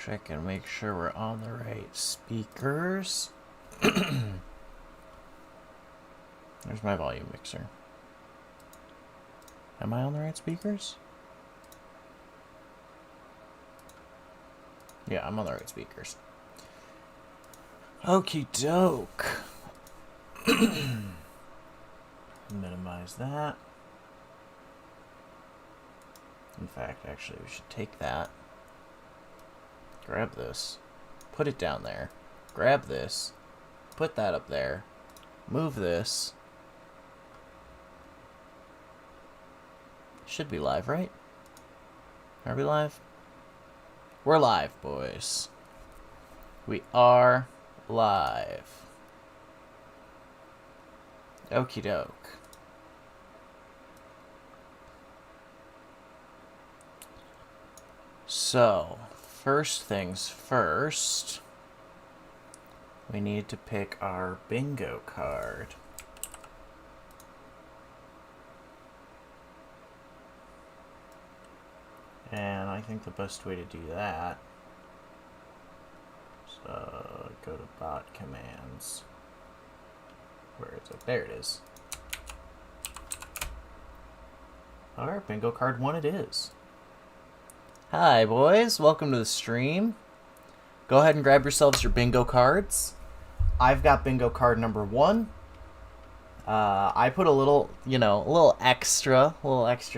check and make sure we're on the right speakers. There's my volume mixer. Am I on the right speakers? Yeah, I'm on the right speakers. Okie doke. Minimize that. In fact, actually, we should take that. Grab this. Put it down there. Grab this. Put that up there. Move this. Should be live, right? Are we live? We're live, boys. We are live. Okie doke. So, first things first, we need to pick our bingo card. And I think the best way to do that, so go to bot commands. Where is it? There it is. Alright, bingo card 1 it is. Hi boys, welcome to the stream. Go ahead and grab yourselves your bingo cards. I've got bingo card number 1. I put a little, a little extra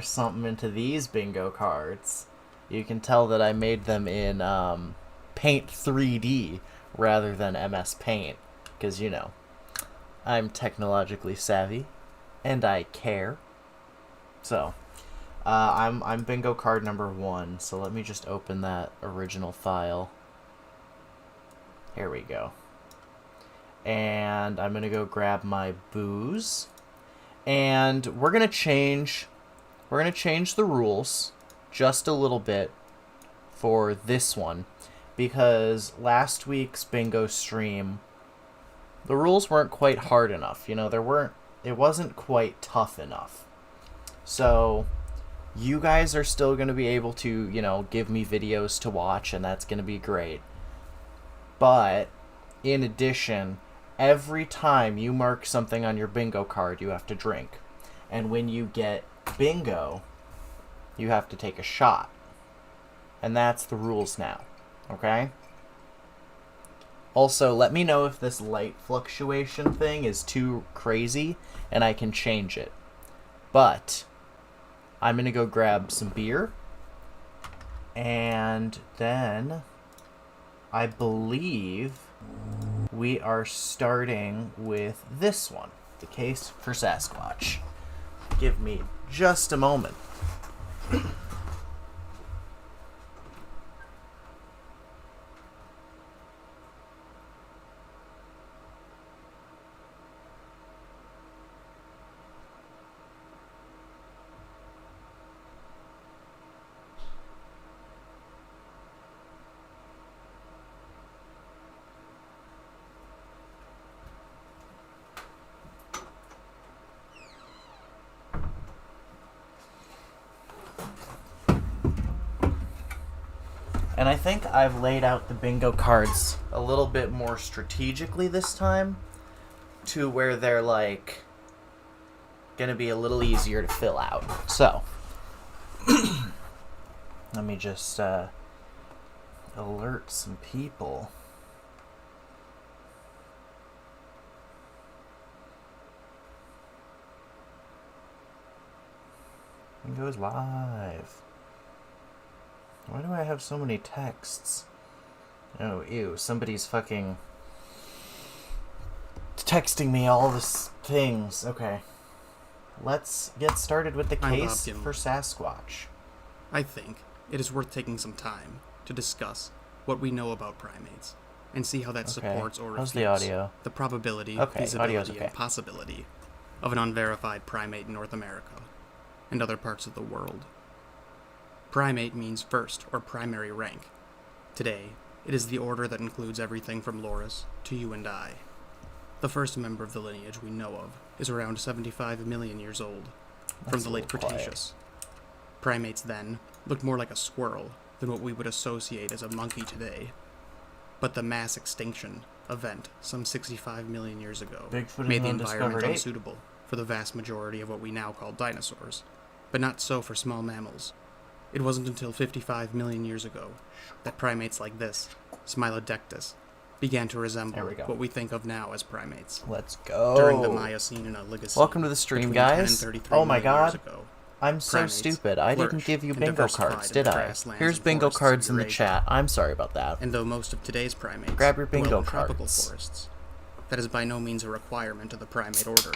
something into these bingo cards. You can tell that I made them in Paint 3D rather than MS Paint, because, I'm technologically savvy, and I care. So, I'm bingo card number 1, so let me just open that original file. Here we go. And I'm going to go grab my booze. And we're going to change the rules just a little bit for this one, because last week's bingo stream, the rules weren't quite hard enough. It wasn't quite tough enough. So you guys are still going to be able to, give me videos to watch, and that's going to be great. But in addition, every time you mark something on your bingo card, you have to drink. And when you get bingo, you have to take a shot. And that's the rules now. Okay? Also, let me know if this light fluctuation thing is too crazy and I can change it. But I'm going to go grab some beer. And then I believe we are starting with this one, the case for Sasquatch. Give me just a moment. And I think I've laid out the bingo cards a little bit more strategically this time, to where they're gonna be a little easier to fill out. So let me just alert some people. Bingo is live. Why do I have so many texts? Oh, ew, somebody's fucking texting me all this things. Okay. Let's get started with the case for Sasquatch. I think it is worth taking some time to discuss what we know about primates and see how that supports or refutes the probability, feasibility, and possibility of an unverified primate in North America and other parts of the world. Primate means first or primary rank. Today, it is the order that includes everything from Loris to you and I. The first member of the lineage we know of is around 75 million years old, from the late Cretaceous. Primates then looked more like a squirrel than what we would associate as a monkey today. But the mass extinction event some 65 million years ago made the environment unsuitable for the vast majority of what we now call dinosaurs, but not so for small mammals. It wasn't until 55 million years ago that primates like this, Smilodectus, began to resemble what we think of now as primates. Let's go. During the Miocene and Oligocene. Welcome to the stream, guys. Oh my god. I'm so stupid. I didn't give you bingo cards, did I? Here's bingo cards in the chat. I'm sorry about that. And though most of today's primates grab your bingo in cards. Tropical forests, that is by no means a requirement of the primate order.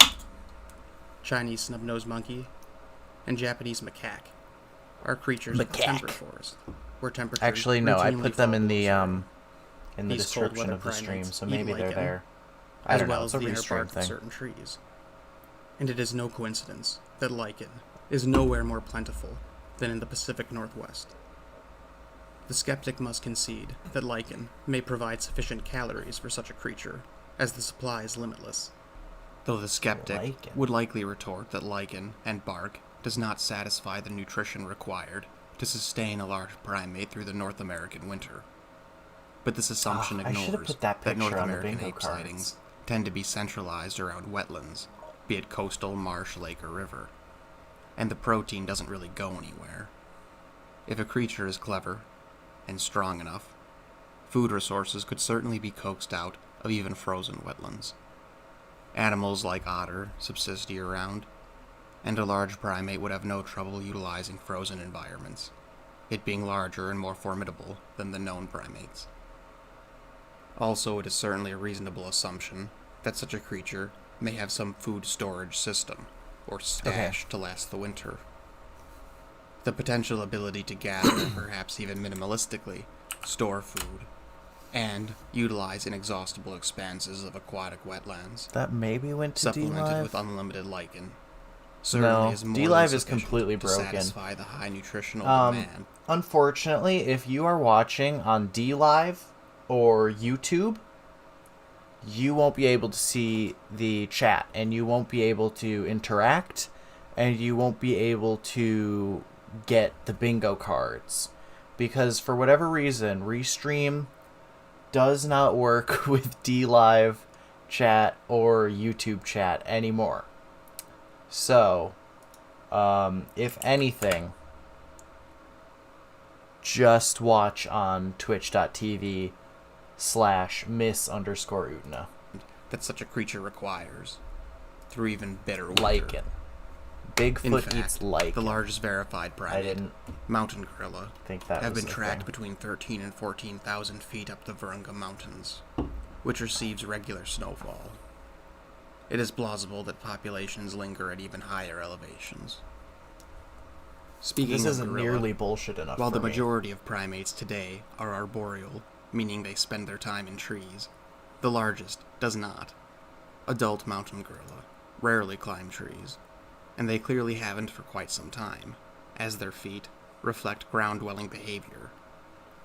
Chinese snub-nosed monkey and Japanese macaque are creatures of the temperate forest, where temperatures actually no, I put them in the These description of the stream, so maybe they're there. I don't know. It's a restream thing. Certain trees. And it is no coincidence that lichen is nowhere more plentiful than in the Pacific Northwest. The skeptic must concede that lichen may provide sufficient calories for such a creature, as the supply is limitless. Though the skeptic would likely retort that lichen and bark does not satisfy the nutrition required to sustain a large primate through the North American winter. But this assumption ignores that North American ape sightings tend to be centralized around wetlands, be it coastal, marsh, lake, or river. And the protein doesn't really go anywhere. If a creature is clever and strong enough, food resources could certainly be coaxed out of even frozen wetlands. Animals like otter subsist year-round, and a large primate would have no trouble utilizing frozen environments, it being larger and more formidable than the known primates. Also, it is certainly a reasonable assumption that such a creature may have some food storage system, or stash, to last the winter. The potential ability to gather, perhaps even minimalistically, store food, and utilize inexhaustible expanses of aquatic wetlands. That maybe went to supplemented with unlimited lichen. Certainly is more D-Live is completely broken. To satisfy the high nutritional demand. Unfortunately, if you are watching on D-Live or YouTube, you won't be able to see the chat, and you won't be able to interact, and you won't be able to get the bingo cards. Because for whatever reason, Restream does not work with D-Live chat or YouTube chat anymore. So, if anything, just watch on twitch.tv/miss_Utna. That such a creature requires, through even bitter winter. Lichen. Bigfoot eats lichen. The largest verified primate, mountain gorilla, have been tracked thing. Between 13 and 14,000 feet up the Virunga Mountains, which receives regular snowfall. It is plausible that populations linger at even higher elevations. Speaking this of isn't gorilla, nearly bullshit enough. While the majority of primates today are arboreal, meaning they spend their time in trees, the largest does not. Adult mountain gorilla rarely climb trees, and they clearly haven't for quite some time, as their feet reflect ground-dwelling behavior.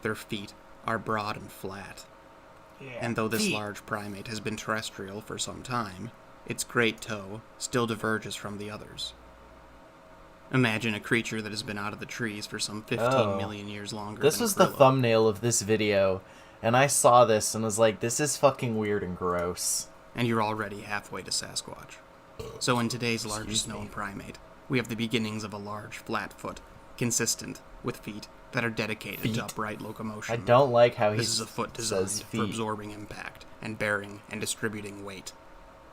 Their feet are broad and flat, and though this large primate has been terrestrial for some time, its great toe still diverges from the others. Imagine a creature that has been out of the trees for some 15 million years longer. This was the thumbnail of this video, and I saw this and was like, this is fucking weird and gross. And you're already halfway to Sasquatch. So in today's largest known primate, we have the beginnings of a large flat foot, consistent with feet that are dedicated to upright locomotion. I don't like how this is a foot designed for absorbing impact and bearing and distributing weight.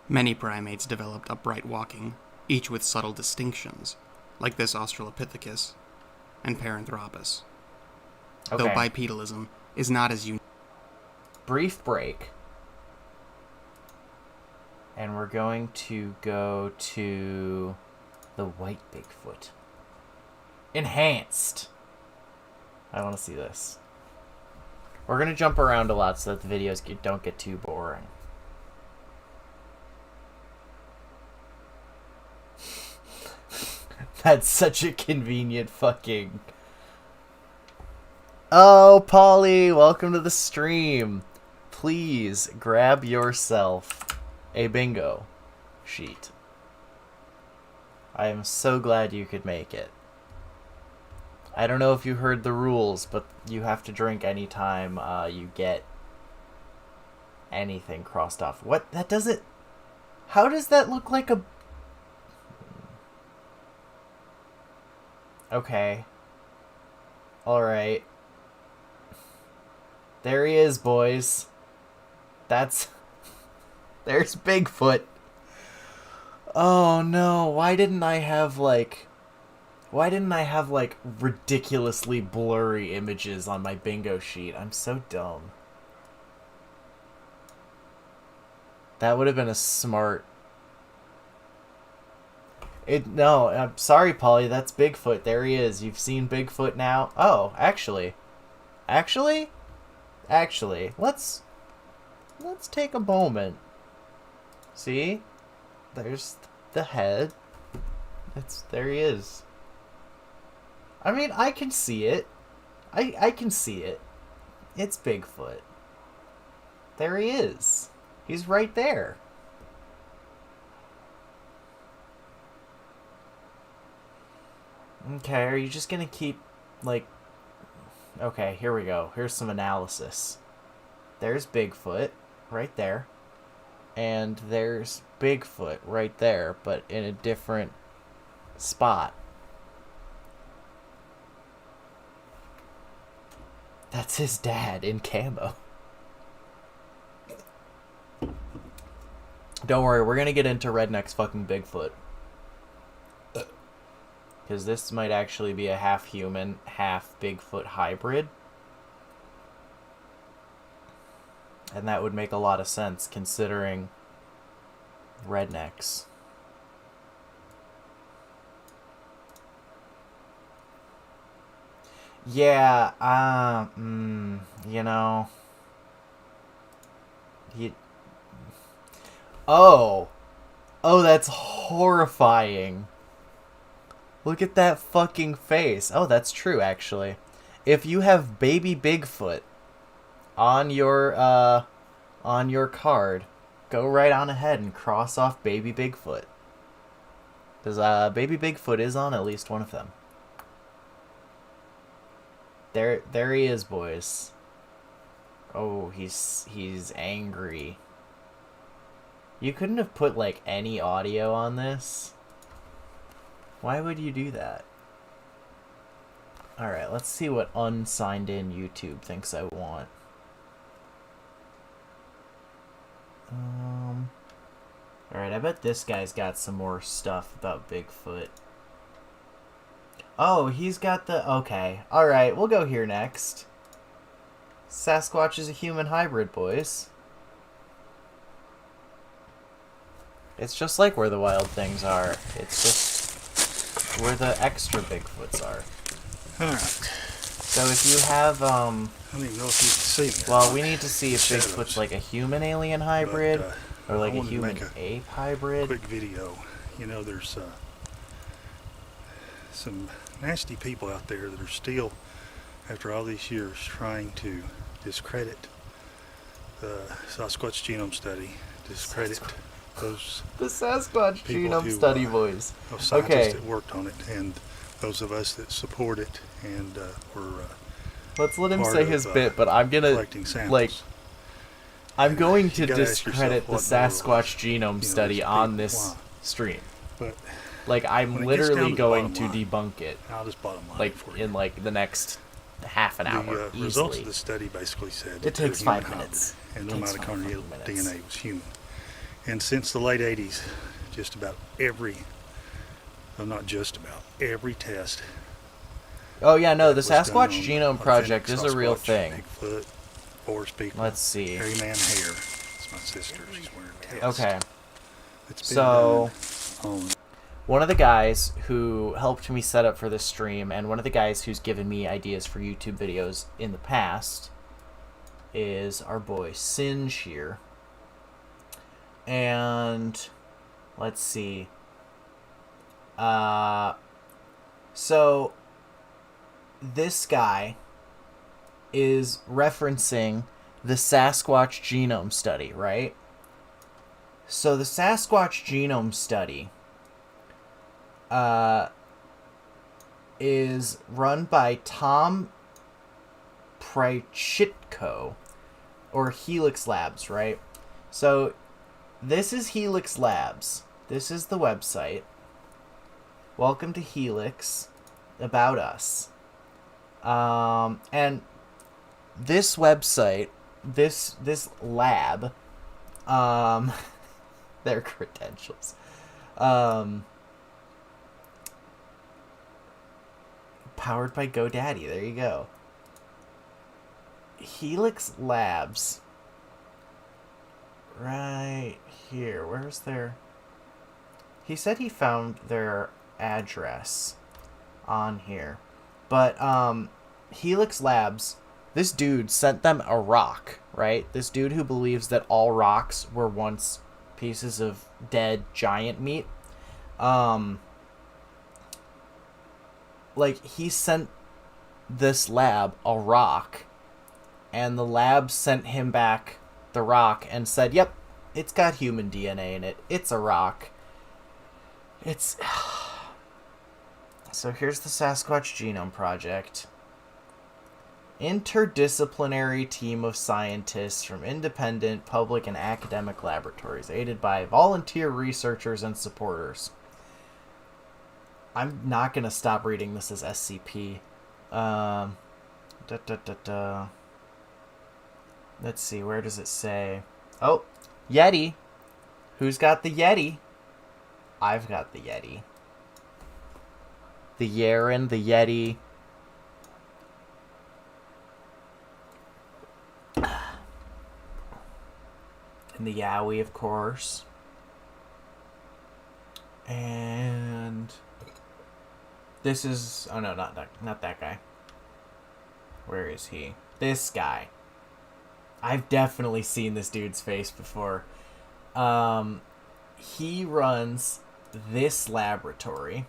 Many primates developed upright walking, each with subtle distinctions, like this Australopithecus and Paranthropus. Okay. Though bipedalism is not as unique. Brief break. And we're going to go to the white Bigfoot. Enhanced. I want to see this. We're going to jump around a lot so that the videos don't get too boring. That's such a convenient fucking... Oh, Polly, welcome to the stream. Please grab yourself a bingo sheet. I am so glad you could make it. I don't know if you heard the rules, but you have to drink anytime you get anything crossed off. What? That doesn't... How does that look like a... Okay. Alright. There he is, boys. That's... There's Bigfoot. Oh no, why didn't I have ridiculously blurry images on my bingo sheet? I'm so dumb. That would have been a smart... No, I'm sorry, Polly, that's Bigfoot. There he is. You've seen Bigfoot now. Oh, actually, let's take a moment. See? There's the head. There he is. I mean, I can see it. I can see it. It's Bigfoot. There he is. He's right there. Okay, are you just gonna keep, like... Okay, here we go. Here's some analysis. There's Bigfoot, right there. And there's Bigfoot right there, but in a different spot. That's his dad in camo. Don't worry, we're gonna get into Redneck's fucking Bigfoot. Because this might actually be a half human, half Bigfoot hybrid. And that would make a lot of sense considering rednecks. Yeah, you know. Oh, that's horrifying. Look at that fucking face. Oh, that's true, actually. If you have baby Bigfoot on your card, go right on ahead and cross off baby Bigfoot. Because baby Bigfoot is on at least one of them. There he is, boys. Oh, he's angry. You couldn't have put, like, any audio on this? Why would you do that? Alright, let's see what unsigned in YouTube thinks I want. Alright, I bet this guy's got some more stuff about Bigfoot. Oh, he's got the... Okay. Alright, we'll go here next. Sasquatch is a human hybrid, boys. It's just like where the wild things are. It's just where the extra Bigfoots are. Alright. So if you have, I don't even know if you can see me. Well, we need to see if Bigfoot's like a human alien hybrid, or like a human ape hybrid. Quick video. You know, there's some nasty people out there that are still, after all these years, trying to discredit the Sasquatch genome study, discredit those the Sasquatch genome who, study voice. Those scientists that worked on it, and those of us that support it and were let's let him say his bit, but I'm gonna like I'm going to discredit the Sasquatch genome study on this stream. But like I'm literally going to debunk it. I'll just bottom line like for you. in like the next half an hour. The results of the study basically said it takes 5 minutes, and no mitochondrial DNA was human. And since the late 80s, just about every, well, not just about, every test. Oh yeah, no, the Sasquatch Genome Project is a real thing. Bigfoot, forest people. Let's see. Hairy man hair. It's my sister. She's wearing a test. Okay. It's been so, done. One of the guys who helped me set up for this stream, and one of the guys who's given me ideas for YouTube videos in the past, is our boy Singe here. And let's see. So this guy is referencing the Sasquatch genome study, right? So the Sasquatch genome study is run by Tom Prychitko, or Helix Labs, right? So this is Helix Labs. This is the website. Welcome to Helix. About us. And this website, this lab, their credentials. Powered by GoDaddy. There you go. Helix Labs. Right here. Where's their... He said he found their address on here. But, Helix Labs, this dude sent them a rock, right? This dude who believes that all rocks were once pieces of dead giant meat. Like, he sent this lab a rock, and the lab sent him back the rock and said, yep, it's got human DNA in it. It's a rock. It's... So here's the Sasquatch Genome Project. Interdisciplinary team of scientists from independent, public, and academic laboratories, aided by volunteer researchers and supporters. I'm not going to stop reading this as SCP. Let's see, where does it say? Oh, Yeti. Who's got the Yeti? I've got the Yeti. The Yaren, the Yeti. And the Yowie, of course. And this is... Oh, no, not that guy. Where is he? This guy. I've definitely seen this dude's face before. He runs this laboratory.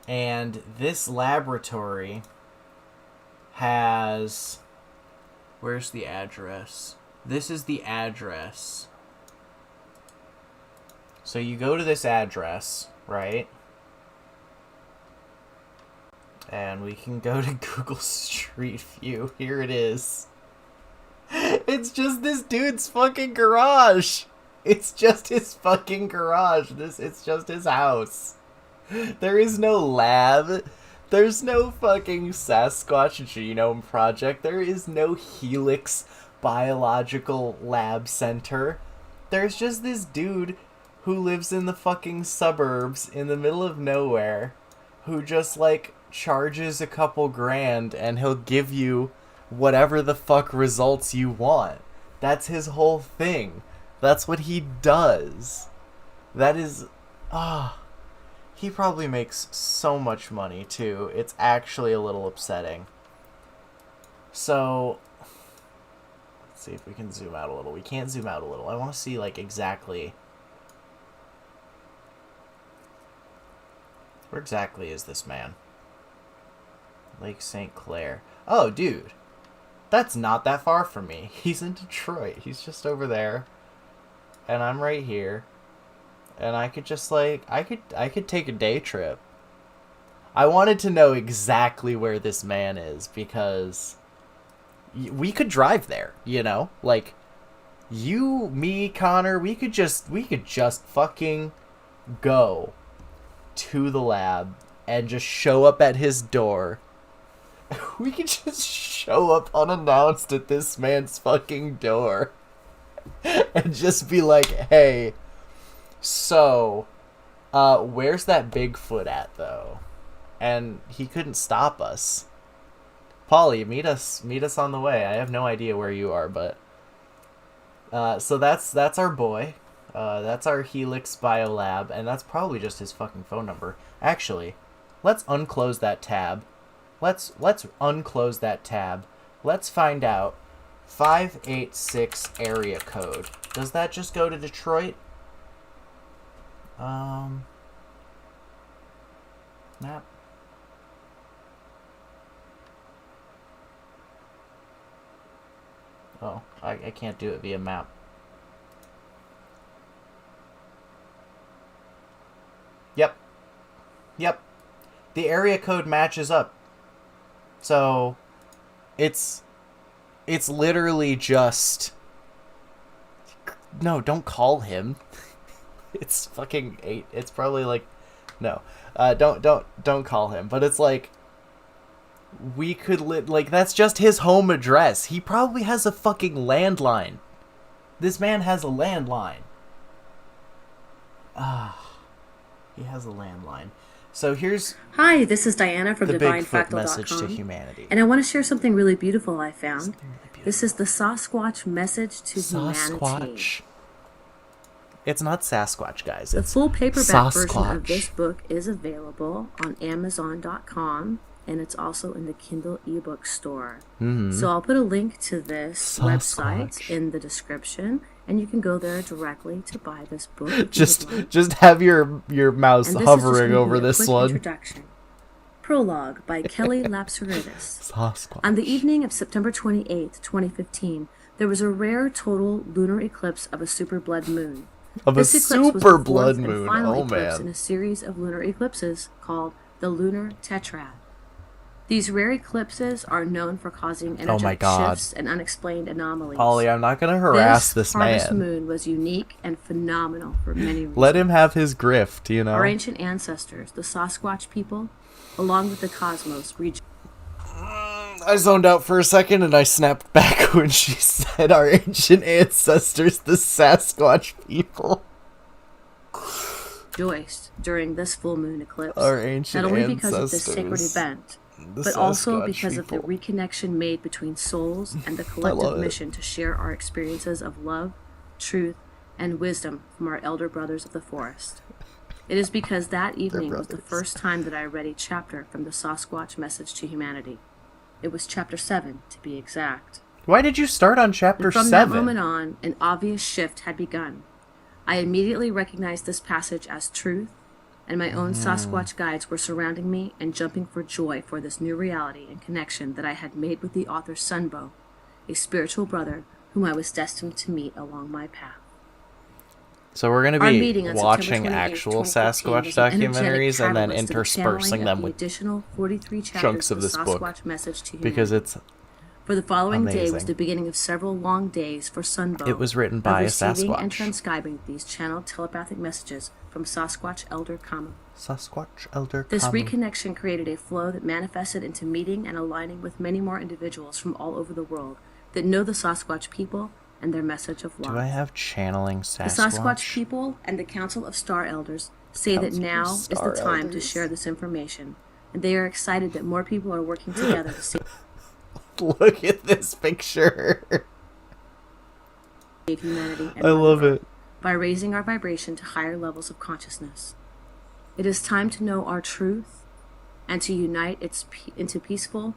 And this laboratory has... Where's the address? This is the address. So you go to this address, right? And we can go to Google Street View. Here it is. It's just this dude's fucking garage. It's just his fucking garage. It's just his house. There is no lab. There's no fucking Sasquatch Genome Project. There is no Helix Biological Lab Center. There's just this dude who lives in the fucking suburbs in the middle of nowhere who just, like, charges a couple grand and he'll give you whatever the fuck results you want. That's his whole thing. That's what he does. That is... He probably makes so much money, too. It's actually a little upsetting. So, let's see if we can zoom out a little. We can't zoom out a little. I want to see, like, exactly... Where exactly is this man? Lake St. Clair. Oh, dude. That's not that far from me. He's in Detroit. He's just over there. And I'm right here. And I could just, like, I could take a day trip. I wanted to know exactly where this man is because we could drive there, you know? Like, you, me, Connor, we could just fucking go to the lab and just show up at his door. We could just show up unannounced at this man's fucking door and just be like, hey, so, where's that Bigfoot at, though? And he couldn't stop us. Polly, meet us on the way. I have no idea where you are, but... so that's our boy. That's our Helix Biolab, and that's probably just his fucking phone number. Actually, let's unclose that tab. Let's unclose that tab. Let's find out. 586 area code. Does that just go to Detroit? Map. Oh, I can't do it via map. Yep. The area code matches up. So it's literally just... No, don't call him. It's fucking 8. It's probably like... No. Don't call him. But it's like... We could like, that's just his home address. He probably has a fucking landline. This man has a landline. He has a landline. So here's... Hi, this is Diana from the Bigfoot DivineFractal.com. message to humanity. And I want to share something really beautiful I found. This is the Sasquatch message to humanity. Sasquatch. It's not Sasquatch, guys. The It's full paperback Sasquatch. version of this book is available on Amazon.com, and it's also in the Kindle ebook store. Mm-hmm. So I'll put a link to this website Sasquatch. in the description, and you can go there directly to buy this book. if you Just would like. just have your mouse And this is just hovering gonna over be a this quick one. Introduction. Prologue by Kelly Lapsaritis. Sasquatch. On the evening of September 28th, 2015, there was a rare total lunar eclipse of a super blood moon. Of a This eclipse was super the blood fourth and moon. final Oh eclipse in man. a series of lunar eclipses called the lunar tetrad. These rare eclipses are known for causing Oh my energetic God. shifts and unexplained anomalies. Ollie, I'm not gonna harass this harvest man. moon was unique and phenomenal for many reasons. Let him have his grift, you know? Our ancient ancestors, the Sasquatch people, along with the cosmos, I zoned out for a second and I snapped back when she said our ancient ancestors, the Sasquatch people. rejoiced during this full moon eclipse. Our ancient not only because of this ancestors. sacred event, The but also Sasquatch because of the people. reconnection made between souls and the love collective it. mission to share our experiences of love, truth, and wisdom from our elder brothers of the forest. It is because that evening was the brothers. first time that I read a chapter from the Sasquatch Message to Humanity. It was chapter 7, to be exact. Why did you start on chapter And from 7? that moment on, an obvious shift had begun. I immediately recognized this passage as truth, and my own Sasquatch guides were surrounding me and jumping for joy for this new reality and connection that I had made with the author's Sunbow, a spiritual brother whom I was destined to meet along my path. So we're going to Our be meeting on watching September 28th, actual 2015 Sasquatch was an energetic documentaries and then catalyst to the interspersing channeling them of the with additional 43 chapters chunks of the this book, Sasquatch Message to Humanity. because it's For the following day was amazing. the beginning of several long days for Sunbow. It was written by a of receiving and Sasquatch. transcribing these channeled telepathic messages from Sasquatch Elder Kama. Sasquatch Elder This Kama. reconnection created a flow that manifested into meeting and aligning with many more individuals from all over the world that know the Sasquatch people and their message of love. Do I have channeling The Sasquatch? Sasquatch people and the Council of Star Elders say that Council of now is the Star time to Elders. share this information, and they are excited that more people are working together to save Look at this picture. humanity and I love Mother Earth it. by raising our vibration to higher levels of consciousness. It is time to know our truth and to unite into peaceful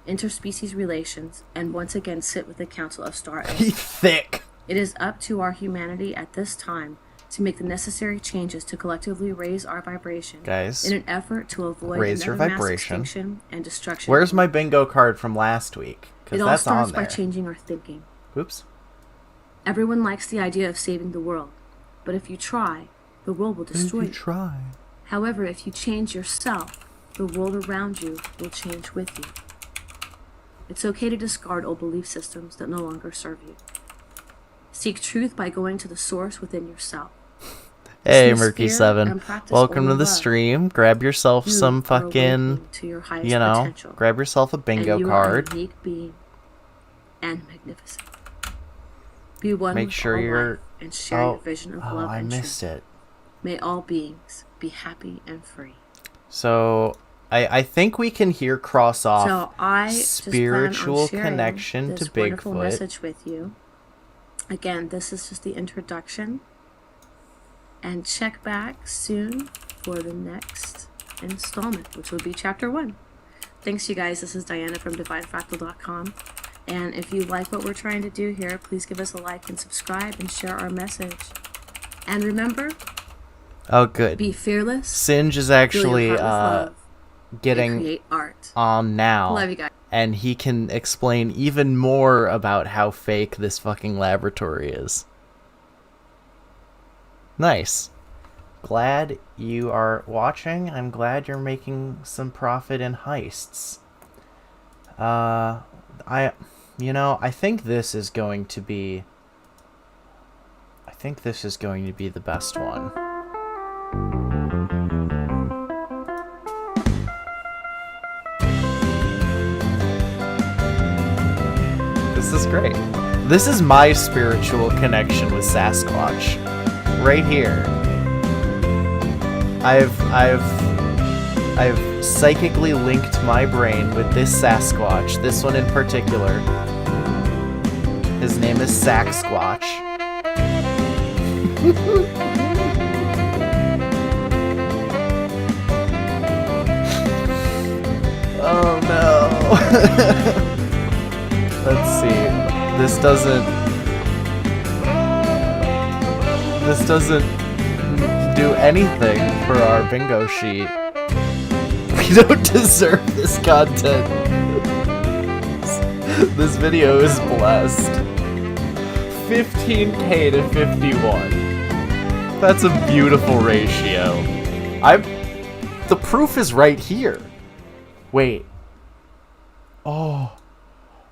interspecies relations and once again sit with the Council of Star Elders. He's thick. It is up to our humanity at this time to make the necessary changes to collectively raise our vibration Guys, in an effort to avoid raise your another mass vibration. extinction and destruction. Where's my bingo card from last week? It Because all that's starts on by there. changing our thinking. Oops. Everyone likes the idea of saving the world, but if you try, the world will destroy you. Try. However, if you change yourself, the world around you will change with you. It's okay to discard old belief systems that no longer serve you. Seek truth by going to the source within yourself. Hey, Dismiss Murky fear 7. and practice Welcome to only the love. stream. Grab yourself You some are fucking, awakening to your highest you know, potential, grab yourself a bingo and you card. are a unique being and magnificent. Be one Make with sure all you're... life and share your vision of love I and missed truth. it. May all beings be happy and free. So, I think we can here cross off So I just plan on spiritual sharing connection this to wonderful Bigfoot. message with you. Again, this is just the introduction. And check back soon for the next installment, which will be chapter 1. Thanks, you guys. This is Diana from DivineFractal.com. And if you like what we're trying to do here, please give us a like and subscribe and share our message. And remember, Oh, good. be fearless, Singe is fill your actually heart with love, and getting create art. on now. Love you guys. And he can explain even more about how fake this fucking laboratory is. Nice. glad you are watching. I'm glad you're making some profit in heists. I think this is going to be... I think this is going to be the best one. This is great. This is my spiritual connection with Sasquatch. Right here. I've psychically linked my brain with this Sasquatch, this one in particular. His name is Saxsquatch. Oh no. Let's see. This doesn't do anything for our bingo sheet. We don't deserve this content. This video is blessed. 15k to 51. That's a beautiful ratio. The proof is right here. Wait. Oh.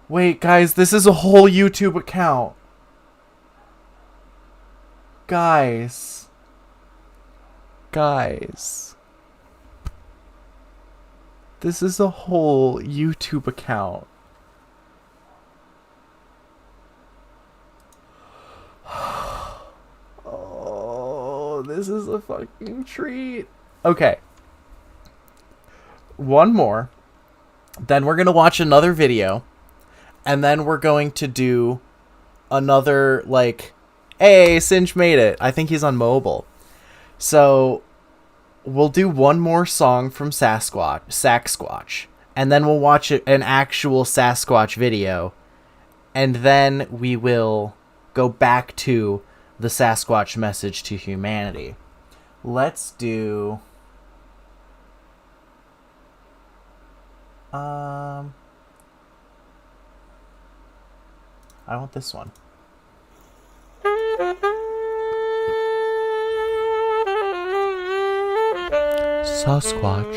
Wait, guys, this is a whole YouTube account. Guys. This is a whole YouTube account. Oh, this is a fucking treat. Okay. One more. Then we're going to watch another video. And then we're going to do another, like, hey, Singe made it. I think he's on mobile. So we'll do one more song from Saxsquatch. And then we'll watch an actual Sasquatch video. And then we will go back to the Sasquatch message to humanity. Let's do... I want this one. Sasquatch.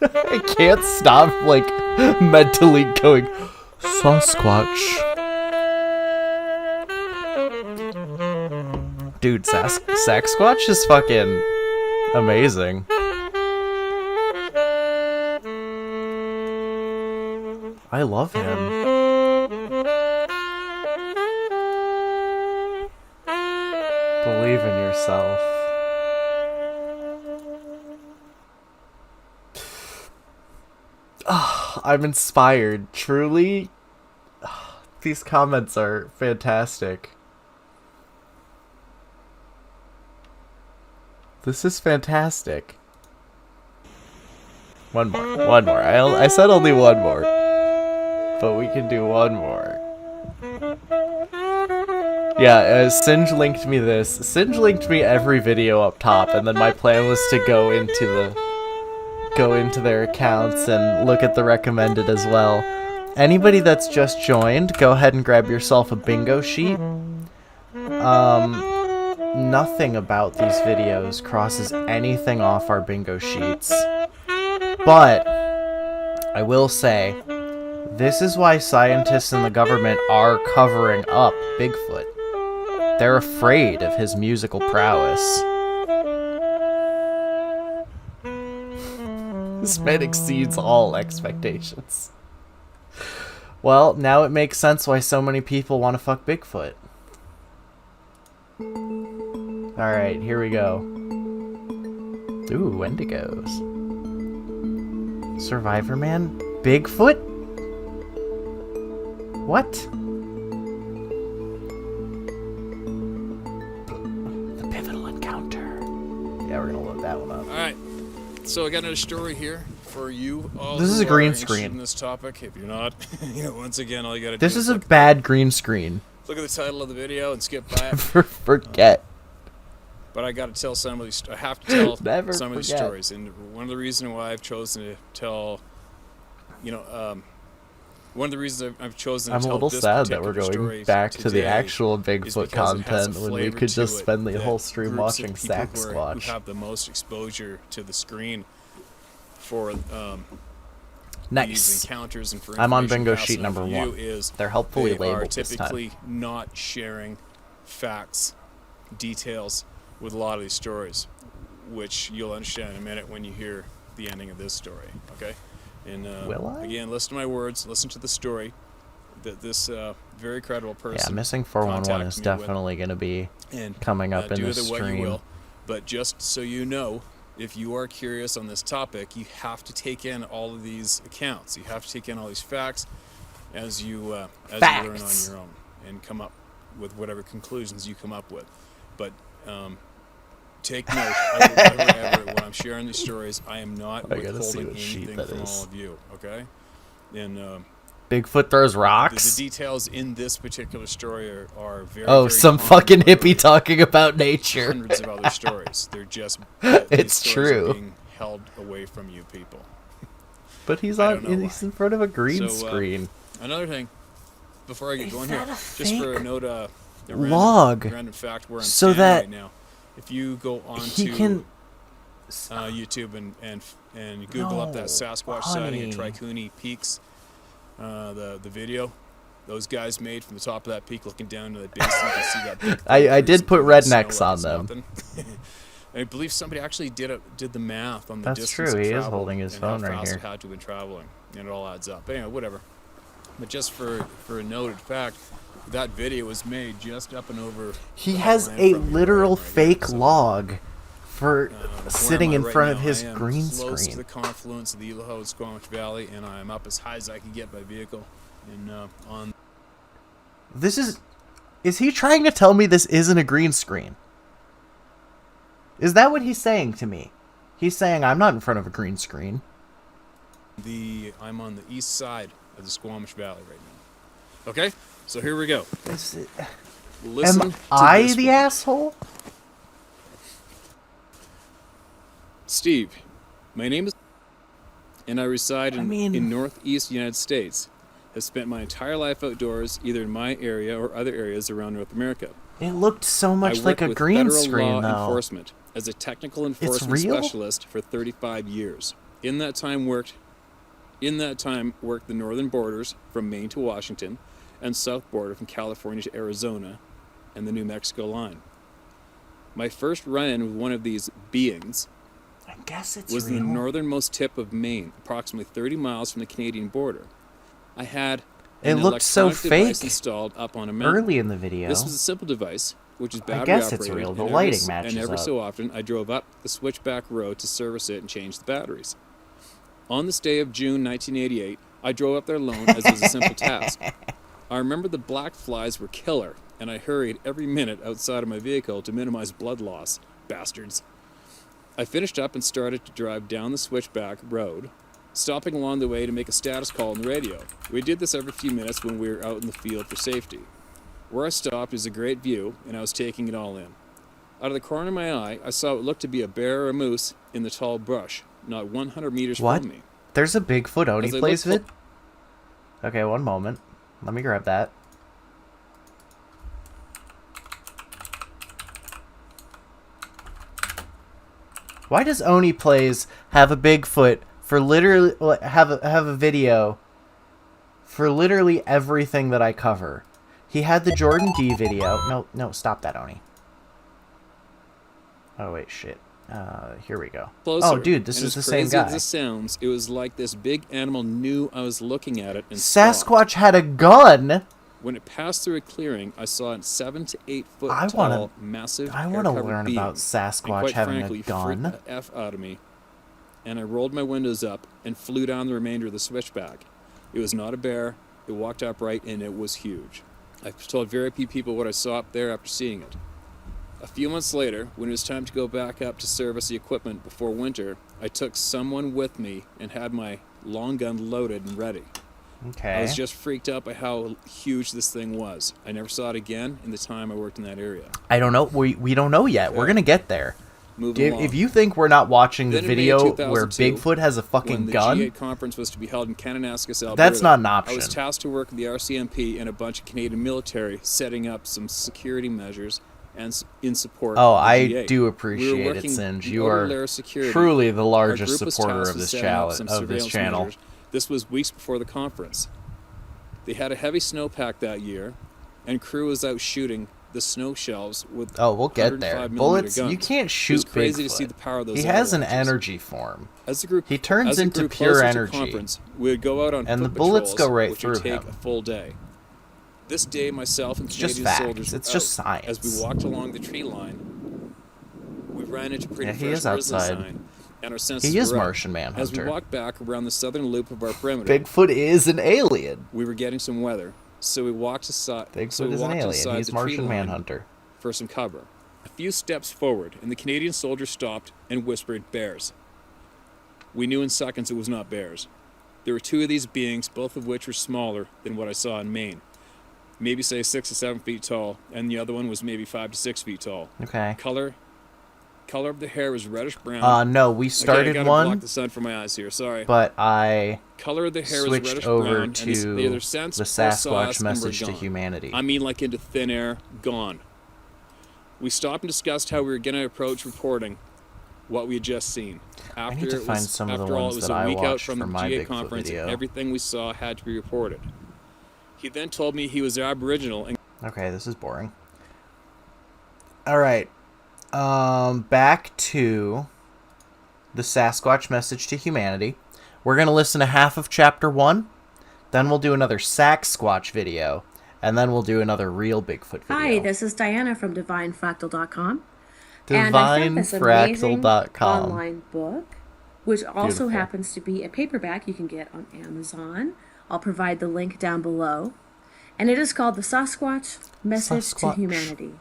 I can't stop, like, mentally going, Sasquatch. Dude, Saxsquatch is fucking amazing. I love him. Believe in yourself. I'm inspired. Truly, these comments are fantastic. This is fantastic. One more. I said only one more. But we can do one more. Yeah, Singe linked me this. Singe linked me every video up top, and then my plan was to go into their accounts and look at the recommended as well. Anybody that's just joined, go ahead and grab yourself a bingo sheet. Nothing about these videos crosses anything off our bingo sheets. But I will say, this is why scientists and the government are covering up Bigfoot. They're afraid of his musical prowess. This man exceeds all expectations. Well, now it makes sense why so many people want to fuck Bigfoot. Alright, here we go. Ooh, Wendigos. Survivor Man? Bigfoot? What? The pivotal encounter. Yeah, we're gonna load that one up. Alright, so I got another story here for you all. This is a green screen. In this topic, if you're not, once again, all you gotta do this is a bad green screen. Look at the title of the video and skip by it. Forget. But I gotta tell some of these. I have to tell Never some of these forget. stories, and one of the reasons why I've chosen to tell, one of the reasons I've chosen to I'm a tell little this sad that particular we're going story back to the today actual is Bigfoot because it has a content when we flavor could to just it spend the that whole stream groups of watching people Sasquatch. who have the most exposure to the screen for Nice. these encounters and for I'm on information bingo passed sheet on number to you 1. is They're helpfully they labeled are this time. typically not sharing facts, details with a lot of these stories, which you'll understand in a minute when you hear the ending of this story. Okay, and Will I? again, listen to my words, listen to the story that this very credible person. Yeah, missing 411 is definitely going to be coming up in this what stream. you will, but just so you know, if you are curious on this topic, you have to take in all of these accounts. You have to take in all these facts as you learn on your own and come up with whatever conclusions you come up with. But take note, I will never ever, when I'm sharing these stories, I am not withholding anything from all of you, okay? And Bigfoot throws rocks? the details in this particular story are very, oh, very some common fucking with hippie talking about nature. hundreds of other stories. They're just it's these stories true. Are being held away from you people. But he's in front of a green screen. Another thing, before I get going here, just for a note, a log. random fact where I'm so standing that right now. If you go on he to can YouTube and Google up that Sasquatch sighting at Tricuni Peaks, the video those guys made from the top of that peak looking down to the basin, you can see that big I did put rednecks on them. I believe somebody actually did the math on the That's distance true. of He travel is holding his and phone how right fast here. it had to have been traveling, and it all adds up. But anyway, whatever. But just for a noted fact, that video was made just up and over. He has a literal fake log for sitting in front of his green screen. Close to the confluence of the Idaho and Squamish Valley, and I am up as high as I can get by vehicle. And on. This is he trying to tell me this isn't a green screen? Is that what he's saying to me? He's saying I'm not in front of a green screen. I'm on the east side of the Squamish Valley right now. Okay, so here we go. Listen am to I this the one. asshole? Steve, my name is, and I reside in northeast United States. Have spent my entire life outdoors, either in my area or other areas around North America. It looked so much like a green screen, though. Enforcement as a technical enforcement specialist for 35 years. In that time worked the northern borders from Maine to Washington, and south border from California to Arizona, and the New Mexico line. My first run-in with one of these beings was the northernmost tip of Maine, approximately 30 miles from the Canadian border. I had an electronic device installed up on a mountain. Early in the video. This was a simple device, which is battery I guess operated. it's real. The lighting matches And every up. so often, I drove up the switchback road to service it and change the batteries. On this day of June 1988, I drove up there alone as it was a simple task. I remember the black flies were killer, and I hurried every minute outside of my vehicle to minimize blood loss. Bastards. I finished up and started to drive down the switchback road, stopping along the way to make a status call on the radio. We did this every few minutes when we were out in the field for safety. Where I stopped is a great view, and I was taking it all in. Out of the corner of my eye, I saw what looked to be a bear or a moose in the tall brush, not 100 meters from me. There's a Bigfoot Oni plays vid? Okay, one moment. Let me grab that. Why does Oni Plays have a Bigfoot for literally have a video for literally everything that I cover? He had the Jordan D video. No, stop that, Oni. Oh wait, shit. Here we go. Closer. Oh, dude, this is the same guy. As this sounds, it was like this big animal knew I was looking at it and Sasquatch had a gun. When it passed through a clearing, I saw a 7 to 8 foot tall, massive. I want to learn about Sasquatch having a gun. Freaked the F out of me, and I rolled my windows up and flew down the remainder of the switchback. It was not a bear. It walked upright, and it was huge. I've told very few people what I saw up there after seeing it. A few months later, when it was time to go back up to service the equipment before winter, I took someone with me and had my long gun loaded and ready. Okay. I was just freaked out by how huge this thing was. I never saw it again in the time I worked in that area. I don't know. We don't know yet. Okay. We're going to get there. moving along. If you think we're not watching the Then in May video where 2002, Bigfoot has a fucking when gun, the G8 conference was to be held in Kananaskis, Alberta, that's not an option. I was tasked to work with the RCMP and a bunch of Canadian military setting up some security measures and in support of the I G8. do appreciate it, Singe. You are truly the largest supporter of this channel. Measures. This was weeks before the conference. They had a heavy snowpack that year, and crew was out shooting the snow shelves with we'll get there. Bullets, guns. You can't shoot It's crazy Bigfoot. to see the power of those. He has an energy form. As the group, he turns into pure energy. We would go out on and foot the bullets patrols, go right which through would take him. a full day. This day, myself and it's Canadian just soldiers it's were just out. science. As we walked along the tree line, we ran into pretty he is outside. And our senses he is were Martian Manhunter. As we walked back around the southern loop of our perimeter, Bigfoot is an alien. We were getting some weather, so we walked aside. Bigfoot is an alien. He's Martian Manhunter. For some cover. A few steps forward, and the Canadian soldier stopped and whispered, "Bears." We knew in seconds it was not bears. There were two of these beings, both of which were smaller than what I saw in Maine. Maybe say 6 to 7 feet tall, and the other one was maybe 5 to 6 feet tall. Okay. Color of the hair was reddish brown. No, we started I gotta one. block the sun from my eyes here. Sorry. But I color of the hair switched was reddish over brown, to and they either sensed the Sasquatch message to humanity. I mean, like into thin air, gone. We stopped and discussed how we were going to approach reporting what we had just seen. I need to find some of the ones that I watched for my Bigfoot video. Everything we saw had to be reported. He then told me he was Aboriginal. Okay, this is boring. All right. Back to the Sasquatch message to humanity. We're going to listen to half of chapter 1. Then we'll do another Sasquatch video. And then we'll do another real Bigfoot video. Hi, this is Diana from DivineFractal.com. DivineFractal.com. Online book, which also happens to be a paperback you can get on Amazon. I'll provide the link down below. And it is called The Sasquatch Message to Humanity.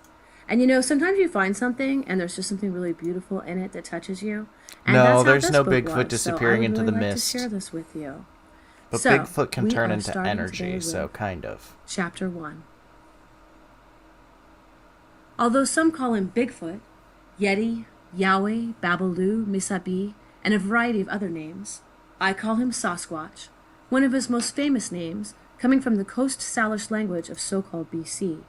And you know, sometimes you find something and there's just something really beautiful in it that touches you. And no, there's no Bigfoot disappearing into the mist. To share this with you. But Bigfoot can turn into energy, so kind of. Chapter 1. Although some call him Bigfoot, Yeti, Yahweh, Babaloo, Misabi, and a variety of other names, I call him Sasquatch, one of his most famous names, coming from the Coast Salish language of so-called BC.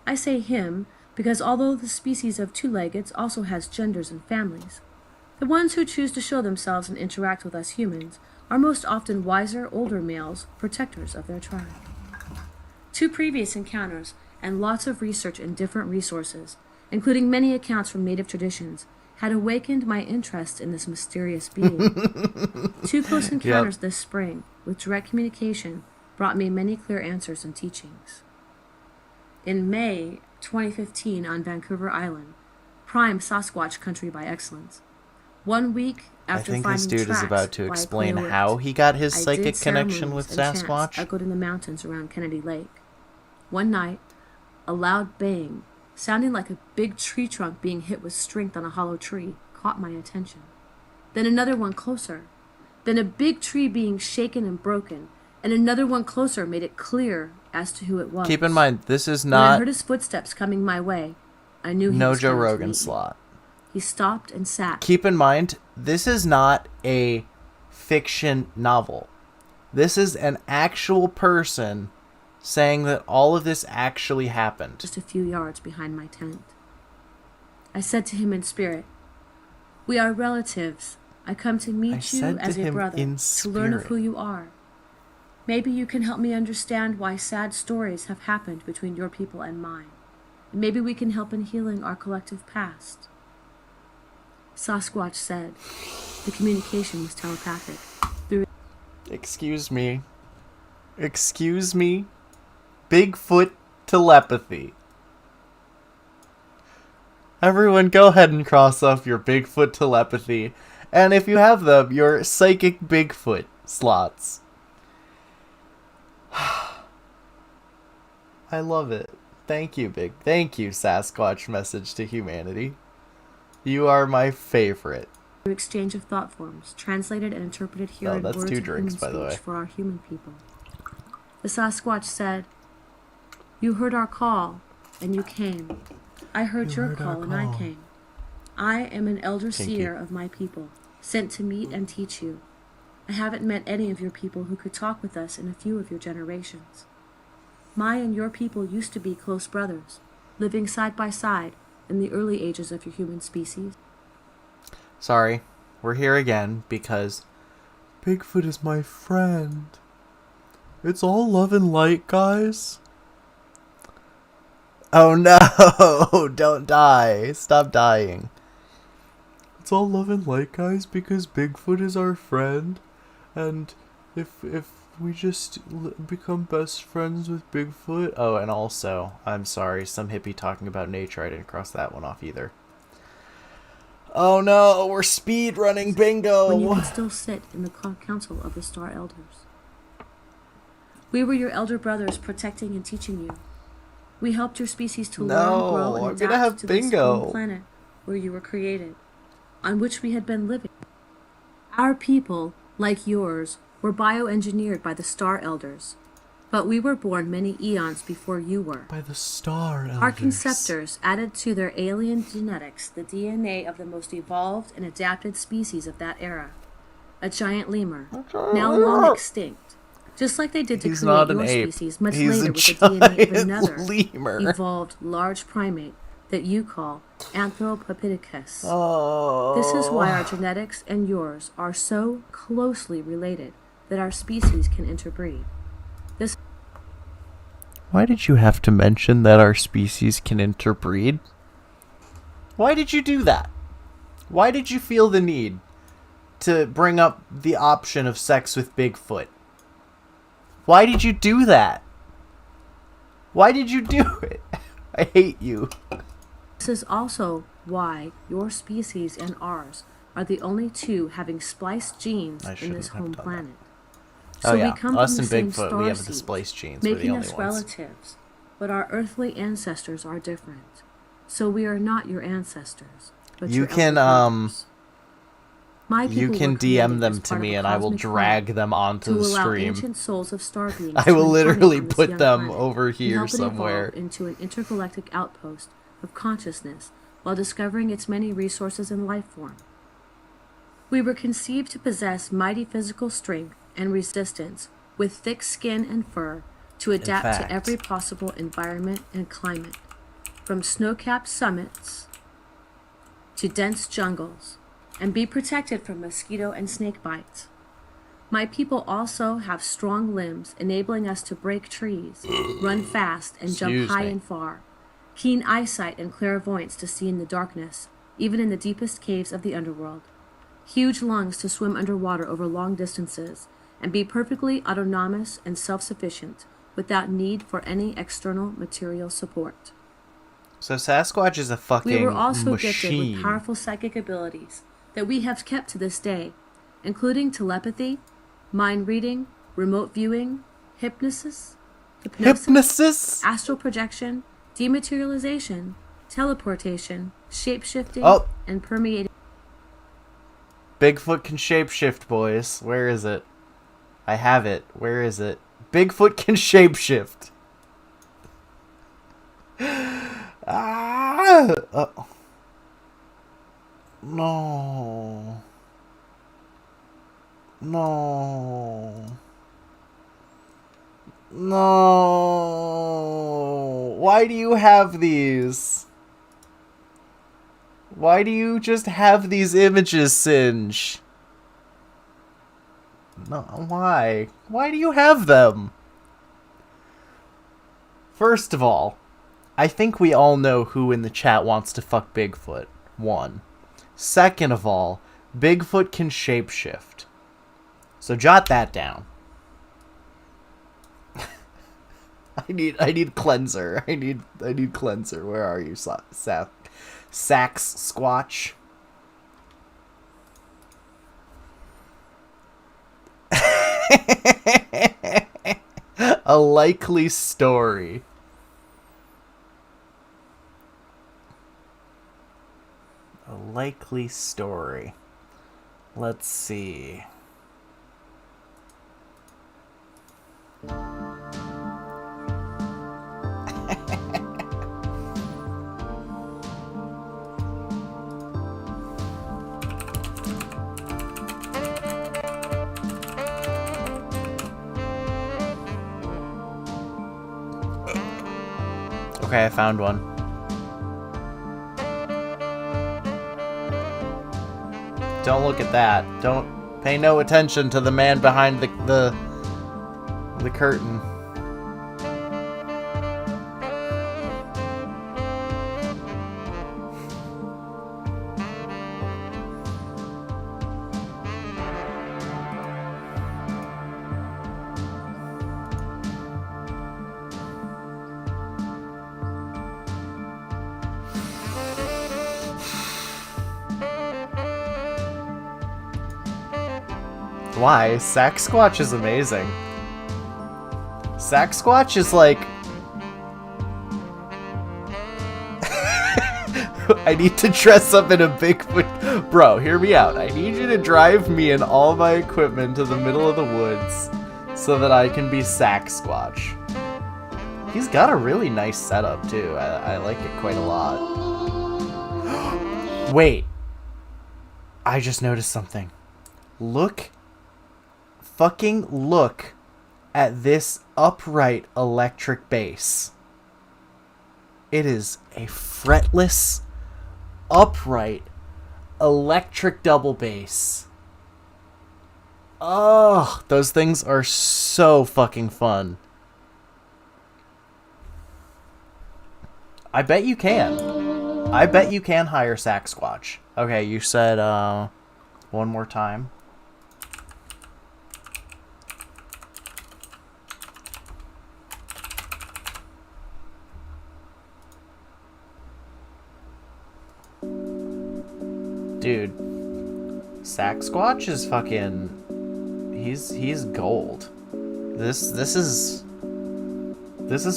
I say him because although the species of two-leggeds also has genders and families, the ones who choose to show themselves and interact with us humans are most often wiser, older males, protectors of their tribe. 2 previous encounters and lots of research and different resources, including many accounts from native traditions, had awakened my interest in this mysterious being. 2 close encounters this spring, with direct communication, brought me many clear answers and teachings. In May 2015 on Vancouver Island, prime Sasquatch country by excellence. 1 week after finding tracks, I think this dude is about to explain how he got his psychic connection with Sasquatch. Echoed in the mountains around Kennedy Lake. One night, a loud bang, sounding like a big tree trunk being hit with strength on a hollow tree, caught my attention. Then another one closer. Then a big tree being shaken and broken, and another one closer made it clear as to who it was. Keep in mind, this is not... When I heard his footsteps coming my way, I knew he was Joe Rogan slot. He stopped and sat. Keep in mind, this is not a fiction novel. This is an actual person saying that all of this actually happened. Just a few yards behind my tent. I said to him in spirit, "We are relatives. I come to meet you as a brother, to learn of who you are. Maybe you can help me understand why sad stories have happened between your people and mine. And maybe we can help in healing our collective past." Sasquatch said the communication was telepathic. Excuse me. Excuse me. Bigfoot telepathy. Everyone go ahead and cross off your Bigfoot telepathy. And if you have them, your psychic Bigfoot slots. I love it. Thank you, Sasquatch message to humanity. You are my favorite. Exchange of thought forms, translated and interpreted here in words 2 drinks, by the way. For our human people. The Sasquatch said, "You heard our call, and you came. I heard your call, and I came. I am an elder seer of my people, sent to meet and teach you. I haven't met any of your people who could talk with us in a few of your generations. My and your people used to be close brothers, living side by side in the early ages of your human species. Sorry, we're here again because Bigfoot is my friend. It's all love and light, guys. Oh no, don't die. Stop dying. It's all love and light, guys, because Bigfoot is our friend. And if we just become best friends with Bigfoot... Oh, and also, I'm sorry, some hippie talking about nature. I didn't cross that one off either. Oh no, we're speed running bingo. When you could still sit in the council of the Star Elders. We were your elder brothers protecting and teaching you. We helped your species to learn, grow, and adapt to this home planet where you were created, on which we had been living. Our people, like yours, were bioengineered by the Star Elders, but we were born many eons before you were. By the Star Elders. Our conceptors added to their alien genetics the DNA of the most evolved and adapted species of that era, a giant lemur, now long extinct, just like they did to create your species much later with the DNA of another lemur. Evolved large primate that you call Anthropopithecus. Oh. This is why our genetics and yours are so closely related that our species can interbreed. Why did you have to mention that our species can interbreed? Why did you do that? Why did you feel the need to bring up the option of sex with Bigfoot? Why did you do that? Why did you do it? I hate you. This is also why your species and ours are the only two having spliced genes in this home planet. So we come us from and the same Bigfoot, star we have the seeds, spliced genes. making we're the only us ones. relatives, but our earthly ancestors are different. So we are not your ancestors, but you your can brothers. you can DM them to me and I will drag them onto the stream. Ancient souls of star beings I will literally put them planet over here help somewhere. It into an intergalactic outpost of consciousness while discovering its many resources and life form. We were conceived to possess mighty physical strength and resistance with thick skin and fur to adapt to every possible environment and climate, from snow-capped summits to dense jungles, and be protected from mosquito and snake bites. My people also have strong limbs, enabling us to break trees, run fast, and jump high and far. Keen eyesight and clairvoyance to see in the darkness, even in the deepest caves of the underworld. Huge lungs to swim underwater over long distances, and be perfectly autonomous and self-sufficient, without need for any external material support. So Sasquatch is a fucking machine. We were also gifted with powerful psychic abilities that we have kept to this day, including telepathy, mind reading, remote viewing, hypnosis, astral projection, dematerialization, teleportation, shape-shifting, and permeating. Bigfoot can shapeshift, boys. Where is it? I have it. Where is it? Bigfoot can shapeshift. No. No. No. Why do you have these? Why do you just have these images, Singe? No, why? Why do you have them? First of all, I think we all know who in the chat wants to fuck Bigfoot. One. Second of all, Bigfoot can shapeshift. So jot that down. I need cleanser. I need cleanser. Where are you, Sax Squatch? A likely story. A likely story. Let's see. Okay, I found one. Don't look at that. Don't pay no attention to the man behind the curtain. Why? Sasquatch is amazing. Sasquatch is like... I need to dress up in a Bigfoot... Bro, hear me out. I need you to drive me and all my equipment to the middle of the woods so that I can be Sasquatch. He's got a really nice setup, too. I like it quite a lot. Wait. I just noticed something. Fucking look at this upright electric bass. It is a fretless, upright, electric double bass. Oh, those things are so fucking fun. I bet you can. I bet you can hire Sasquatch. Okay, you said, one more time. Dude, Sasquatch is fucking... He's gold. This is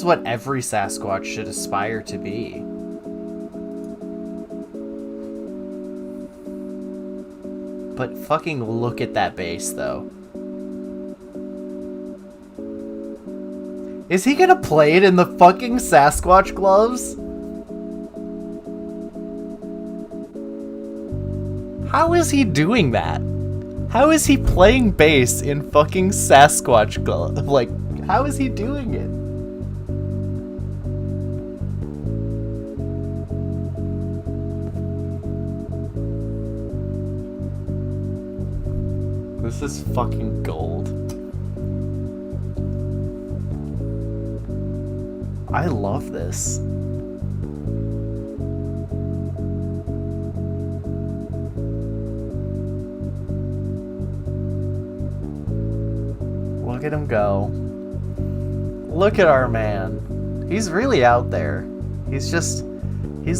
what every Sasquatch should aspire to be. But fucking look at that bass, though. Is he gonna play it in the fucking Sasquatch gloves? How is he doing that? How is he playing bass in fucking Sasquatch gloves? Like, how is he doing it? This is fucking gold. I love this. Look at him go. Look at our man. He's really out there. He's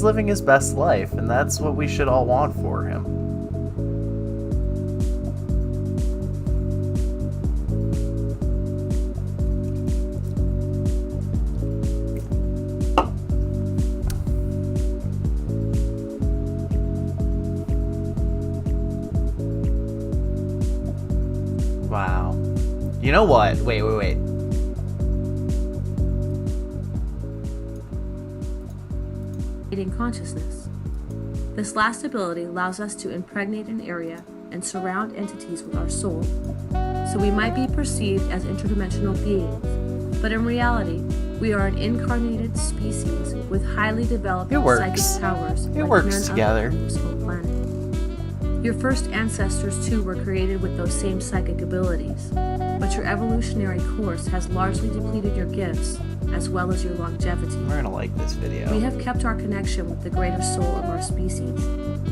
living his best life, and that's what we should all want for him. Wow. You know what? Wait. Consciousness. This last ability allows us to impregnate an area and surround entities with our soul, so we might be perceived as interdimensional beings, but in reality, we are an incarnated species with highly developed psychic powers. It works together. Your first ancestors too were created with those same psychic abilities, but your evolutionary course has largely depleted your gifts as well as your longevity. We're gonna like this video. We have kept our connection with the greater soul of our species,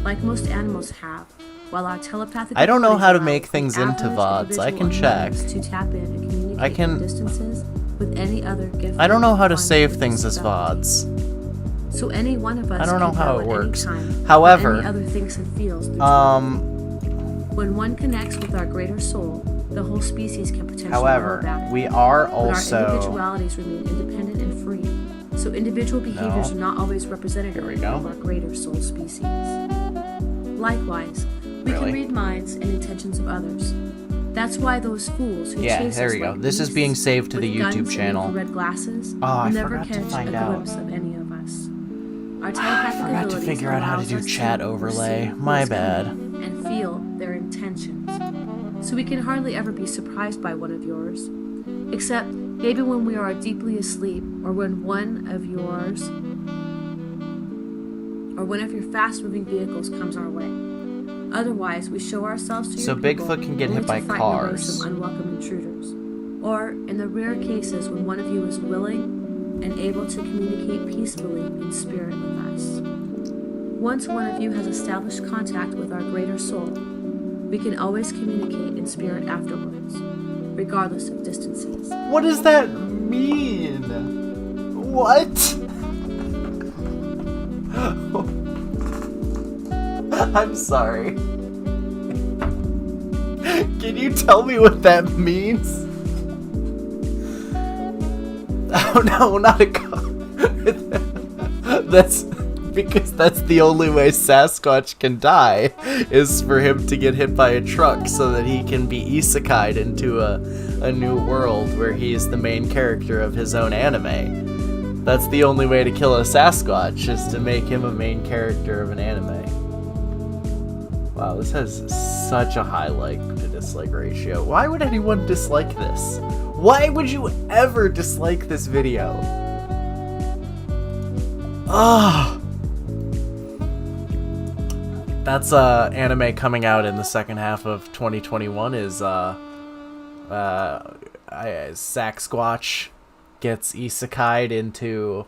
like most animals have, while our telepathic... I don't know how to make things into VODs. I can check. To tap in and communicate from distances with any other gift. I don't know how to save things as VODs. So any one of us I don't know how it can works. Time, However, any other thinks and feels. When one connects with our greater soul, the whole species can potentially know about it. We are but also... our individualities remain independent and free, so individual behaviors are not always representative of our greater soul species. Likewise, we can read minds and intentions of others. That's why those fools who chase there us you go. like This is being saved to the YouTube channel. Red glasses I never forgot to catch find a out. glimpse of any of us. Our I telepathic forgot to figure out how to do chat overlay. My bad. And feel their intentions. So we can hardly ever be surprised by one of yours. Except Maybe when we are deeply asleep, or when one of your fast-moving vehicles comes our way. Otherwise, we show ourselves to so your people Bigfoot can get hit by away cars. some unwelcome intruders. Or, in the rare cases when one of you is willing and able to communicate peacefully in spirit with us. Once one of you has established contact with our greater soul, we can always communicate in spirit afterwards, regardless of distances. What does that mean? What? I'm sorry. Can you tell me what that means? Oh no, not a car. That's because that's the only way Sasquatch can die, is for him to get hit by a truck so that he can be isekai'd into a new world where he's the main character of his own anime. That's the only way to kill a Sasquatch, is to make him a main character of an anime. Wow, this has such a high like to dislike ratio. Why would anyone dislike this? Why would you ever dislike this video? Ah. That's anime coming out in the second half of 2021 is Sasquatch gets isekai'd into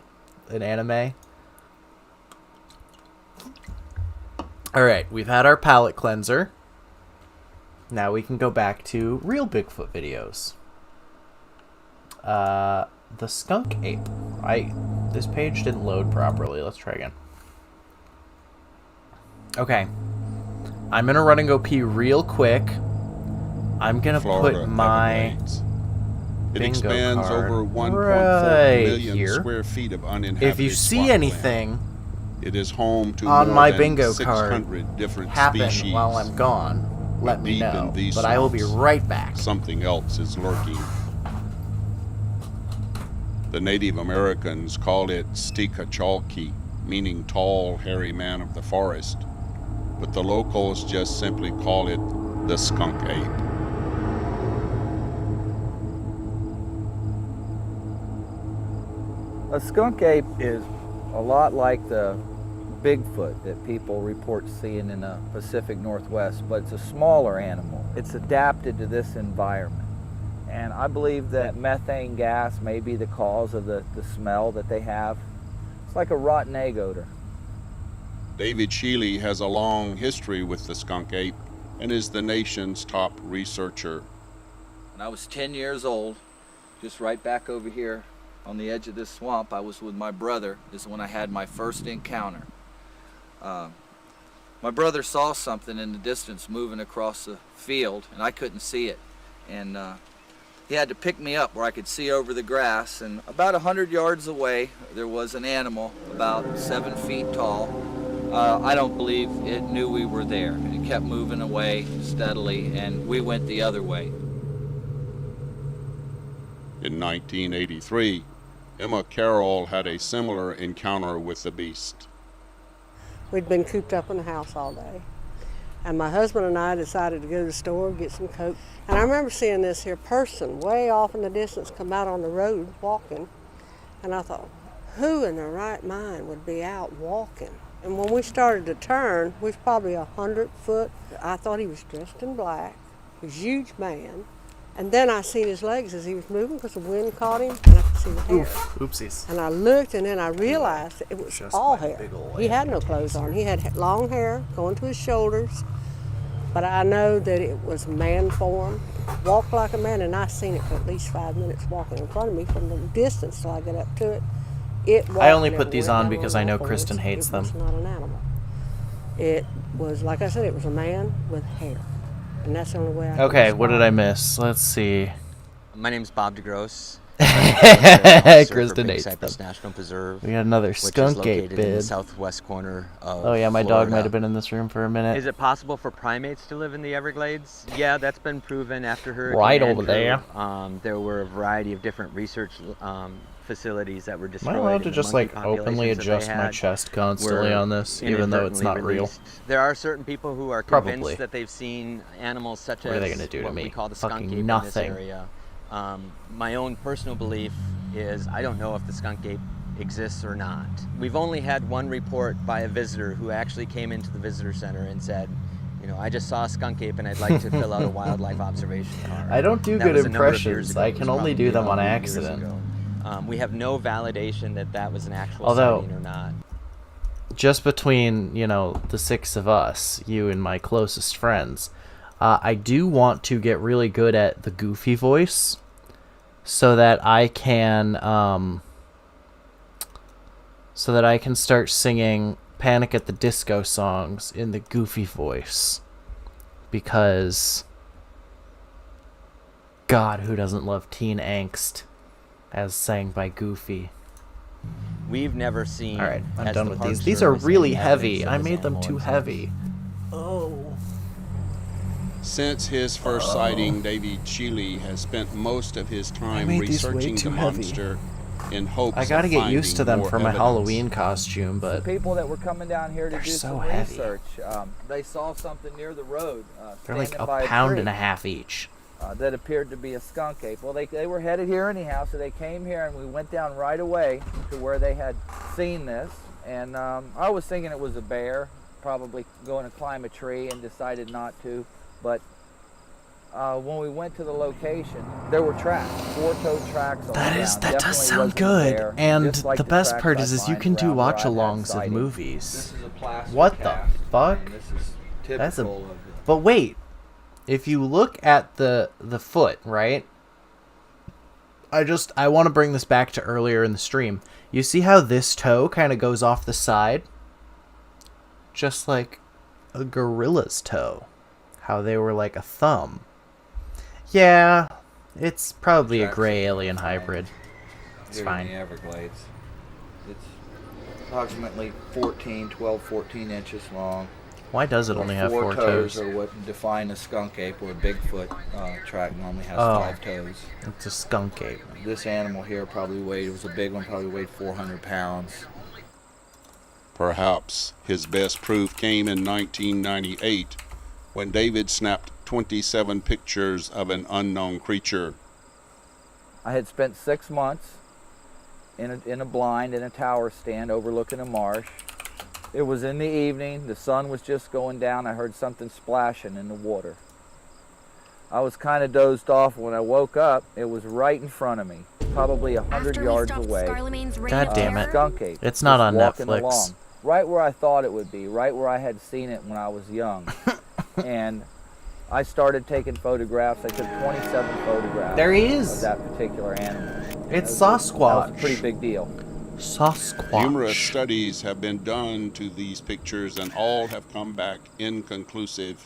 an anime. Alright, we've had our palate cleanser. Now we can go back to real Bigfoot videos. The skunk ape. This page didn't load properly. Let's try again. Okay. I'm gonna run and go pee real quick. I'm gonna put my It bingo expands card over 1.4 right million here. square feet of uninhabited If you see swampland. anything It is home to on more my than bingo 600 card different happen species. while I'm gone, let me Deep in know. these But I will be swamps, right back. Something else is lurking. The Native Americans called it Stikachalki, meaning tall, hairy man of the forest. But the locals just simply call it the skunk ape. A skunk ape is a lot like the Bigfoot that people report seeing in the Pacific Northwest, but it's a smaller animal. It's adapted to this environment. And I believe that methane gas may be the cause of the smell that they have. It's like a rotten egg odor. David Shealy has a long history with the skunk ape and is the nation's top researcher. When I was 10 years old, just right back over here on the edge of this swamp, I was with my brother. This is when I had my first encounter. My brother saw something in the distance moving across the field, and I couldn't see it. And he had to pick me up where I could see over the grass, and about 100 yards away there was an animal about 7 feet tall. I don't believe it knew we were there. It kept moving away steadily, and we went the other way. In 1983, Emma Carroll had a similar encounter with the beast. We'd been cooped up in the house all day. And my husband and I decided to go to the store, get some Coke. And I remember seeing this here person way off in the distance come out on the road walking. And I thought, who in their right mind would be out walking? And when we started to turn, we was probably 100 foot. I thought he was dressed in black. He was a huge man. And then I seen his legs as he was moving because the wind caught him, and I could see the hair. Oopsies. And I looked, and then I realized it was Just all my hair. big ol' He had no clothes on. He had long hair going to his shoulders, but I know that it was man form, walked like a man, and I seen it for at least 5 minutes walking in front of me from the distance till I got up to it. I only put these on because I know Kristen hates them. It was not an animal. It was, like I said, it was a man with hair. And that's the only way I Okay, what did I miss? Let's see. My name's Bob DeGrosse. Kristen hates them. National Preserve. We got another skunk ape in the bid. southwest corner of Oh yeah, my Florida. dog might have been in this room for a minute. Is it possible for primates to live in the Everglades? Yeah, that's been proven after Hurricane Right over Andrew. there. There were a variety of different research facilities that were destroyed. Am I allowed to and the just monkey like openly populations that they adjust my had chest constantly were on this, even though it's not inadvertently real? released. There are certain people who are Probably. convinced that they've seen animals such What are they as gonna do to what me? we call the skunk Fucking ape nothing. in this area. My own personal belief is I don't know if the skunk ape exists or not. We've only had one report by a visitor who actually came into the visitor center and said, you know, I just saw a skunk ape and I'd like to fill out a wildlife observation card. I don't do good impressions. I can only do them on accident. We have no validation that that was an actual sighting or not. Just between, you know, the six of us, you and my closest friends, I do want to get really good at the goofy voice so that I can start singing Panic at the Disco songs in the goofy voice. Because God, who doesn't love teen angst as sang by Goofy? We've never seen. All right, I'm done with these. These are really heavy. I made them too heavy. Oh. Since his first sighting, David Shealy has spent most of his time researching the monster in hopes I gotta of get used to them for my evidence. Halloween costume, but the people that were coming down here to do so some heavy. research, they saw something near the road. They're like standing by a pound tree, and a half each. that appeared to be a skunk ape. Well, they were headed here anyhow, so they came here, and we went down right away to where they had seen this. And I was thinking it was a bear, probably going to climb a tree, and decided not to. But when we went to the location, there were tracks, 4-toed tracks on the ground. That does sound good. And the best part is you can do watch-alongs of movies. This is a plastic What the cast, fuck? and this is typical of it. But wait, if you look at the foot, right? I want to bring this back to earlier in the stream. You see how this toe kind of goes off the side? Just like a gorilla's toe. How they were like a thumb. Yeah, it's probably a gray alien hybrid. It's Here fine. in the Everglades. It's approximately 14 inches long. Why does it only have 4 toes? Are what define a skunk ape, or a Bigfoot track normally has 5 toes. It's a skunk ape. This animal here was a big one, probably weighed 400 pounds. Perhaps his best proof came in 1998 when David snapped 27 pictures of an unknown creature. I had spent 6 months in a blind in a tower stand overlooking a marsh. It was in the evening, the sun was just going down. I heard something splashing in the water. I was kind of dozed off. When I woke up, it was right in front of me, probably 100 yards away. God damn it. Skunk ape, It's not on walking Netflix. along, right where I thought it would be, right where I had seen it when I was young. And I started taking photographs. I took 27 photographs There he is. of that particular animal. It's That was Sasquatch. a pretty big deal. Sasquatch. Numerous studies have been done to these pictures and all have come back inconclusive.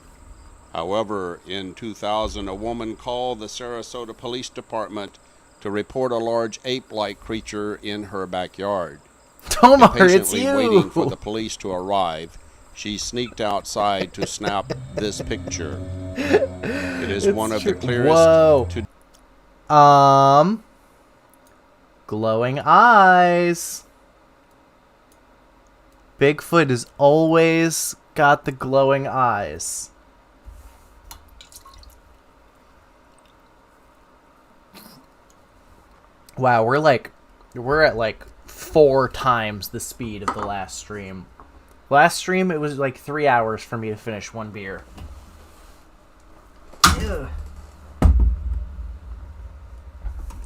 However, in 2000, a woman called the Sarasota Police Department to report a large ape-like creature in her backyard. Tomar, it's Impatiently you. waiting for the police to arrive, she sneaked outside to snap this picture. It is one of the clearest. Whoa. Glowing eyes. Bigfoot has always got the glowing eyes. Wow, we're at like 4 times the speed of the last stream. Last stream, it was like 3 hours for me to finish 1 beer. Ugh.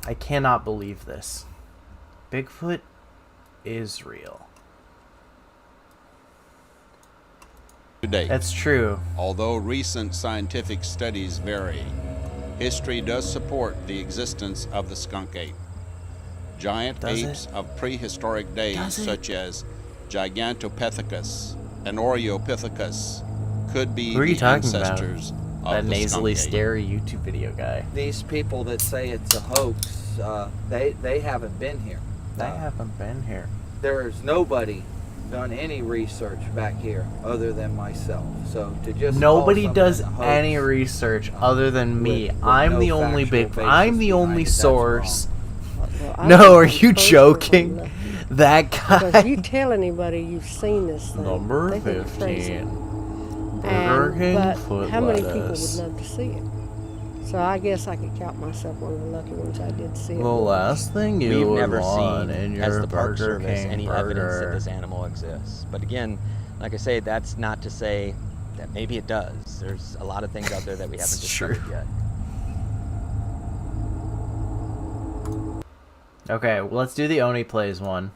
I cannot believe this. Bigfoot is real. Today. That's true. Although recent scientific studies vary, history does support the existence of the skunk ape. Giant apes of prehistoric days, such as Gigantopithecus and Oreopithecus, could be the ancestors of that the nasally skunk ape. stare YouTube video guy. These people that say it's a hoax, they haven't been here. They haven't been here. There's nobody done any research back here other than myself. So to just Nobody call does something a hoax, any research other than me. with I'm no the only factual Bigfoot. basis I'm the only behind it, that's source. Well, No, are you joking? That Because guy. you tell anybody you've seen this thing, Number they think you're crazy. 15. Burger King But foot how many people would lettuce. love to see it? So I guess I could count myself one of the lucky ones I did see it. The last thing you We've would never want seen, in as your the Park Burger Service, King any burger. evidence that this animal exists. But again, like I say, that's not to say that maybe it does. There's a lot of things out there that we haven't discovered yet. Okay, well, let's do the Oni Plays one.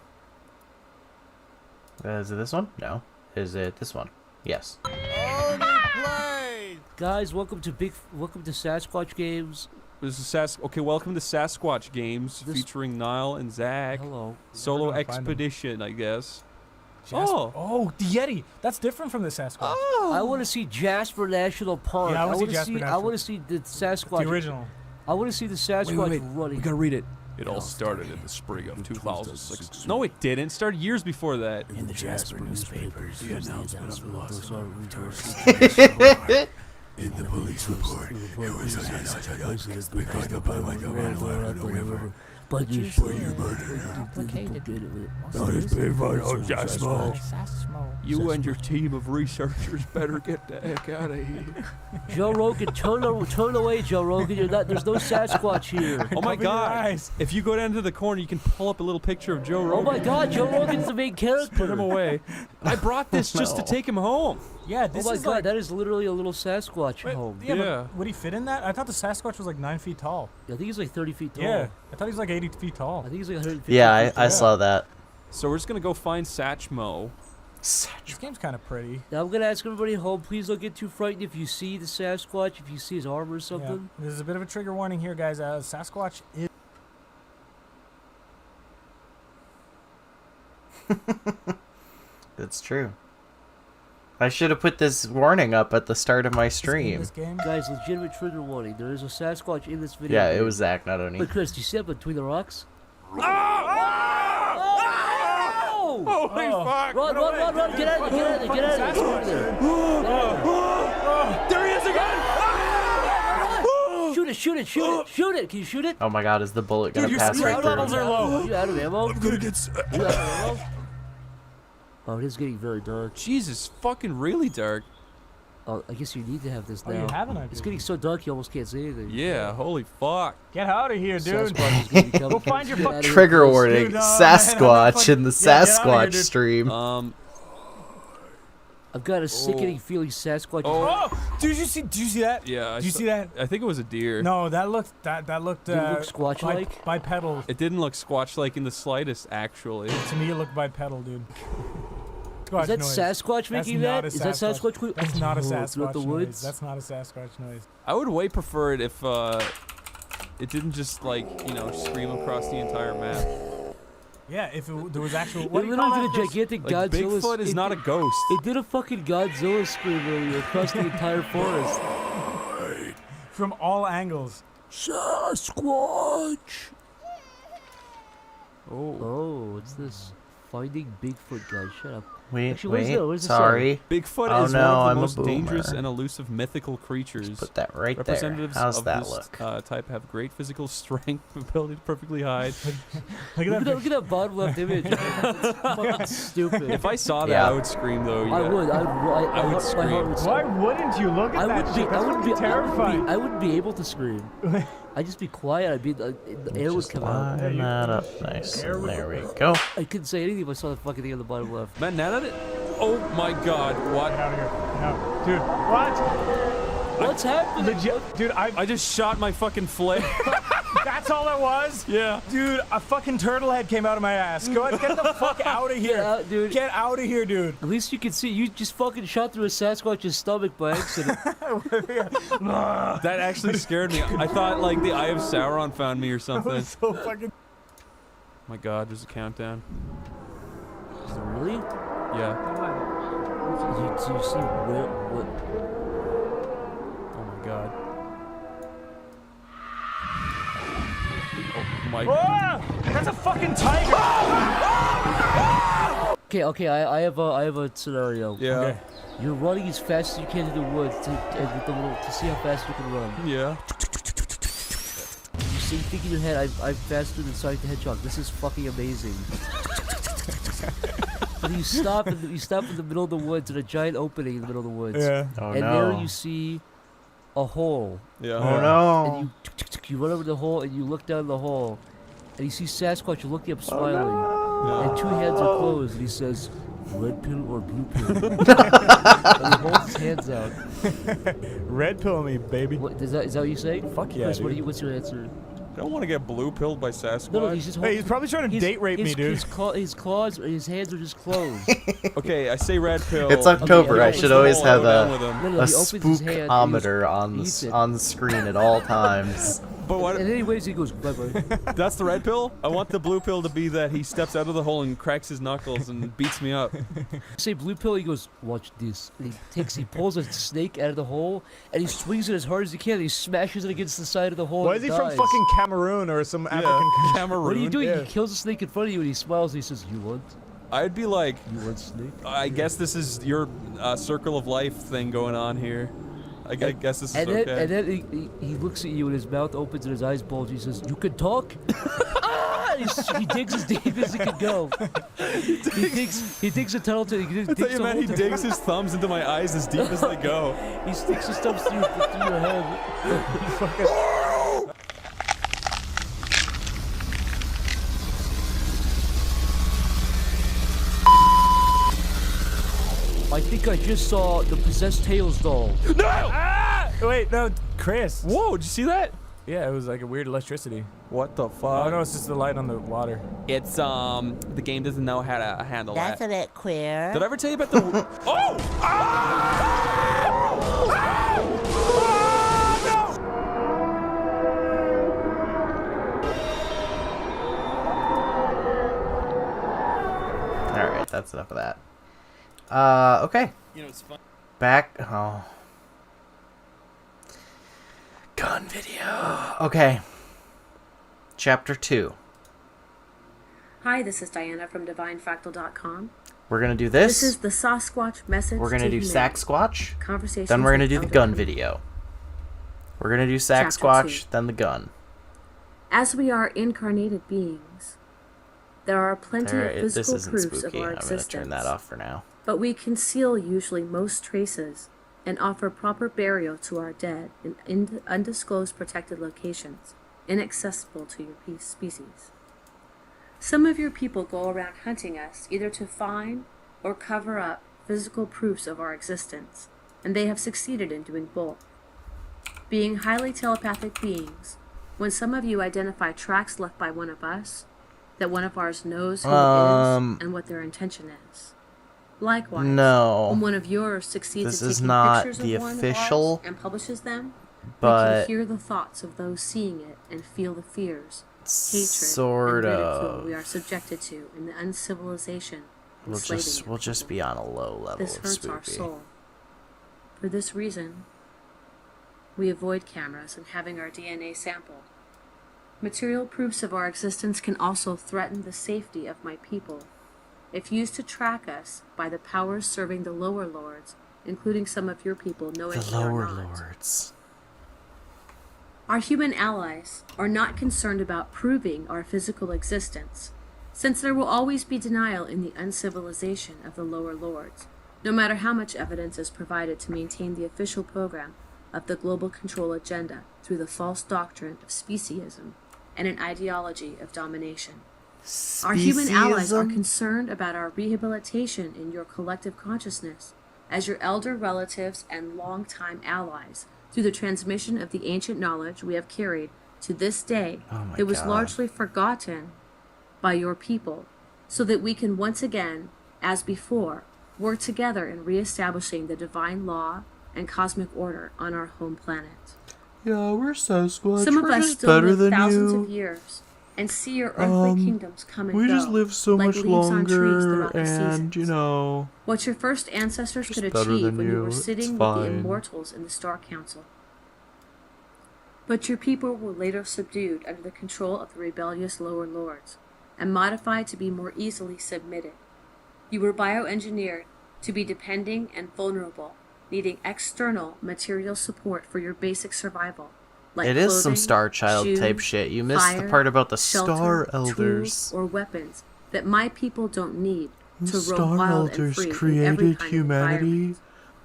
Is it this one? No. Is it this one? Yes. Oni Plays! Guys, welcome to Sasquatch Games. This is Okay, welcome to Sasquatch Games featuring Niall and Zach. Hello. Solo expedition, I guess. Oh, the Yeti. That's different from the Sasquatch. Oh. I want to see Jasper National Park. Yeah, I want to see the Sasquatch. The original. I want to see the Sasquatch wait. running. We gotta read it. It all started in the spring of 2006. No, it didn't. It started years before that. In the Jasper newspapers, the announcement of loss of In the police report, it was but you You and your team of researchers better get the heck out of here. Joe Rogan, turn away, Joe Rogan. There's no Sasquatch here. Oh my God! If you go down to the corner, you can pull up a little picture of Joe Rogan. Oh my God, Joe Rogan's the main character. Put him away. I brought this just to take him home. Yeah, this oh my is God, like... that is literally a little Sasquatch home. Yeah, but would he fit in that? I thought the Sasquatch was like 9 feet tall. Yeah, I think he's like 30 feet tall. Yeah, I thought he was like 80 feet tall. I think he's like 150 Yeah, I saw that. So we're just gonna go find Satchmo. This game's kind of pretty. Now I'm gonna ask everybody at home, please don't get too frightened if you see the Sasquatch, if you see his armor or something. Yeah. There's a bit of a trigger warning here, guys. Sasquatch is... It's true. I should have put this warning up at the start of my stream. Guys, legitimate trigger warning. There is a Sasquatch in this video. Yeah, it was Zach, not Oni. But Chris, do you see it between the rocks? Holy fuck! Run! Get out of there! There he is again! Shoot it! Can you shoot it? Oh my God, is the bullet gonna pass right through? levels are low. You out of ammo? I'm gonna get... You out of ammo? Oh, it is getting very dark. Jesus, fucking really dark. Oh, I guess you need to have this now. Oh, you have an idea. It's getting so dark you almost can't see anything. Yeah, holy fuck. Get out of here, dude. Go find your fucking... Trigger warning, Dude, Sasquatch in the Sasquatch here, stream. I've got a sickening feeling Sasquatch. Oh, did you see that? Yeah. Did you see that? I think it was a deer. No, that looked Did it look Squatch-like? Bipedal. It didn't look Squatch-like in the slightest, actually. To me, it looked bipedal, dude. Is that Sasquatch making that? Is that Sasquatch? That's not a Sasquatch the noise. woods? That's not a Sasquatch noise. I would way prefer it if it didn't just scream across the entire map. Yeah, if there was actual... It literally did a gigantic like Godzilla. Bigfoot is not a ghost. It did a fucking Godzilla scream earlier across the entire forest. From all angles. Sasquatch! Oh, what's this? Finding Bigfoot, guys. Shut up. Wait, sorry. Bigfoot is one of the most dangerous and elusive mythical creatures. Just put that right there. Representatives How's of that this look? type have great physical strength, ability to perfectly hide. Look at that bottom left image. It's fucking stupid. If I saw that, I would scream though. Yeah. I would scream. Why wouldn't you look at that shit? That's fucking terrifying. I wouldn't be able to scream. I'd just be quiet. The air would come out. Line that up nice. There we go. I couldn't say anything if I saw the fucking thing on the bottom left. Man, now that it... Oh my God! What? Get out of here! No, dude. What? What's happening? Legit, dude. I just shot my fucking flare. That's all it was? Yeah. Dude, a fucking turtle head came out of my ass. Get the fuck out of here. Get out, dude. Get out of here, dude. At least you can see. You just fucking shot through a Sasquatch's stomach by accident. That actually scared me. I thought like the Eye of Sauron found me or something. So fucking... My God, there's a countdown. Is it really? Yeah. Do you see what? Oh my God. Oh my... Whoa! That's a fucking tiger! Okay. I have a scenario. Yeah. Okay. You're running as fast as you can in the woods to see how fast you can run. Yeah. You think in your head, I'm faster than Sonic the Hedgehog. This is fucking amazing. But you stop in the middle of the woods in a giant opening in the middle of the woods. Yeah. Oh and no. there you see a hole. Yeah. Oh no. And you run over the hole and you look down the hole, and you see Sasquatch looking up smiling, and 2 hands are closed, and he says, "Red pill or blue pill?" And he holds his hands out. Red pill me, baby. What, is that what you say? Fuck yeah, Chris, dude. what's your answer? I don't want to get blue pilled by Sasquatch. No, he's just Hey, he's probably trying to date rape me, dude. His claws, his hands are just closed. Okay, I say red pill. It's October. I should always have a he opens his hand, spookometer on the screen at all times. But what? And anyways, he goes, bye-bye. That's the red pill? I want the blue pill to be that he steps out of the hole and cracks his knuckles and beats me up. Say blue pill, he goes, watch this. And he pulls a snake out of the hole, and he swings it as hard as he can, and he smashes it against the side of the hole. Why is he from fucking Cameroon or some African country? Cameroon. What are you doing? Yeah. He kills a snake in front of you, and he smiles, and he says, you want? I'd be like, You want snake? I guess this is your circle of life thing going on here. I guess this is and okay. Then, and then he looks at you, and his mouth opens, and his eyes bulge. He says, you can talk? He digs as deep as he can go. He digs a tunnel to. I thought you meant he digs his thumbs into my eyes as deep as they go. He sticks his thumbs through your head. I think I just saw the possessed Tails doll. No! Ah! Wait, no, Chris. Whoa, did you see that? Yeah, it was like a weird electricity. What the fuck? Oh no, it's just the light on the water. It's the game doesn't know how to handle That's that. a bit queer. Did I ever tell you about the? Oh! All right, that's enough of that. Okay. You know, it's fun. Back. Oh. Gun video. Okay. Chapter 2. Hi, this is Diana from DivineFractal.com. We're going to do this. This is the Sasquatch message. We're going to do Saxsquatch. Conversations Then we're going to do with the gun elderly. video. We're going to do Chapter Saxsquatch, 2. then the gun. As we are incarnated beings, there are plenty of This physical isn't proofs spooky. of our I'm going to existence. turn that off for now. But we conceal usually most traces and offer proper burial to our dead in undisclosed protected locations, inaccessible to your species. Some of your people go around hunting us either to find or cover up physical proofs of our existence, and they have succeeded in doing both. Being highly telepathic beings, when some of you identify tracks left by one of us, that one of ours knows who it is and what their intention is. Likewise, No. when one of yours succeeds in This is taking not pictures the of one official, of ours and publishes them, we but can hear the thoughts of those seeing it and feel the fears, hatred, sort and ridicule of. we are subjected to in the uncivilization We'll enslaving just be on a low level This of hurts spooky. our soul. For this reason, we avoid cameras and having our DNA sampled. Material proofs of our existence can also threaten the safety of my people. If used to track us by the powers serving the lower lords, including some of your people knowing The we are lower not. lords. Our human allies are not concerned about proving our physical existence, since there will always be denial in the uncivilization of the lower lords, no matter how much evidence is provided to maintain the official program of the global control agenda through the false doctrine of speciesism and an ideology of domination. Our human allies are Speciesism? concerned about our rehabilitation in your collective consciousness as your elder relatives and longtime allies through the transmission of the ancient knowledge we have carried to this day Oh my that was God. largely forgotten by your people, so that we can once again, as before, work together in reestablishing the divine law and cosmic order on our home planet. Yeah, we're Sasquatch. Some of We're us just still better live than thousands you. of years and see your earthly kingdoms come and We go, just live so like much leaves on trees longer, throughout the and you seasons. know, What your first ancestors could better achieve than when you you. were It's sitting with the fine. immortals in the Star Council. But your people were later subdued under the control of the rebellious lower lords, and modified to be more easily submitted. You were bioengineered to be depending and vulnerable, needing external material support for your basic survival. Like it is some clothing, Star Child shoes, type shit. You missed the fire, part about the shelter, Star Elders. tools, or weapons that my people don't need The to roam Star wild and Elders free in every created kind of humanity environment.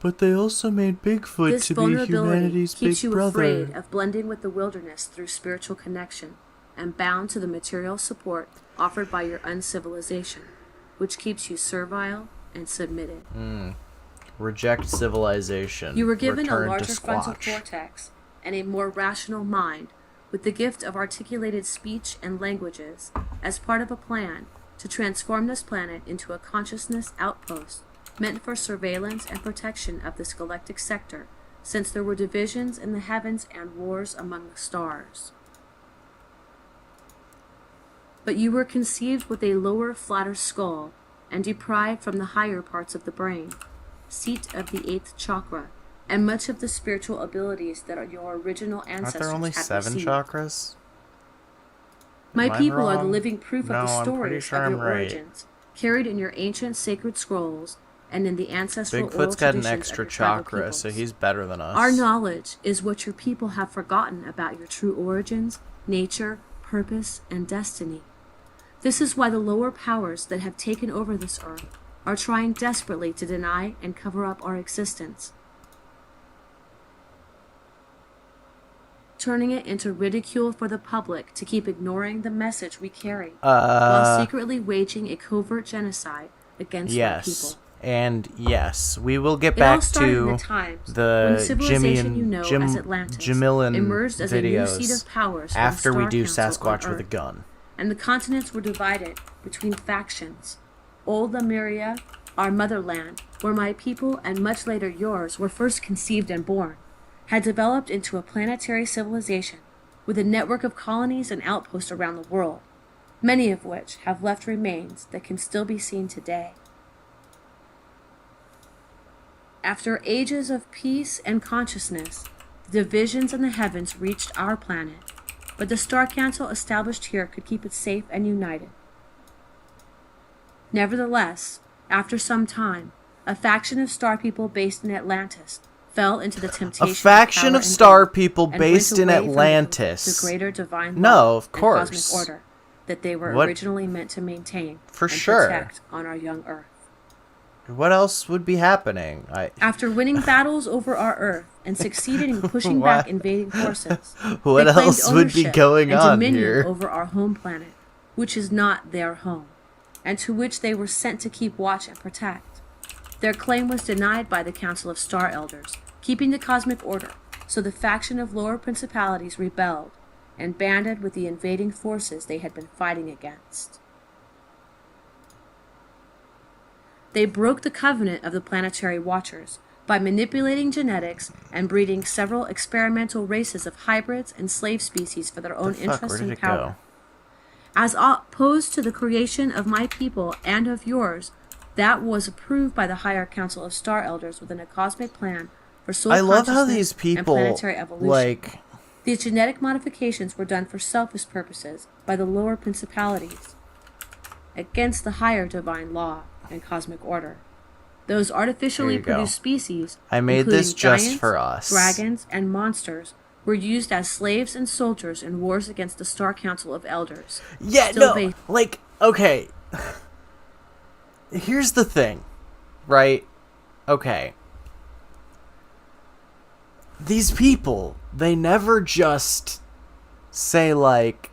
But they also made Bigfoot This to be vulnerability humanity's keeps big you brother. afraid of blending with the wilderness through spiritual connection and bound to the material support offered by your uncivilization, which keeps you servile and submitted. Reject civilization. You were given a Return larger to frontal Squatch. cortex and a more rational mind with the gift of articulated speech and languages as part of a plan to transform this planet into a consciousness outpost meant for surveillance and protection of this galactic sector, since there were divisions in the heavens and wars among the stars. But you were conceived with a lower, flatter skull and deprived from the higher parts of the brain, seat of the 8th chakra, and much of the spiritual abilities that your original ancestors Aren't there only had 7 received. chakras? My Am I people are the wrong? living proof No, of the I'm pretty stories sure of your I'm right. origins, carried in your ancient sacred scrolls and in the ancestral oral Bigfoot's got an traditions extra of your tribal chakra, peoples. so he's better than us. Our knowledge is what your people have forgotten about your true origins, nature, purpose, and destiny. This is why the lower powers that have taken over this earth are trying desperately to deny and cover up our existence, turning it into ridicule for the public to keep ignoring the message we carry, while secretly waging a covert genocide against our people. Yes. And yes, we will get It all back started in to the times the when civilization Jimmy you and know Jim as Atlantis Jamilin emerged as a new seat videos of powers from after the we Star do Council on Sasquatch with a Earth. gun. And the continents were divided between factions. Old Lemuria, our motherland, where my people and much later yours were first conceived and born, had developed into a planetary civilization with a network of colonies and outposts around the world, many of which have left remains that can still be seen today. After ages of peace and consciousness, the divisions in the heavens reached our planet, but the Star Council established here could keep it safe and united. Nevertheless, after some time, a faction of star people based in Atlantis fell into the temptation A faction power of and star greed, people and based went in away from Atlantis. the greater divine No, law of and course. cosmic order that they were What- originally meant to maintain For and sure. protect on our young Earth. What else would be happening? After winning battles over our Earth and succeeding in pushing back invading forces, What they claimed else would be ownership going and on dominion here? over our home planet, which is not their home, and to which they were sent to keep watch and protect. Their claim was denied by the Council of Star Elders, keeping the cosmic order, so the faction of lower principalities rebelled and banded with the invading forces they had been fighting against. They broke the covenant of the planetary watchers by manipulating genetics and breeding several experimental races of hybrids and slave species for their own interest Where did and it power. go? As opposed to the creation of my people and of yours, that was approved by the higher council of star elders within a cosmic plan for soul I love how consciousness these and people, planetary evolution. like, These genetic modifications were done for selfish purposes by the lower principalities, against the higher divine law and cosmic order. Those artificially Here you go. produced species, I made including this just giants, for us. dragons, and monsters, were used as slaves and soldiers in wars against the Star Council of Elders. Yeah, Still no, based- like, okay. Here's the thing, right? Okay. These people, they never just say, like,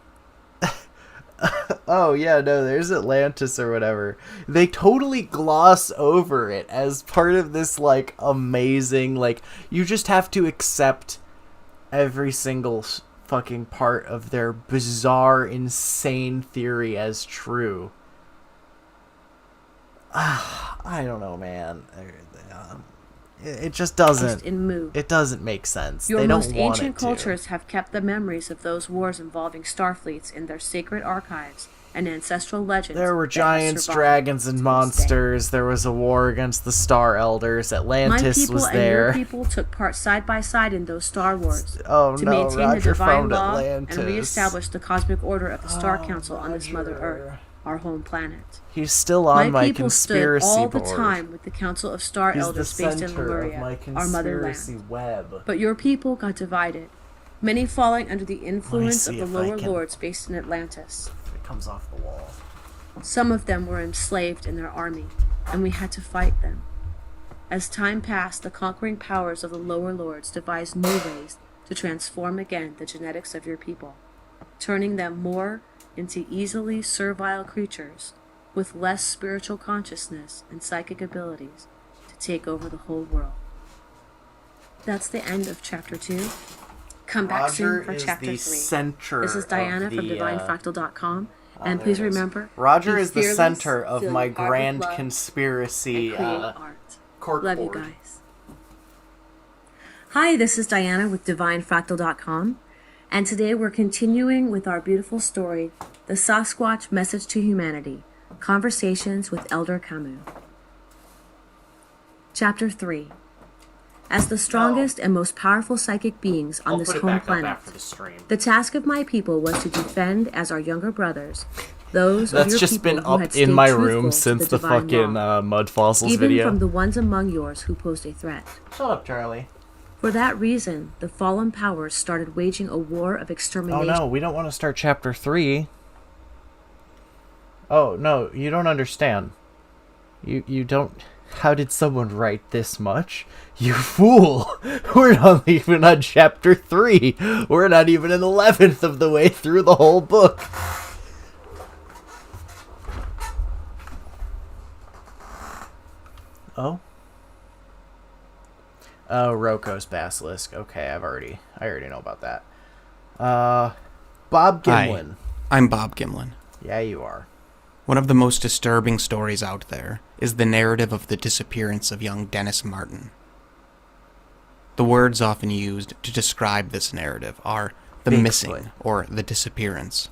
oh, yeah, no, there's Atlantis or whatever. They totally gloss over it as part of this, like, amazing, like, you just have to accept every single fucking part of their bizarre, insane theory as true. I don't know, man. It just doesn't. It doesn't make sense. Your they don't most want ancient it to. cultures have kept the memories of those wars involving starfleets in their sacred archives and ancestral legends. There were that have giants, survived dragons, and to this day. monsters. There was a war against the Star Elders. My Atlantis people was and there. your people took part side by side in those Star Wars Oh, to no, maintain Roger the divine found law Atlantis. and reestablish the cosmic order of the Star Council on this Mother Earth, our home planet. He's still on my people conspiracy stood all board. the time with the Council of Star He's Elders the based in center of Lemuria, my our conspiracy motherland. web. But your people got divided, many falling under the influence of see the if I lower can- lords based in Atlantis. It comes off the wall. Some of them were enslaved in their army, and we had to fight them. As time passed, the conquering powers of the lower lords devised new ways to transform again the genetics of your people, turning them more into easily servile creatures with less spiritual consciousness and psychic abilities to take over the whole world. That's the end of chapter 2. Come back soon for chapter 3. This is Diana from DivineFractal.com, and please remember, Roger is the center of my grand conspiracy corkboard. Love you guys. Hi, this is Diana with DivineFractal.com, and today we're continuing with our beautiful story, The Sasquatch Message to Humanity, Conversations with Elder Camus. Chapter 3. As the strongest and most powerful psychic beings on this home planet, the task of my people was to defend as our younger brothers those That's of your just people been who up had in stayed my truthful room to since the the divine fucking law, Mud Fossils even video. from the ones among yours who posed a threat. Shut up, Charlie. For that reason, the fallen powers started waging a war of extermination. Oh no, we don't want to start chapter 3. Oh no, you don't understand. You don't... How did someone write this much? You fool! We're not even on chapter 3. We're not even an 11th of the way through the whole book. Oh? Oh, Roko's Basilisk. Okay, I already know about that. Bob Gimlin. Hi, I'm Bob Gimlin. Yeah, you are. One of the most disturbing stories out there is the narrative of the disappearance of young Dennis Martin. The words often used to describe this narrative are the Bigfoot. missing or the disappearance.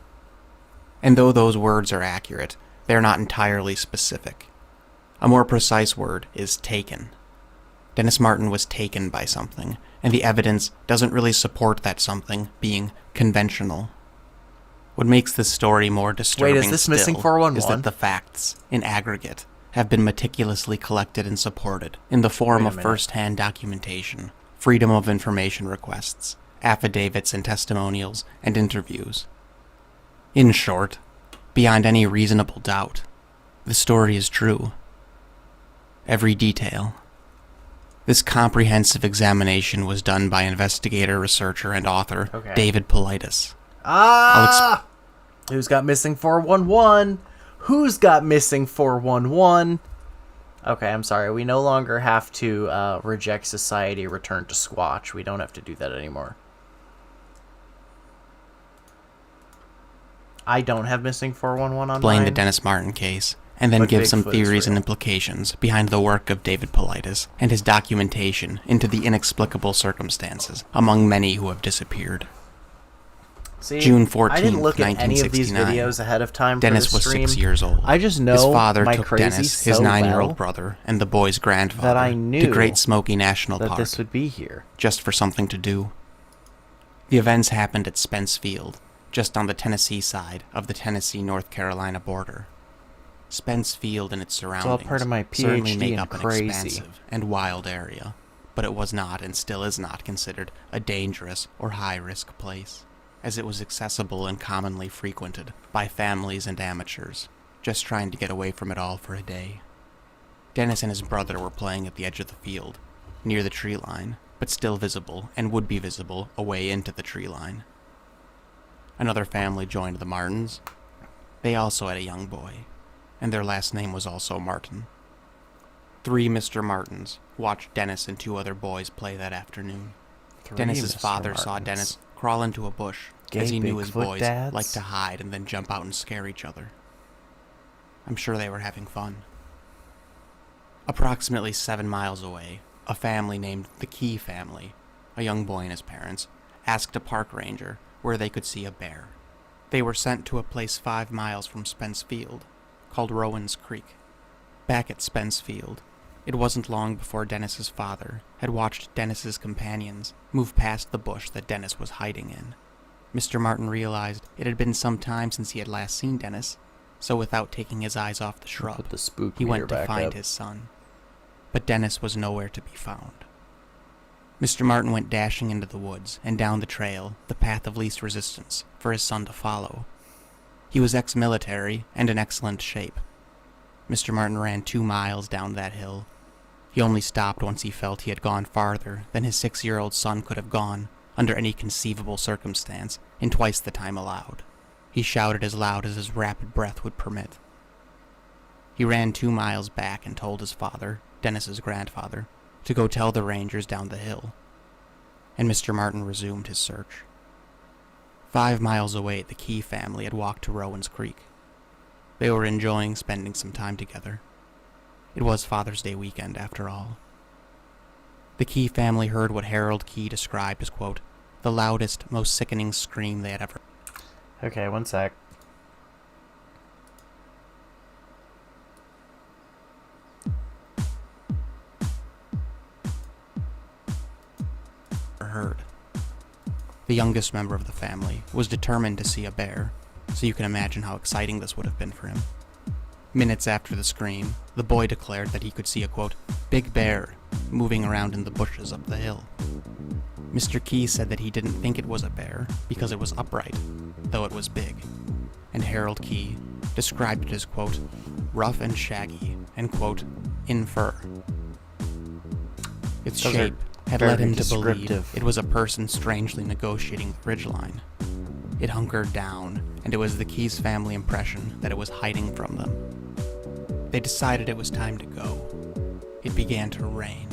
And though those words are accurate, they're not entirely specific. A more precise word is taken. Dennis Martin was taken by something, and the evidence doesn't really support that something being conventional. What makes this story more disturbing Wait, is this missing 411? is that the facts, in aggregate, have been meticulously collected and supported in the form of first-hand documentation, freedom of information requests, affidavits and testimonials, and interviews. In short, beyond any reasonable doubt, the story is true. Every detail. This comprehensive examination was done by investigator, researcher, and author David Politis. Who's got missing 411? Who's got missing 411? Okay, I'm sorry. We no longer have to reject society, return to Squatch. We don't have to do that anymore. I don't have missing 411 on Explain mine. the Dennis Martin case, and then give some theories and implications behind the work of David Politis and his documentation into the inexplicable circumstances among many who have disappeared. See, June 14th, I didn't look at any of these 1969. videos ahead of time. Dennis for the stream. was 6 years old. I just know his father my took crazy Dennis, his so 9-year-old well brother, and the boy's grandfather that I knew to Great Smoky National that Park. this would be here, just for something to do. The events happened at Spence Field, just on the Tennessee side of the Tennessee-North Carolina border. Spence Field and its surroundings all part of my certainly PhD make in up an crazy. expansive and wild area, but it was not and still is not considered a dangerous or high-risk place, as it was accessible and commonly frequented by families and amateurs, just trying to get away from it all for a day. Dennis and his brother were playing at the edge of the field, near the tree line, but still visible and would be visible away into the tree line. Another family joined the Martins. They also had a young boy, and their last name was also Martin. 3 Mr. Martins watched Dennis and 2 other boys play that afternoon. Dennis's father saw Dennis crawl into a bush, as he knew his boys liked to hide and then jump out and scare each other. I'm sure they were having fun. Approximately 7 miles away, a family named the Key family, a young boy and his parents, asked a park ranger where they could see a bear. They were sent to a place 5 miles from Spence Field, called Rowan's Creek. Back at Spence Field, it wasn't long before Dennis's father had watched Dennis's companions move past the bush that Dennis was hiding in. Mr. Martin realized it had been some time since he had last seen Dennis, so without taking his eyes off the shrub, he went to find his son. But Dennis was nowhere to be found. Mr. Martin went dashing into the woods and down the trail, the path of least resistance, for his son to follow. He was ex-military and in excellent shape. Mr. Martin ran 2 miles down that hill. He only stopped once he felt he had gone farther than his 6-year-old son could have gone, under any conceivable circumstance, in twice the time allowed. He shouted as loud as his rapid breath would permit. He ran 2 miles back and told his father, Dennis's grandfather, to go tell the rangers down the hill. And Mr. Martin resumed his search. 5 miles away, the Key family had walked to Rowan's Creek. They were enjoying spending some time together. It was Father's Day weekend, after all. The Key family heard what Harold Key described as, quote, the loudest, most sickening scream they had ever... Okay, one sec. heard. The youngest member of the family was determined to see a bear, so you can imagine how exciting this would have been for him. Minutes after the scream, the boy declared that he could see a, quote, big bear moving around in the bushes up the hill. Mr. Key said that he didn't think it was a bear because it was upright, though it was big. And Harold Key described it as, quote, rough and shaggy, and, quote, in fur. Its shape had led him to believe it was a person strangely negotiating the ridgeline. It hunkered down, and it was the Keys family impression that it was hiding from them. They decided it was time to go. It began to rain.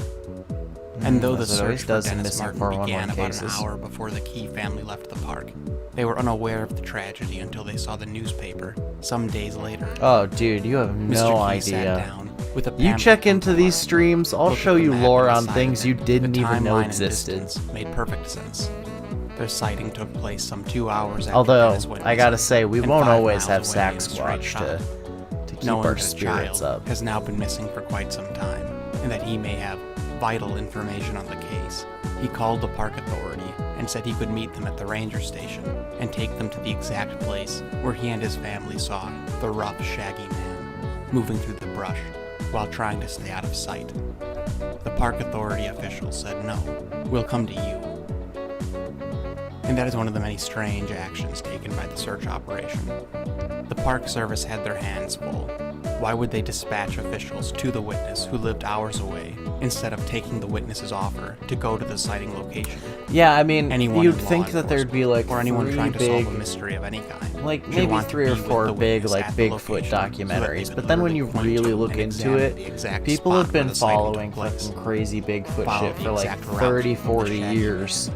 And though the search for Dennis Martin began about an hour before the Key family left the park, they were unaware of the tragedy until they saw the newspaper some days later. Oh, dude, you have no idea. You check into these streams, I'll show you lore on things you didn't even know existed. Made perfect sense. Their sighting took place some 2 hours after Although, Dennis went I gotta missing, say, we and won't 5 always have miles away in a Sasquatch straight to keep knowing our that a spirits child up. has now been missing for quite some time, and that he may have vital information on the case. He called the park authority and said he could meet them at the ranger station and take them to the exact place where he and his family saw the rough, shaggy man moving through the brush while trying to stay out of sight. The park authority official said, no, we'll come to you. And that is one of the many strange actions taken by the search operation. The Park Service had their hands full. Why would they dispatch officials to the witness who lived hours away instead of taking the witness's offer to go to the sighting location? Yeah, I mean, anyone you'd think that there'd be like or anyone three trying to big, solve a mystery of any kind. like maybe 3 or 4 big like Bigfoot documentaries, but then when you really look into it, people have been following fucking crazy Bigfoot shit for like 30, 40 years,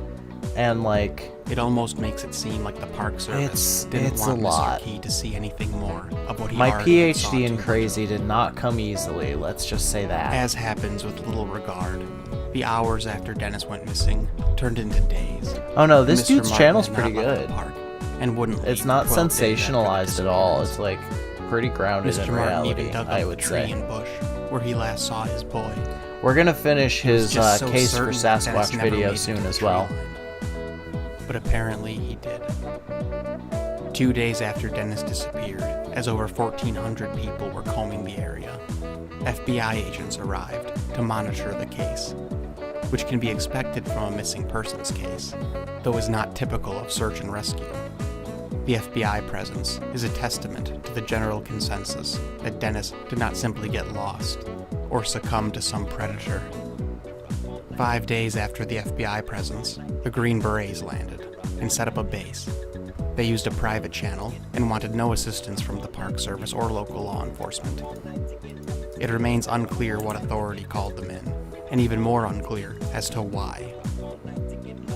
and like it almost makes it seem like the Park Service didn't want Mr. Key to see anything more of what he My already saw PhD in crazy did not come easily, let's just say that. As happens with little regard, the hours after Dennis went missing turned into days. Oh no, this Mr. dude's Martin channel's had pretty not left good. the park and wouldn't It's leave not 12 days after the sensationalized at all. It's like pretty grounded Mr. in Martin reality, even dug I up would the tree say. and bush where he last saw his boy. We're gonna finish He was his just so case for certain that Dennis Sasquatch never video made it soon to the as tree well. line. But apparently he did. 2 days after Dennis disappeared, as over 1,400 people were combing the area, FBI agents arrived to monitor the case, which can be expected from a missing persons case, though is not typical of search and rescue. The FBI presence is a testament to the general consensus that Dennis did not simply get lost or succumb to some predator. 5 days after the FBI presence, the Green Berets landed and set up a base. They used a private channel and wanted no assistance from the Park Service or local law enforcement. It remains unclear what authority called them in, and even more unclear as to why.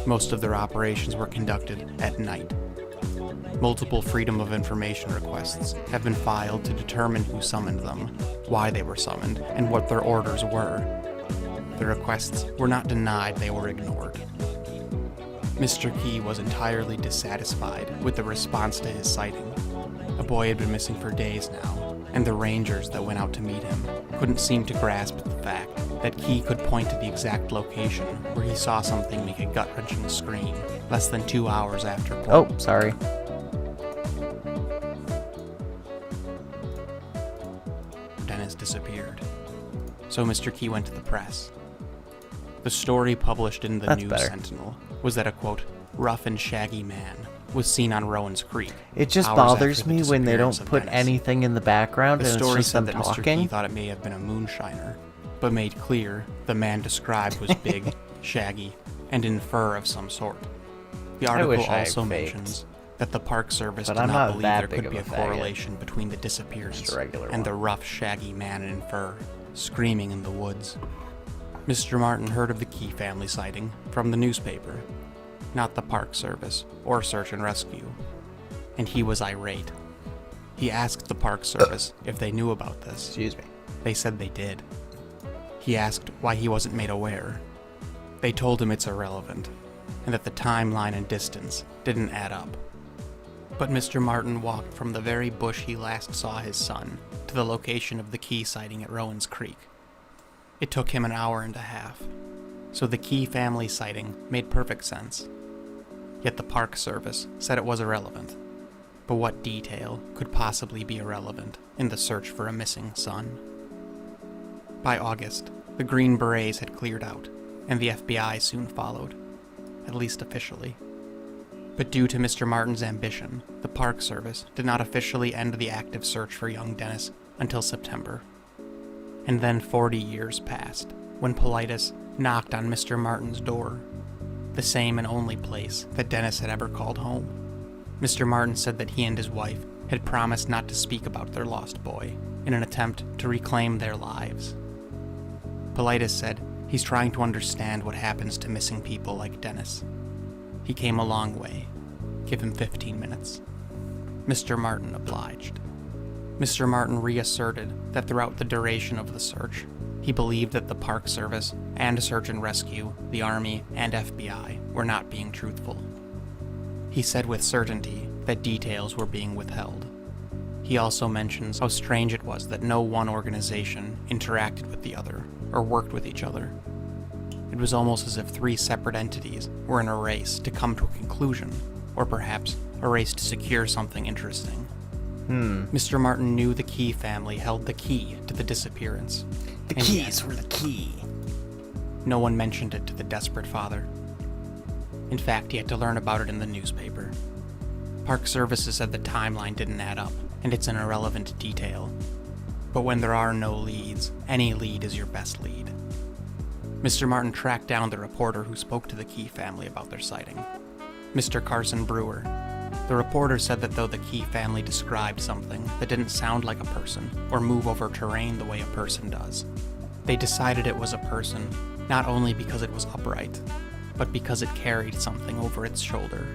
Most of their operations were conducted at night. Multiple Freedom of Information requests have been filed to determine who summoned them, why they were summoned, and what their orders were. The requests were not denied, they were ignored. Mr. Key was entirely dissatisfied with the response to his sighting. A boy had been missing for days now, and the rangers that went out to meet him couldn't seem to grasp the fact that Key could point to the exact location where he saw something make a gut-wrenching scream less than 2 hours after. Oh, sorry. Dennis disappeared. So Mr. Key went to the press. The story published in the News Sentinel was that a, quote, rough and shaggy man was seen on Rowan's Creek. It just bothers me when they don't put anything in the background and it's just them talking. Mr. Key thought it may have been a moonshiner, but made clear the man described was big, shaggy, and in fur of some sort. The article also mentions that the Park Service did not believe there could be a correlation between the disappearance and the rough, shaggy man in fur screaming in the woods. Mr. Martin heard of the Key family sighting from the newspaper, not the Park Service or Search and Rescue, and he was irate. He asked the Park Service if they knew about this. Excuse me. They said they did. He asked why he wasn't made aware. They told him it's irrelevant, and that the timeline and distance didn't add up. But Mr. Martin walked from the very bush he last saw his son to the location of the Key sighting at Rowan's Creek. It took him an hour and a half, so the Key family sighting made perfect sense. Yet the Park Service said it was irrelevant. But what detail could possibly be irrelevant in the search for a missing son? By August, the Green Berets had cleared out, and the FBI soon followed, at least officially. But due to Mr. Martin's ambition, the Park Service did not officially end the active search for young Dennis until September. And then 40 years passed, when Paulides knocked on Mr. Martin's door, the same and only place that Dennis had ever called home. Mr. Martin said that he and his wife had promised not to speak about their lost boy in an attempt to reclaim their lives. Paulides said he's trying to understand what happens to missing people like Dennis. He came a long way. Give him 15 minutes. Mr. Martin obliged. Mr. Martin reasserted that throughout the duration of the search, he believed that the Park Service and Search and Rescue, the Army, and FBI were not being truthful. He said with certainty that details were being withheld. He also mentions how strange it was that no one organization interacted with the other or worked with each other. It was almost as if three separate entities were in a race to come to a conclusion, or perhaps a race to secure something interesting. Mr. Martin knew the Key family held the key to the disappearance. The keys were the key. No one mentioned it to the desperate father. In fact, he had to learn about it in the newspaper. Park Services said the timeline didn't add up, and it's an irrelevant detail. But when there are no leads, any lead is your best lead. Mr. Martin tracked down the reporter who spoke to the Key family about their sighting, Mr. Carson Brewer. The reporter said that though the Key family described something that didn't sound like a person or move over terrain the way a person does, they decided it was a person not only because it was upright, but because it carried something over its shoulder.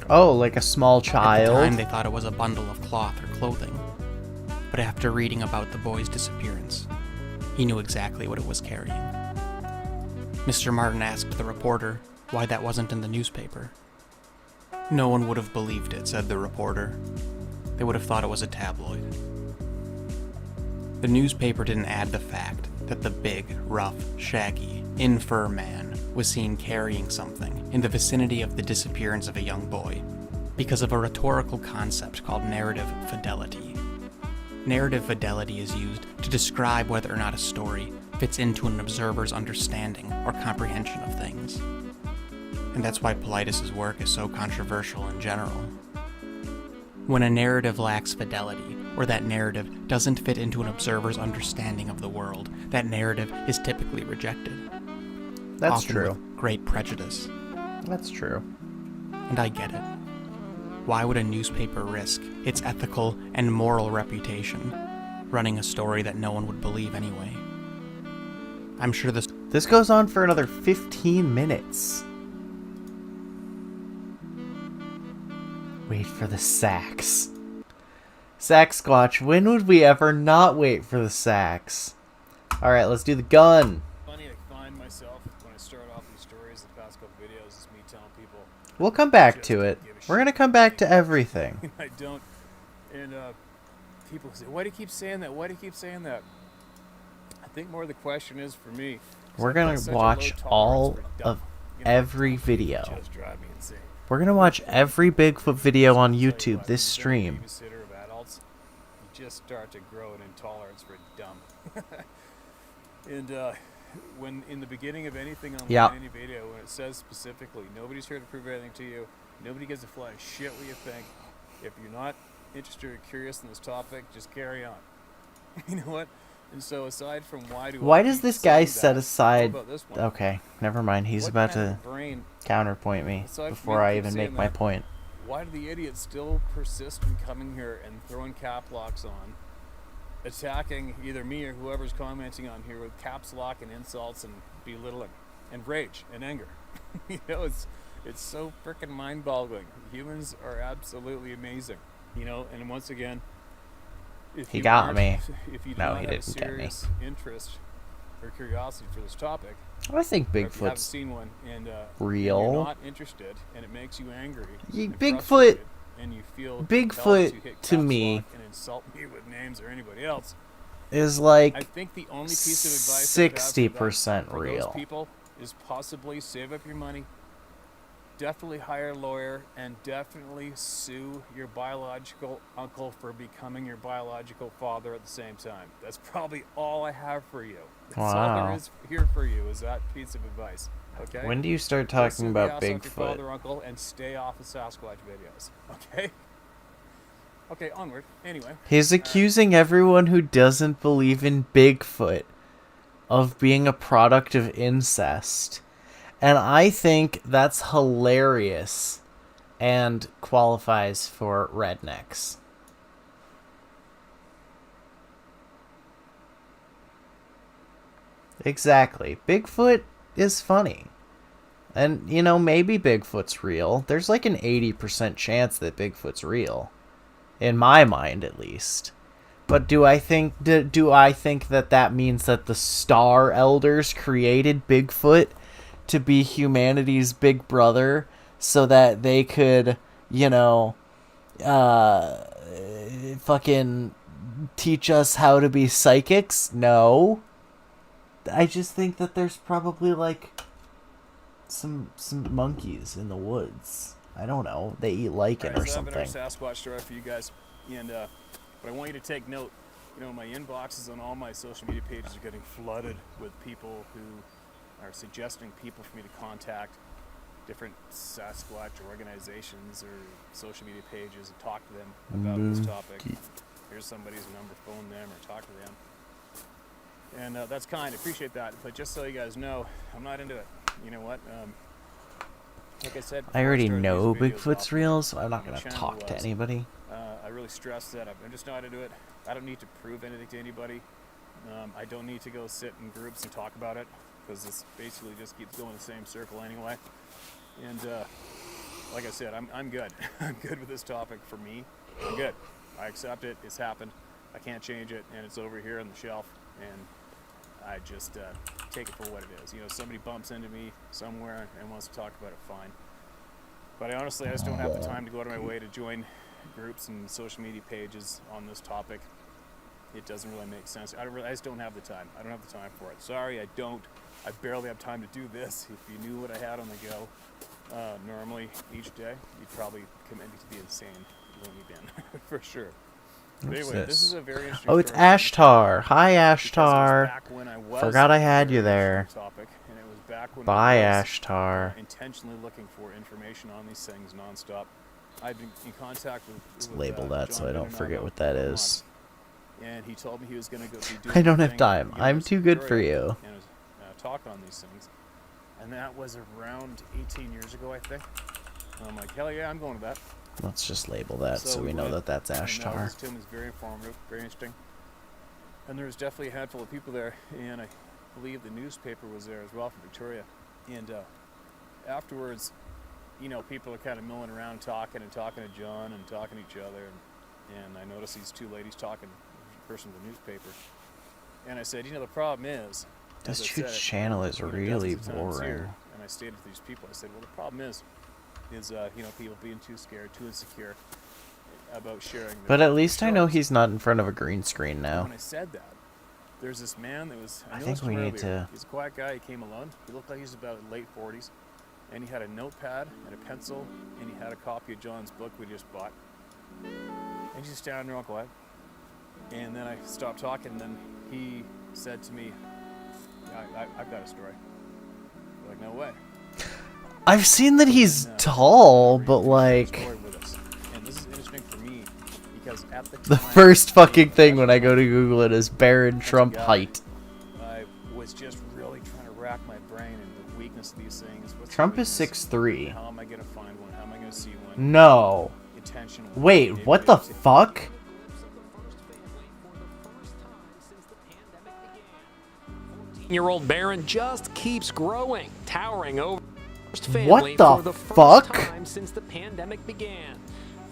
Oh, like a small child? At the time, they thought it was a bundle of cloth or clothing. But after reading about the boy's disappearance, he knew exactly what it was carrying. Mr. Martin asked the reporter why that wasn't in the newspaper. No one would have believed it, said the reporter. They would have thought it was a tabloid. The newspaper didn't add the fact that the big, rough, shaggy, in-fur man was seen carrying something in the vicinity of the disappearance of a young boy because of a rhetorical concept called narrative fidelity. Narrative fidelity is used to describe whether or not a story fits into an observer's understanding or comprehension of things. And that's why Paulides' work is so controversial in general. When a narrative lacks fidelity, or that narrative doesn't fit into an observer's understanding of the world, that narrative is typically rejected. That's often true. With great prejudice. That's true. And I get it. Why would a newspaper risk its ethical and moral reputation running a story that no one would believe anyway? I'm sure this goes on for another 15 minutes. Wait for the sax. Sasquatch, when would we ever not wait for the sax? Alright, let's do the gun. Funny I find myself when I start off these stories, the past couple videos, is me telling people. We'll come back to it. We're gonna come back to everything. I don't. And people say, why do you keep saying that? Why do you keep saying that? I think more the question is for me. We're gonna watch all of every video. We're gonna watch every Bigfoot video on YouTube this stream. You just start to grow an intolerance for dumb. And when in the beginning of anything online, any video, when it says specifically, nobody's here to prove anything to you, nobody gives a flying shit what you think. If you're not interested or curious in this topic, just carry on. You know what? And so aside from why does this guy set aside... Okay, never mind. He's about to counterpoint me before I even make my point. Why do the idiots still persist in coming here and throwing cap locks on, attacking either me or whoever's commenting on here with caps lock and insults and belittling and rage and anger? You know, it's so freaking mind-boggling. Humans are absolutely amazing, you know. And once again, if he you got me. If you do No, not he have a didn't get me. serious interest or curiosity for this topic, I think or if you haven't Bigfoot's seen one and real. you're not interested, and it makes you angry. And Bigfoot. frustrated, and you feel Bigfoot to hit to caps me lock and insult me with names or anybody else. is like I think the only piece of advice I would have for 60% for real. those people is possibly save up your money, definitely hire a lawyer, and definitely sue your biological uncle for becoming your biological father at the same time. That's probably all I have for you. That's all there is here for you, is that piece of advice. Okay? When do you start talking about Your Bigfoot? father, uncle, and stay off of Sasquatch videos. Okay? Okay, onward. Anyway. He's accusing everyone who doesn't believe in Bigfoot of being a product of incest. And I think that's hilarious and qualifies for rednecks. Exactly. Bigfoot is funny. And, you know, maybe Bigfoot's real. There's like an 80% chance that Bigfoot's real. In my mind, at least. But do I think that that means that the Star Elders created Bigfoot to be humanity's big brother so that they could, you know, fucking teach us how to be psychics? No. I just think that there's probably like some monkeys in the woods. I don't know. They eat lichen or something. I have another Sasquatch story for you guys, and but I want you to take note. You know, my inboxes on all my social media pages are getting flooded with people who are suggesting people for me to contact, different Sasquatch organizations or social media pages, and talk to them about this topic. Here's somebody's number, phone them or talk to them. And that's kind. I appreciate that. But just so you guys know, I'm not into it. You know what? Like I said, I already know Bigfoot's real, so I'm not going to talk to anybody. I really stress that I'm just not into it. I don't need to prove anything to anybody. I don't need to go sit in groups and talk about it, because this basically just keeps going in the same circle anyway. And like I said, I'm good. I'm good with this topic for me. I'm good. I accept it. It's happened. I can't change it, and it's over here on the shelf. And I just take it for what it is. You know, somebody bumps into me somewhere and wants to talk about it, fine. But I honestly, I just don't have the time to go out of my way to join groups and social media pages on this topic. It doesn't really make sense. I just don't have the time. I don't have the time for it. Sorry, I don't. I barely have time to do this. If you knew what I had on the go normally each day, you'd probably commit me to the insane loony bin for sure. But anyway, this is a very interesting it's Ashtar. Hi, Ashtar. Forgot I had you there. Topic, and it was back when Bye, I was, Ashtar. Intentionally looking for information on these things nonstop. I've been in contact with Let's label that so I don't forget what that is. And he told me he was going to go be doing I don't have time. I'm too good for you. And talk on these things. And that was around 18 years ago, I think. And I'm like, hell yeah, I'm going to that. Let's just label that so we know that that's Ashtar. This Tim is very informative, very interesting. And there was definitely a handful of people there, and I believe the newspaper was there as well from Victoria. And afterwards, you know, people are kind of milling around talking to John and talking to each other. And I noticed these two ladies talking, the person with the newspaper. And I said, you know, the problem is... This dude's channel is really boring. And I stated to these people, I said, well, the problem is you know, people being too scared, too insecure about sharing. But at least I know he's not in front of a green screen now. When I said that, there's this man that was... I think we need to... He's a quiet guy. He came alone. He looked like he was about late 40s. And he had a notepad and a pencil, and he had a copy of John's book we just bought. And he's just standing there all quiet. And then I stopped talking, and then he said to me, I've got a story. I'm like, no way. I've seen that he's tall, but like... And this is interesting for me, because because at the time, The first fucking thing when I go to Google it is Barron Trump height. I was just really trying to rack my brain and the weakness of these things. Trump is 6'3". How am I going to find one? How am I going to see one? No. Wait, what the fuck? Year-old Barron just keeps growing, towering over first family What the for the fuck? first time since the pandemic began.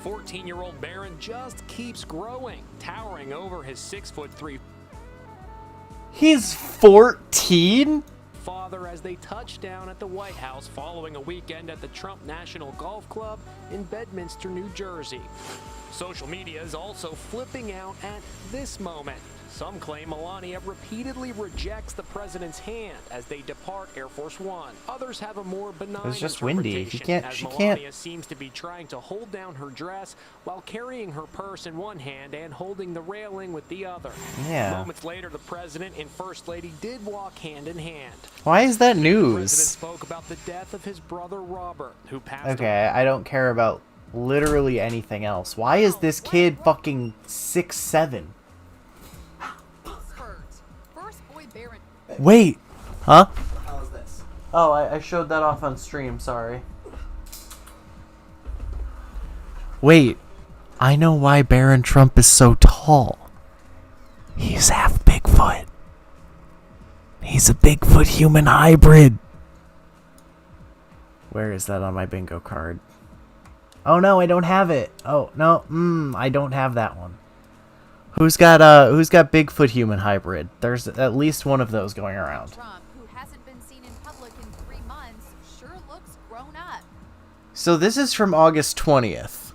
14-year-old Barron just keeps growing, towering over his 6'3" He's 14? father as they touch down at the White House following a weekend at the Trump National Golf Club in Bedminster, New Jersey. Social media is also flipping out at this moment. Some claim Melania repeatedly rejects the president's hand as they depart Air Force One. Others have a more benign It's just windy. interpretation, as She Melania can't. seems to be trying to hold down her dress while carrying her purse in one hand and holding the railing with the other. Yeah. Moments later, the president and first lady did walk hand in hand. Why is that The news? president spoke about the death of his brother Robert, who passed Okay, I don't care about literally anything else. Why is this kid fucking 6'7"? Wait, huh? How is this? Oh, I showed that off on stream, sorry. Wait, I know why Barron Trump is so tall. He's half Bigfoot. He's a Bigfoot human hybrid. Where is that on my bingo card? Oh no, I don't have it. Oh, no, I don't have that one. Who's got Bigfoot human hybrid? There's at least one of those going around. Trump, who hasn't been seen in public in 3 months, sure looks grown up. So this is from August 20th.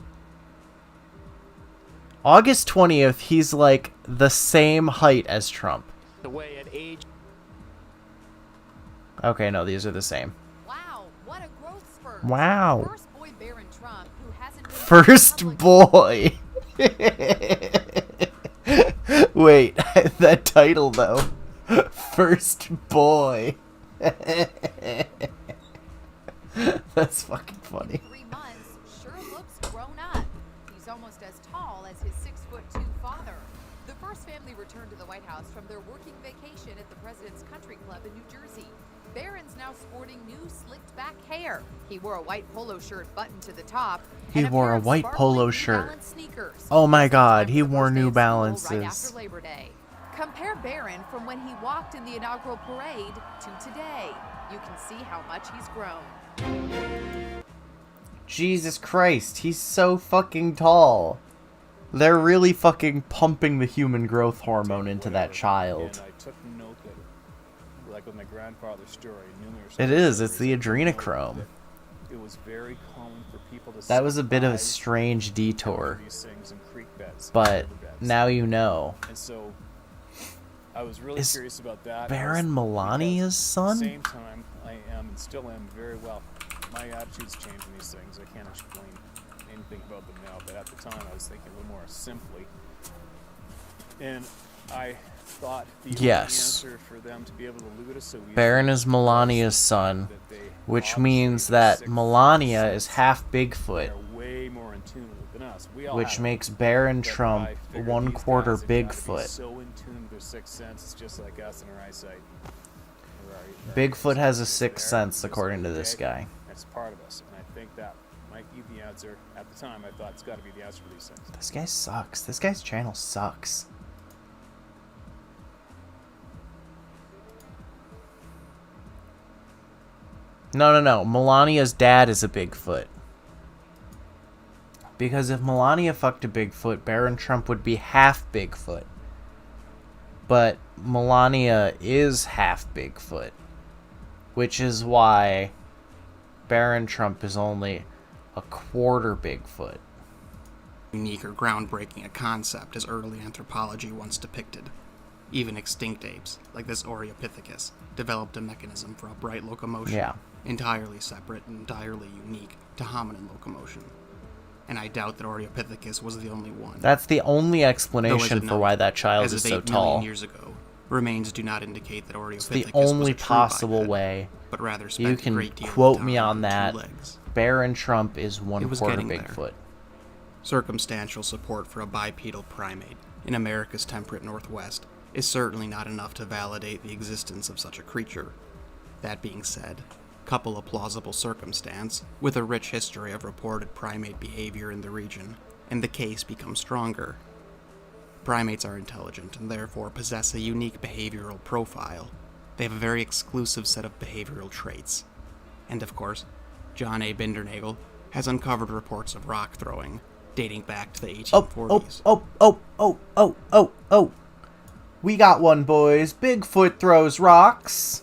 August 20th, he's like the same height as Trump. away at age. Okay, no, these are the same. Wow, what a growth spurt. Wow. First boy Barron Trump, who hasn't been First boy. Wait, that title though. First boy. That's fucking funny. 3 months, sure looks grown up. He's almost as tall as his 6'2" father. The first family returned to the White House from their working vacation at the President's Country Club in New Jersey. Barron's now sporting new slicked back hair. He wore a white polo shirt buttoned to the top. He and a wore pair a of white sparkling polo New shirt. Balance sneakers. Oh my god, he Just in time for the wore first day New of school right Balances. after Labor Day. Compare Barron from when he walked in the inaugural parade to today. You can see how much he's grown. Jesus Christ, he's so fucking tall. They're really fucking pumping the human growth hormone into that child. And I took note that, like with my grandfather's story, numerous It is, it's the adrenochrome. it was very common for people to That was a bit of a survive strange detour. these things in creek beds, But river beds. now you know. And so I was really Is curious about that. Baron Melania's son? At the same time, I am and still am very well. My attitude's changed in these things. I can't explain anything about them now, but at the time I was thinking a little more simply. And I thought the only Yes. answer for them to be able to loot us so easily Baron is Melania's son, which means that Melania is half Bigfoot, are way more in tune with it than us. We all which have it. makes Baron But Trump I figured 1/4 these guys have gotta be Bigfoot. so in tune with their sixth sense, it's just like us in our eyesight. Bigfoot has a sixth sense, according to this guy. That's part of us, and I think that might be the answer. At the time, I thought it's got to be the answer for these things. This guy sucks. This guy's channel sucks. No. Melania's dad is a Bigfoot. Because if Melania fucked a Bigfoot, Baron Trump would be half Bigfoot. But Melania is half Bigfoot. Which is why Baron Trump is only a quarter Bigfoot. Unique or groundbreaking a concept as early anthropology once depicted. Even extinct apes, like this Oreopithecus, developed a mechanism for upright locomotion, Yeah. entirely separate and entirely unique to hominin locomotion. And I doubt that Oreopithecus was the only one. That's the only Though, as explanation a for note, why that child as is of so 8 million tall. years ago, remains do not indicate that It's Oreopithecus the was only a true possible biped, way but rather you spent a can great deal of quote time me on two that. legs. Baron Trump is It 1/4 was getting there. Bigfoot. Circumstantial support for a bipedal primate in America's temperate Northwest is certainly not enough to validate the existence of such a creature. That being said, couple a plausible circumstance with a rich history of reported primate behavior in the region, and the case becomes stronger. Primates are intelligent and therefore possess a unique behavioral profile. They have a very exclusive set of behavioral traits. And of course, John A. Bindernagel has uncovered reports of rock throwing dating back to the 1840s. Oh. We got one, boys. Bigfoot throws rocks.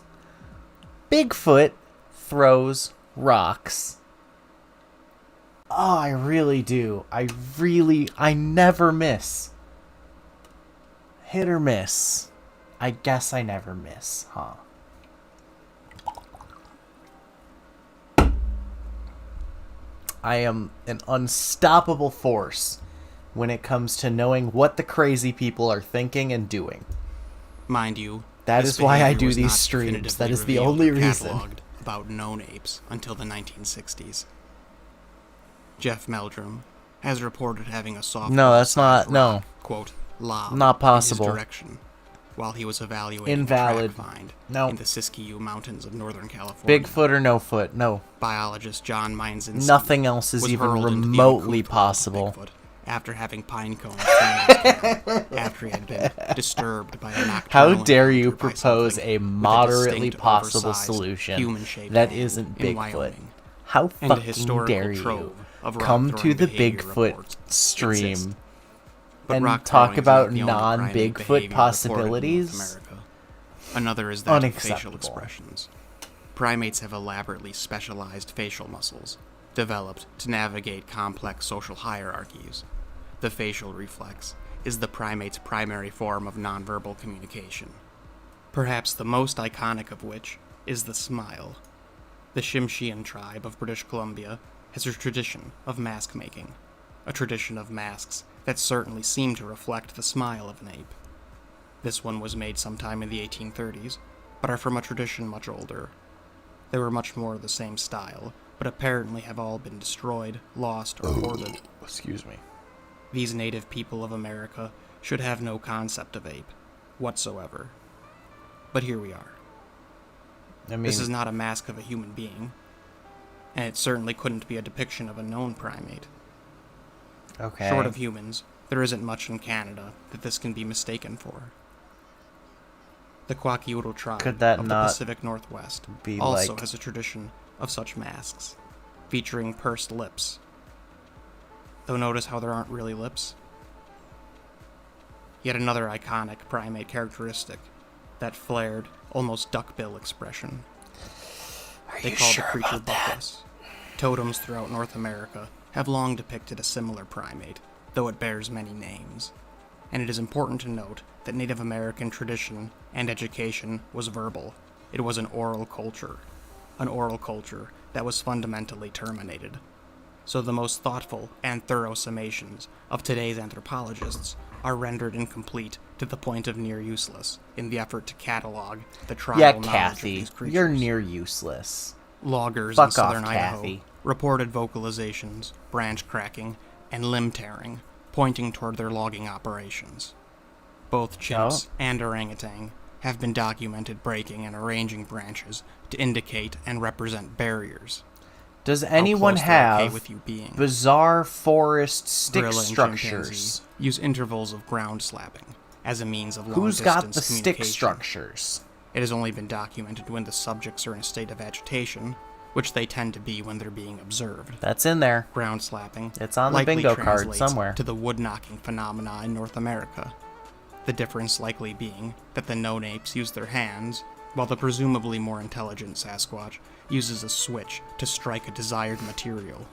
Bigfoot throws rocks. Oh, I really do. I never miss. Hit or miss. I guess I never miss, huh? I am an unstoppable force when it comes to knowing what the crazy people are thinking and doing. Mind you, that is why I do these streams. That is the only reason. About known apes until the 1960s. Jeff Meldrum has reported having a soft. No, that's not. No. Quote, lob not possible. In his direction while he was evaluating a track find in the Siskiyou Mountains of Northern California. Bigfoot or no foot? No. Biologist John Meinzinski. Nothing else is even remotely possible. After having pine cones after he had been disturbed by a nocturnal. How dare you propose a moderately possible solution that isn't Bigfoot? How fucking dare you come to the Bigfoot stream and talk about non-Bigfoot possibilities? Another is that of facial expressions. Primates have elaborately specialized facial muscles, developed to navigate complex social hierarchies. The facial reflex is the primate's primary form of nonverbal communication, perhaps the most iconic of which is the smile. The Tsimshian tribe of British Columbia has a tradition of mask making, a tradition of masks that certainly seem to reflect the smile of an ape. This one was made sometime in the 1830s, but are from a tradition much older. They were much more the same style, but apparently have all been destroyed, lost, or hoarded. Excuse me. These native people of America should have no concept of ape whatsoever. But here we are. This is not a mask of a human being, and it certainly couldn't be a depiction of a known primate. Okay. Short of humans, there isn't much in Canada that this can be mistaken for. The Kwakiutl tribe of the Pacific Northwest also has a tradition of such masks, featuring pursed lips. Though notice how there aren't really lips. Yet another iconic primate characteristic, that flared, almost duckbill expression. They call the creature buckless. Totems throughout North America have long depicted a similar primate, though it bears many names. And it is important to note that Native American tradition and education was verbal. It was an oral culture that was fundamentally terminated. So the most thoughtful and thorough summations of today's anthropologists are rendered incomplete to the point of near useless in the effort to catalog the tribal knowledge of these creatures. You're near useless. Loggers in southern Idaho reported vocalizations, branch cracking, and limb tearing, pointing toward their logging operations. Both chimps and orangutan have been documented breaking and arranging branches to indicate and represent barriers. Does anyone have bizarre forest stick structures? Use intervals of ground slapping as a means of long Who's distance got the stick structures? It has only been documented when the subjects are in a state of agitation, which they tend to be when they're being observed. That's in there. Ground slapping. It's on the bingo card somewhere. To the wood knocking phenomena in North America. The difference likely being that the known apes use their hands, while the presumably more intelligent Sasquatch uses a switch to strike a desired material.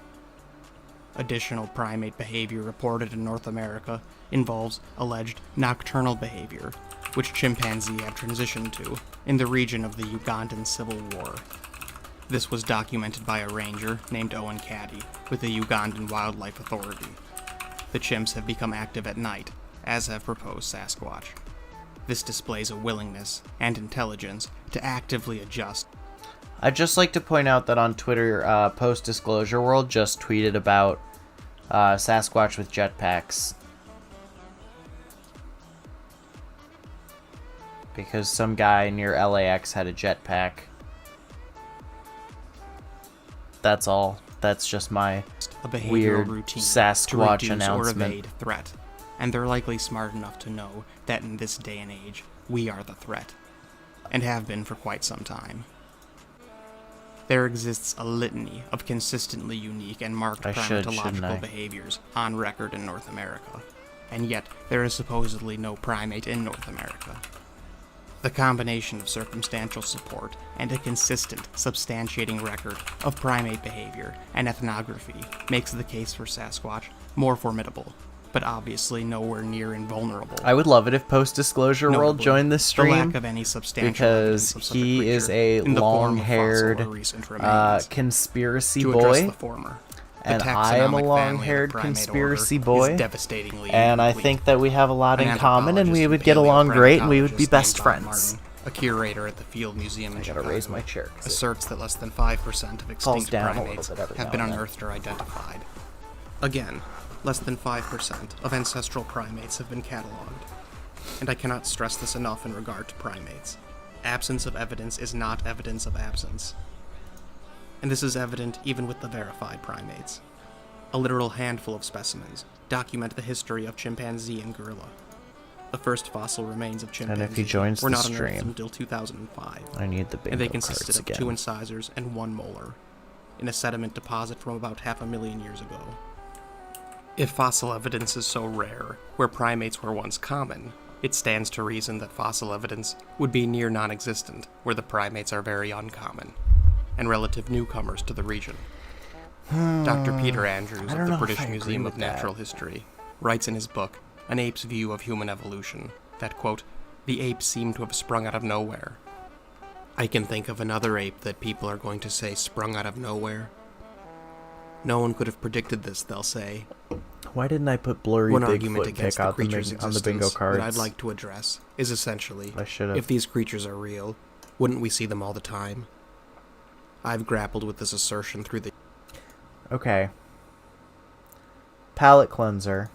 Additional primate behavior reported in North America involves alleged nocturnal behavior, which chimpanzee have transitioned to in the region of the Ugandan Civil War. This was documented by a ranger named Owen Caddy with the Ugandan Wildlife Authority. The chimps have become active at night, as have proposed Sasquatch. This displays a willingness and intelligence to actively adjust. I'd just like to point out that on Twitter, Post Disclosure World just tweeted about Sasquatch with jetpacks. Because some guy near LAX had a jetpack. That's all. That's just my weird routine Sasquatch to reduce announcement. Or evade threat. And they're likely smart enough to know that in this day and age, we are the threat. And have been for quite some time. There exists a litany of consistently unique and marked primatological behaviors on record in North America. And yet, there is supposedly no primate in North America. The combination of circumstantial support and a consistent, substantiating record of primate behavior and ethnography makes the case for Sasquatch more formidable, but obviously nowhere near invulnerable. I would love it if Post-Disclosure World Notably, joined this stream, the lack of any substantial because evidence of such a he is creature a in the form of long-haired fossil or recent remains. conspiracy To address boy, the former, the and I am a taxonomic long-haired family of the primate conspiracy order boy, is devastatingly and I incomplete. think that we have a lot An in common, and we anthropologist would get along great, and we would be paleontologist best named Bob friends. Martin, a curator at the Field Museum in Chicago, raise my chair, asserts that less than 5% of extinct down a little primates bit every have now been and then. unearthed or identified. Again, less than 5% of ancestral primates have been catalogued. And I cannot stress this enough in regard to primates. Absence of evidence is not evidence of absence. And this is evident even with the verified primates. A literal handful of specimens document the history of chimpanzee and gorilla. The first fossil remains of chimpanzee And if he joins were the not unearthed stream, until 2005. I need the bingo And they cards consisted of again. 2 incisors and 1 molar, in a sediment deposit from about 500,000 years ago. If fossil evidence is so rare, where primates were once common, it stands to reason that fossil evidence would be near non-existent where the primates are very uncommon, and relative newcomers to the region. Dr. Peter Andrews of the British Museum of Natural History writes in his book, An Ape's View of Human Evolution, that, quote, the apes seem to have sprung out of nowhere. I can think of another ape that people are going to say sprung out of nowhere. No one could have predicted this, they'll say. Why didn't I put blurry One argument Bigfoot against pick the out creature's on the bingo existence cards? that I'd like to address is essentially, I should've. if these creatures are real, wouldn't we see them all the time? I've grappled with this assertion through the... Okay. Palette cleanser.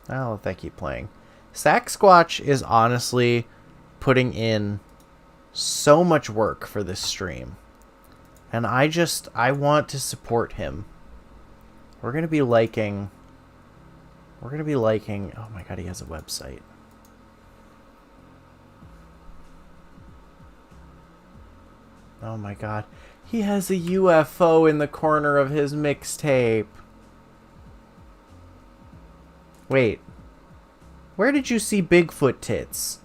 I'll let that keep playing. Sasquatch is honestly putting in so much work for this stream. And I want to support him. We're going to be liking... oh my god, he has a website. Oh my god. He has a UFO in the corner of his mixtape. Wait. Where did you see Bigfoot tits?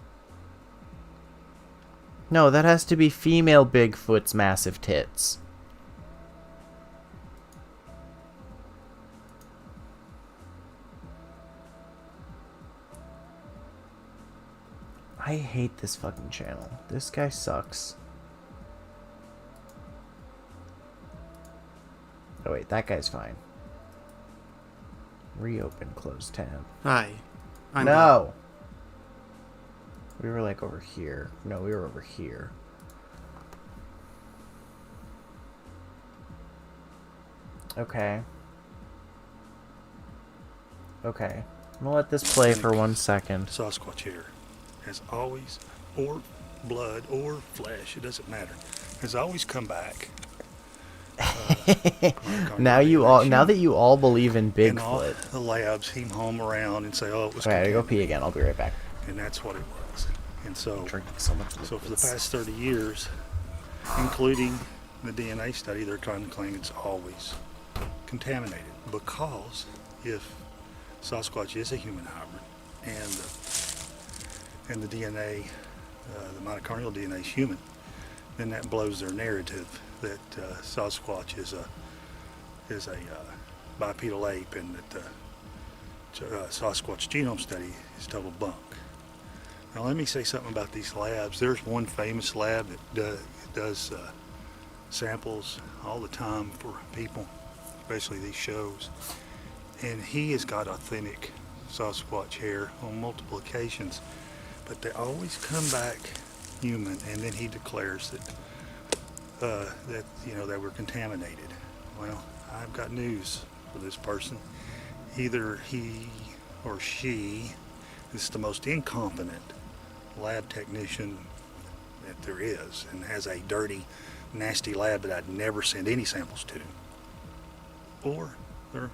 No, that has to be female Bigfoot's massive tits. I hate this fucking channel. This guy sucks. Oh wait, that guy's fine. Reopen, close tab. Hi. I'm No! We were like over here. No, we were over here. Okay. Okay. I'm gonna let this play for 1 second. Sasquatch hair has always, or blood, or flesh, it doesn't matter, has always come back. Now that you all believe in Bigfoot. And all the labs came home around and say, oh, it was Okay, I gotta go pee again. I'll be right back. And that's what it was. And so, drinking so much so for the past 30 years, including the DNA study, they're trying to claim it's always contaminated. Because if Sasquatch is a human hybrid and the DNA, the mitochondrial DNA is human, then that blows their narrative that Sasquatch is a bipedal ape and that the Sasquatch genome study is total bunk. Now let me say something about these labs. There's one famous lab that does samples all the time for people, especially these shows, and he has got authentic Sasquatch hair on multiple occasions, but they always come back human, and then he declares that they were contaminated. Well, I've got news for this person. Either he or she is the most incompetent lab technician that there is and has a dirty, nasty lab that I'd never send any samples to. Or they're,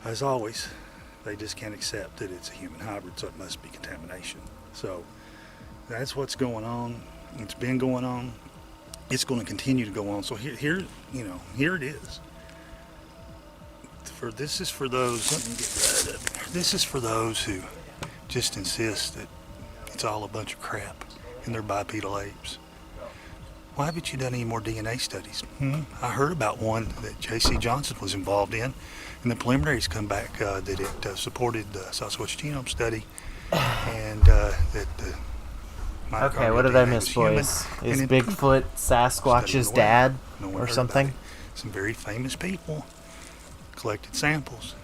as always, they just can't accept that it's a human hybrid, so it must be contamination. So that's what's going on. It's been going on. It's going to continue to go on. So here it is. This is for those. Let me get that up. This is for those who just insist that it's all a bunch of crap and they're bipedal apes. Why haven't you done any more DNA studies? I heard about one that J.C. Johnson was involved in, and the preliminaries come back that it supported the Sasquatch genome study, and that the Okay, what did I miss, boys? Is Bigfoot Sasquatch's dad or something? Some very famous people collected samples.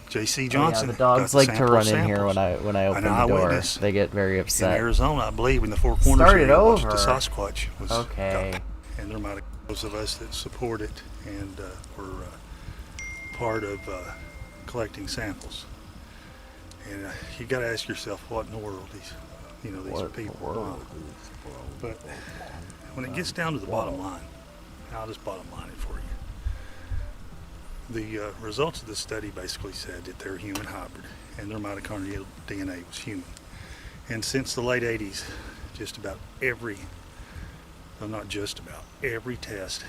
J.C. Johnson. Yeah, the dogs like to run in here when I open the door. They get very upset. In Arizona, I believe, in the Four Corners Started area, over. The Sasquatch was okay. got, and there might have been those of us that support it and were part of collecting samples. And you got to ask yourself, what in the world these people want. But when it gets down to the bottom line, I'll just bottom line it for you. The results of this study basically said that they're a human hybrid and their mitochondrial DNA was human. And since the late 80s, just about every test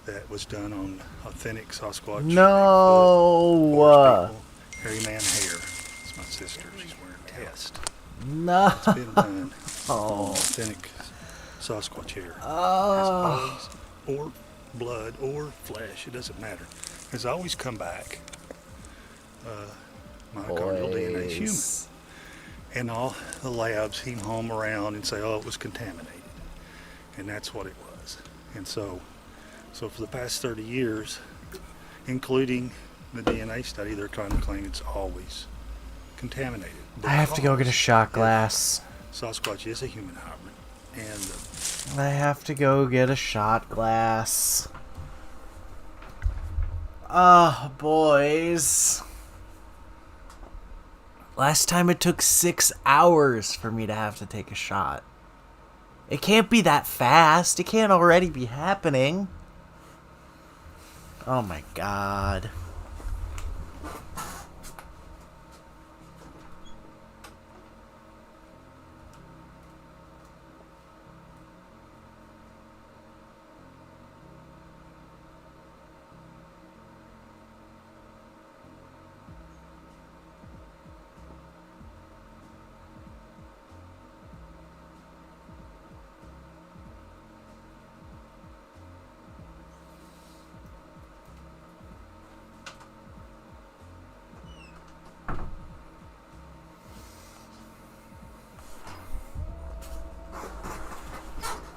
that was done on authentic Sasquatch no hairy man hair. It's my sister. She's wearing a test. No. It's been done on authentic Sasquatch hair. Has bones or blood or flesh, it doesn't matter. Has always come back mitochondrial DNA is human. And all the labs heave home around and say, oh, it was contaminated. And that's what it was. And so for the past 30 years, including the DNA study, they're trying to claim it's always contaminated. I have to go get a shot glass. Sasquatch is a human hybrid. And I have to go get a shot glass. Ah, boys. Last time it took 6 hours for me to have to take a shot. It can't be that fast. It can't already be happening. Oh my god.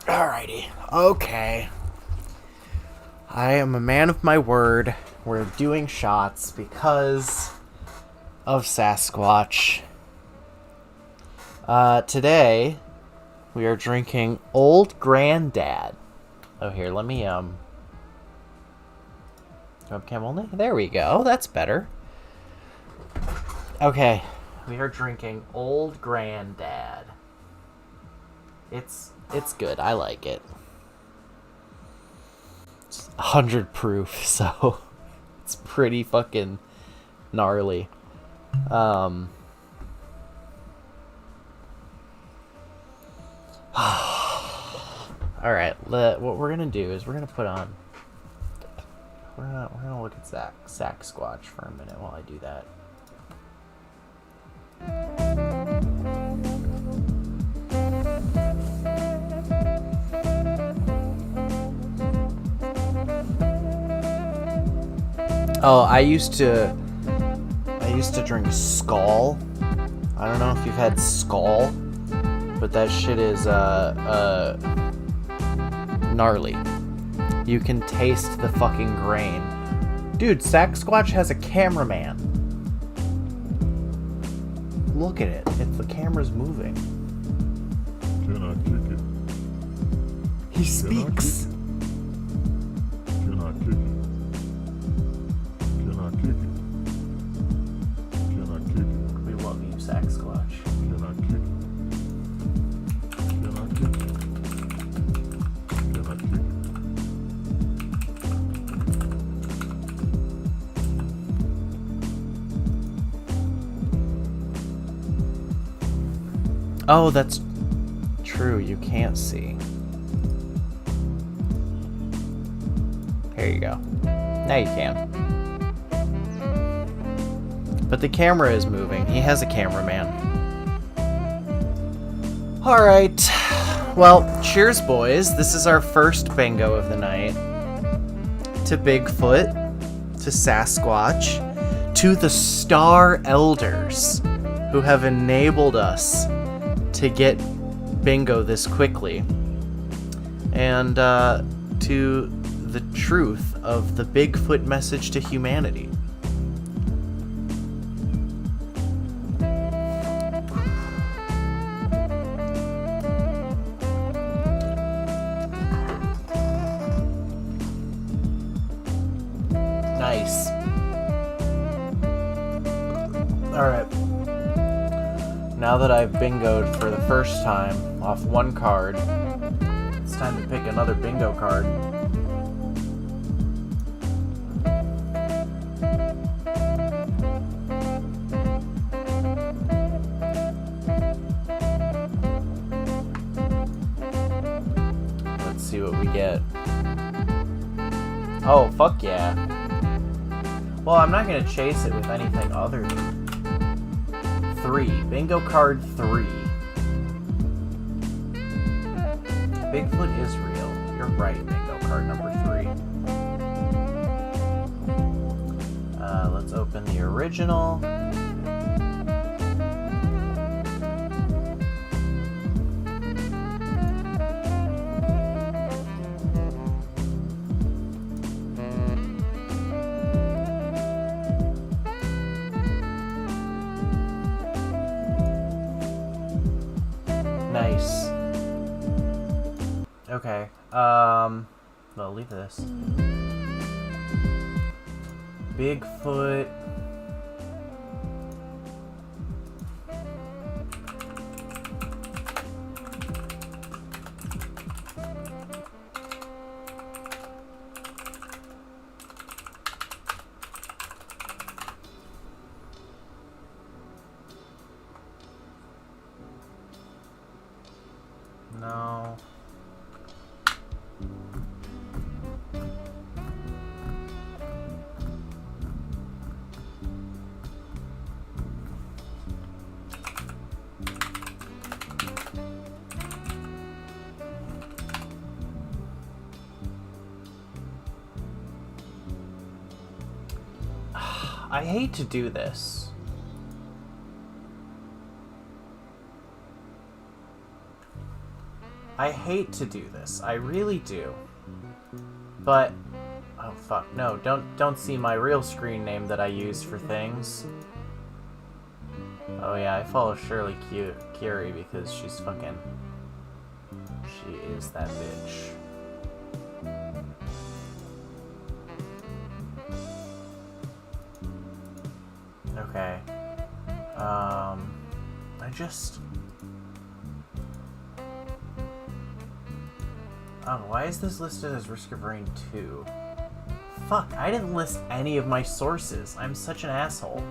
Alrighty. Okay. I am a man of my word. We're doing shots because of Sasquatch. Today, we are drinking Old Granddad. Oh, here, let me, webcam only? There we go. That's better. Okay. We are drinking Old Granddad. It's good. I like it. It's 100 proof, so it's pretty fucking gnarly. Alright, what we're gonna do is we're gonna put on. We're gonna look at Sasquatch for a minute while I do that. Oh, I used to drink Skull. I don't know if you've had Skull, but that shit is gnarly. You can taste the fucking grain. Dude, Sasquatch has a cameraman. Look at it. The camera's moving. Can I kick it? He speaks. Can I Oh, that's true. You can't see. Here you go. Now you can. But the camera is moving. He has a cameraman. Alright. Well, cheers, boys. This is our first bingo of the night. To Bigfoot. To Sasquatch. To the Star Elders, who have enabled us to get bingo this quickly. And to the truth of the Bigfoot message to humanity. Nice. Alright. Now that I've bingoed for the first time off one card, it's time to pick another bingo card. Let's see what we get. Oh, fuck yeah. Well, I'm not gonna chase it with anything other than 3. Bingo card 3. Bigfoot is real. You're right, bingo card number 3. Let's open the original. Nice. Okay. Well, leave this. Bigfoot. No. I hate to do this. I hate to do this. I really do. But oh fuck. No, don't see my real screen name that I use for things. Oh yeah, I follow Shirley Curie because she's fucking... She is that bitch. Okay. I just... Oh, why is this listed as Risk of Rain 2? Fuck, I didn't list any of my sources. I'm such an asshole.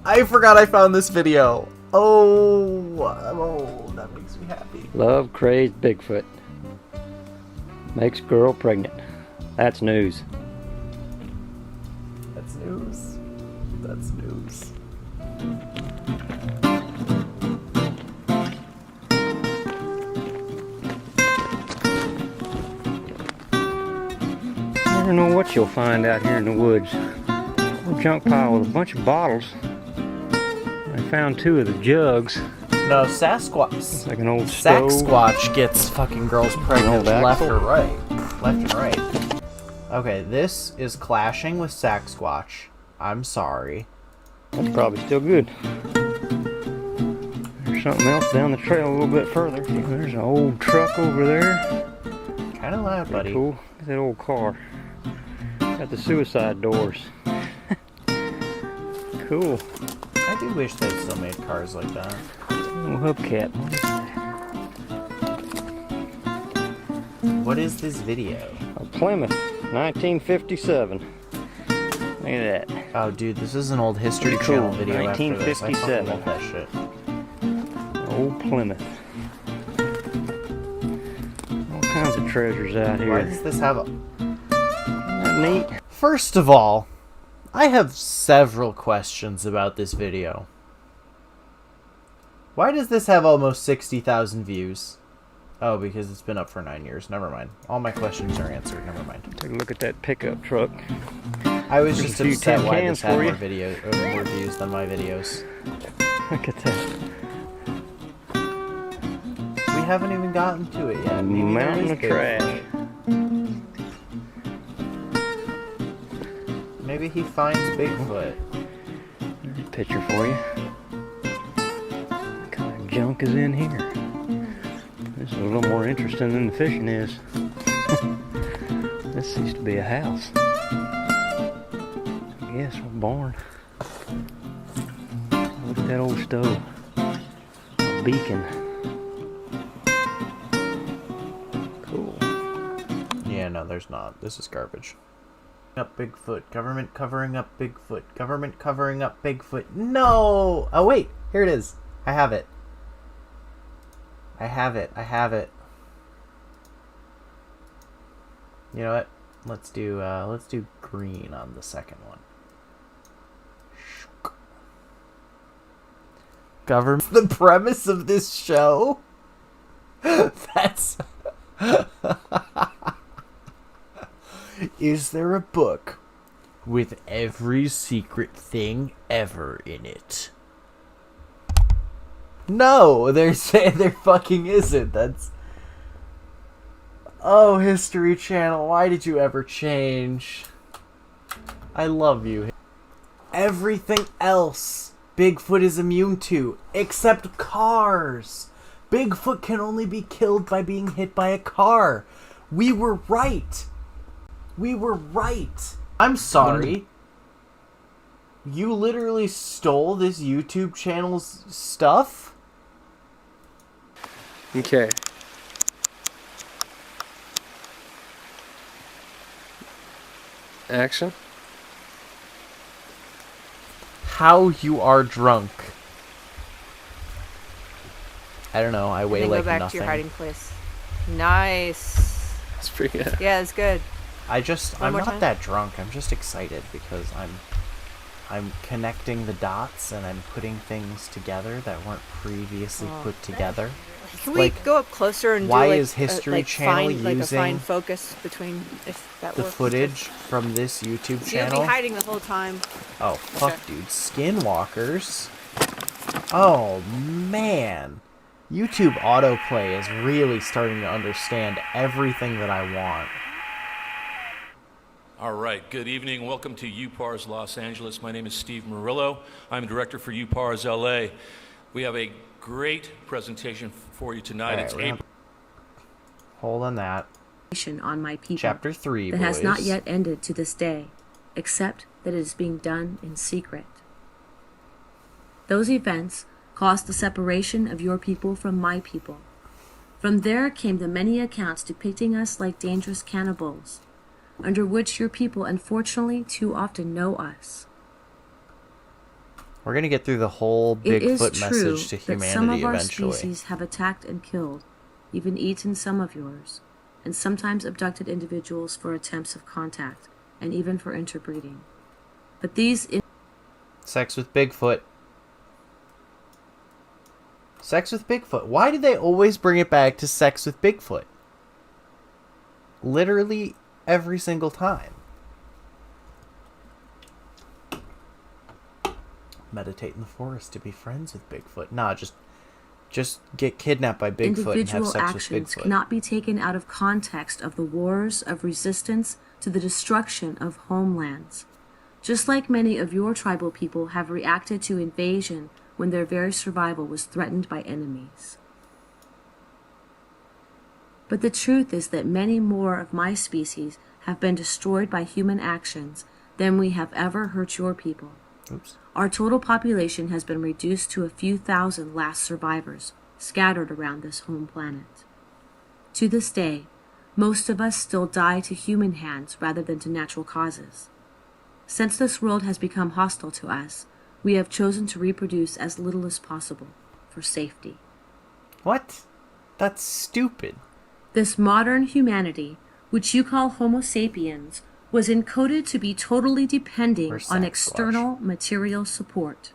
I forgot I found this video. Oh, that makes me happy. Love crazed Bigfoot. Makes girl pregnant. That's news. That's news. That's news. Never know what you'll find out here in the woods. A little junk pile with a bunch of bottles. I found 2 of the jugs. No, Sasquatch. It's like an old stove. Sasquatch gets fucking girls pregnant left or right. Left and right. Okay, this is clashing with Sasquatch. I'm sorry. That's probably still good. There's something else down the trail a little bit further. There's an old truck over there. Kind of loud, buddy. Cool. Look at that old car. Got the suicide doors. Cool. I do wish they still made cars like that. Little hubcap. What is that? What is this video? A Plymouth. 1957. Look at that. Oh, dude, this is an old History Pretty Channel cool. video. 1957. I fucking love that shit. Old Plymouth. All kinds of treasures out here. Why does this have a... Isn't that neat? First of all, I have several questions about this video. Why does this have almost 60,000 views? Oh, because it's been up for 9 years. Never mind. All my questions are answered. Never mind. Take a look at that pickup truck. I was There's just a few upset tin why cans this had for more you. video or more views than my videos. Look at that. We haven't even gotten to it yet. Maybe Mountain of trash. Maybe he finds Bigfoot. Here's a picture for you. What kind of junk is in here? This is a little more interesting than the fishing is. This seems to be a house. I guess, or a barn. Look at that old stove. A beacon. Cool. Yeah, no, there's not. This is garbage. Up Bigfoot. Government covering up Bigfoot. Government covering up Bigfoot. No! Oh, wait. Here it is. I have it. I have it. I have it. You know what? Let's do green on the second one. Government. The premise of this show? That's... Is there a book with every secret thing ever in it? No, there fucking isn't. That's... Oh, History Channel, why did you ever change? I love you. Everything else Bigfoot is immune to, except cars. Bigfoot can only be killed by being hit by a car. We were right. We were right. I'm sorry. You literally stole this YouTube channel's stuff? Okay. Action. How you are drunk. I don't know. I weigh like go back nothing. to your hiding place. Nice. That's pretty good. Yeah, it's good. I'm One more not time? that drunk. I'm just excited because I'm connecting the dots and I'm putting things together that weren't previously put together. Can we go up closer and why do is History Channel like a using fine focus between if that the works? footage from this YouTube So you'll channel? be hiding the whole time. Oh fuck, dude! Skinwalkers. Oh man, YouTube autoplay is really starting to understand everything that I want. All right, good evening. Welcome to UPARS Los Angeles. My name is Steve Murillo. I'm director for UPARS LA. We have a great presentation for you tonight. Right, It's April. Hold on that. On my people Chapter 3, that has not boys. yet ended to this day, except that it is being done in secret. Those events caused the separation of your people from my people. From there came the many accounts depicting us like dangerous cannibals, under which your people unfortunately too often know us. We're gonna get through the whole It is Bigfoot true message to that some humanity of our eventually. species have attacked and killed, even eaten some of yours, and sometimes abducted individuals for attempts of contact, and even for interbreeding. But these... Sex with Bigfoot. Sex with Bigfoot. Why do they always bring it back to sex with Bigfoot? Literally every single time. Meditate in the forest to be friends with Bigfoot. Nah, just get kidnapped by Bigfoot and have individual sex with actions Bigfoot. cannot be taken out of context of the wars of resistance to the destruction of homelands. Just like many of your tribal people have reacted to invasion when their very survival was threatened by enemies. But the truth is that many more of my species have been destroyed by human actions than we have ever hurt your people. Oops. Our total population has been reduced to a few thousand last survivors, scattered around this home planet. To this day, Most of us still die to human hands rather than to natural causes. Since this world has become hostile to us, we have chosen to reproduce as little as possible for safety. What? That's stupid. This modern humanity, which you call Homo sapiens, was encoded to be totally depending on external material support.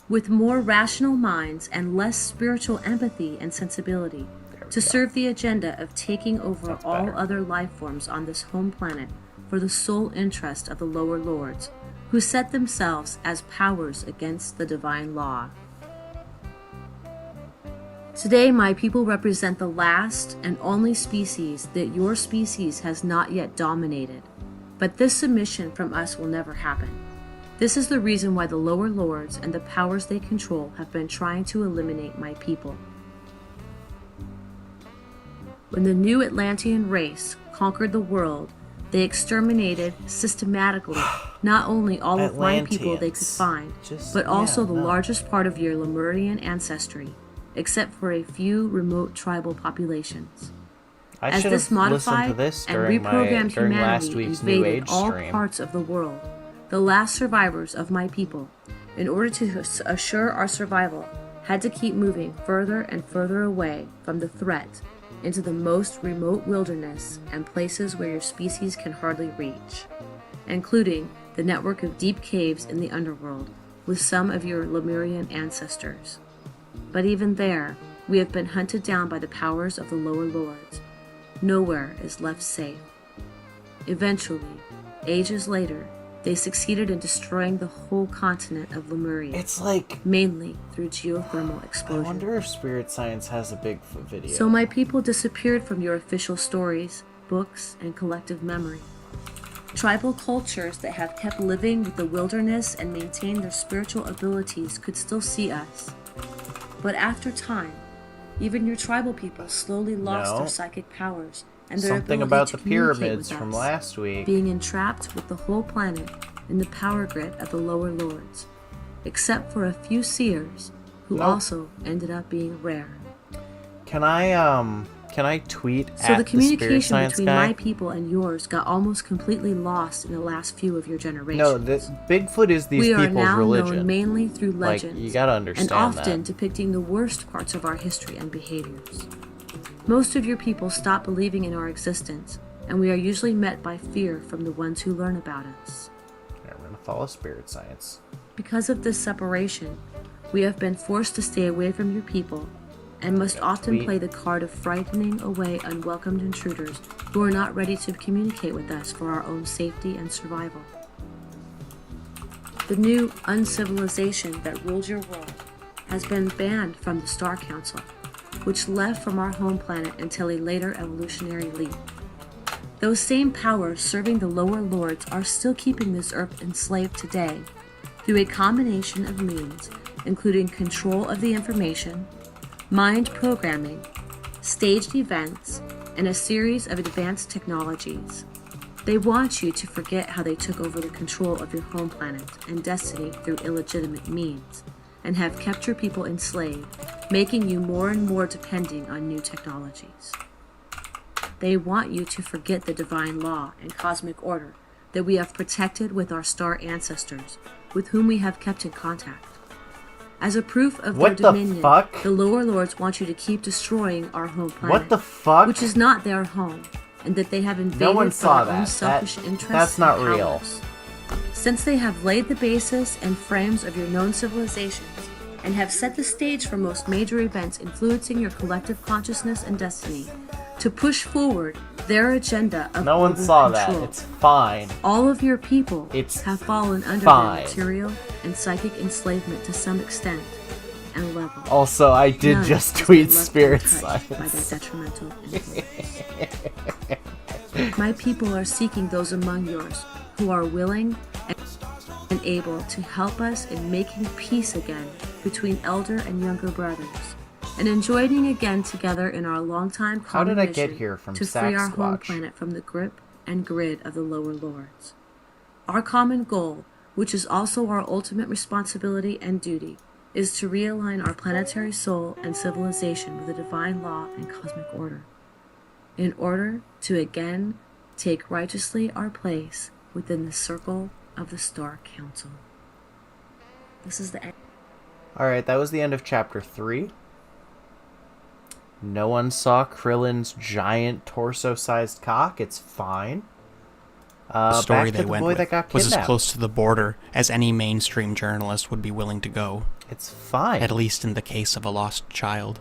With more rational minds and less spiritual empathy and sensibility, to serve the agenda of taking over all other life forms on this home planet for the sole interest of the lower lords, who set themselves as powers against the divine law. Today, my people represent the last and only species that your species has not yet dominated. But this submission from us will never happen. This is the reason why the lower lords and the powers they control have been trying to eliminate my people. When the new Atlantean race conquered the world, they exterminated systematically not only all of my people they could find, but also the largest part of your Lemurian ancestry, except for a few remote tribal populations. As this modified and reprogrammed humanity invaded all parts of the world, the last survivors of my people, in order to assure our survival, had to keep moving further and further away from the threat into the most remote wilderness and places where your species can hardly reach, including the network of deep caves in the underworld with some of your Lemurian ancestors. But even there, we have been hunted down by the powers of the lower lords. Nowhere is left safe. Eventually, ages later, they succeeded in destroying the whole continent of Lemuria. It's like... mainly through geothermal explosion. I wonder if Spirit Science has a Bigfoot video. So my people disappeared from your official stories, books, and collective memory. Tribal cultures that have kept living with the wilderness and maintained their spiritual abilities could still see us. But after time, even your tribal people slowly lost their psychic powers and their something ability about to the communicate pyramids with from us, last week. being entrapped with the whole planet in the power grid of the lower lords, except for a few seers who also ended up being rare. Can I tweet So at the communication Science between guy? my people and yours got almost completely lost in the last few of your generations. No, Bigfoot is these we people's are now religion. known mainly through legends, Like, you gotta understand and often that. depicting the worst parts of our history and behaviors. Most of your people stop believing in our existence, and we are usually met by fear from the ones who learn about us. We're gonna follow Spirit Science. Because of this separation, we have been forced to stay away from your people and must often play the card of frightening away unwelcomed intruders who are not ready to communicate with us for our own safety and survival. The new uncivilization that ruled your world has been banned from the Star Council, which left from our home planet until a later evolutionary leap. Those same powers serving the lower lords are still keeping this earth enslaved today through a combination of means, including control of the information, mind programming, staged events, and a series of advanced technologies. They want you to forget how they took over the control of your home planet and destiny through illegitimate means, and have kept your people enslaved, making you more and more depending on new technologies. They want you to forget the divine law and cosmic order that we have protected with our star ancestors, with whom we have kept in contact. As a proof of their dominion, the lower lords want you to keep destroying our home planet. What the fuck? Which is not their home, and that they have invaded No one saw for their own that. selfish interests That's not and real. powers. Since they have laid the basis and frames of your known civilizations, and have set the stage for most major events influencing your collective consciousness and destiny, to push forward their agenda of No one global saw control. that. It's fine. All of your people have fallen under their material and psychic enslavement to some extent and level. Also, I did None just has tweet been left Spirit untouched by their Science. detrimental influence. My people are seeking those among yours who are willing and able to help us in making peace again between elder and younger brothers, and in joining again together in our longtime How common did I get mission here from to free our home Sasquatch? planet from the grip and grid of the lower lords. Our common goal, which is also our ultimate responsibility and duty, is to realign our planetary soul and civilization with the divine law and cosmic order. in order to again take righteously our place within the circle of the Star Council. This is the end. Alright, that was the end of chapter 3. No one saw Krillin's giant torso-sized cock. It's fine. The story back to they the went boy with that got was as kidnapped. close to the border as any mainstream journalist would be willing to go. It's fine. At least in the case of a lost child.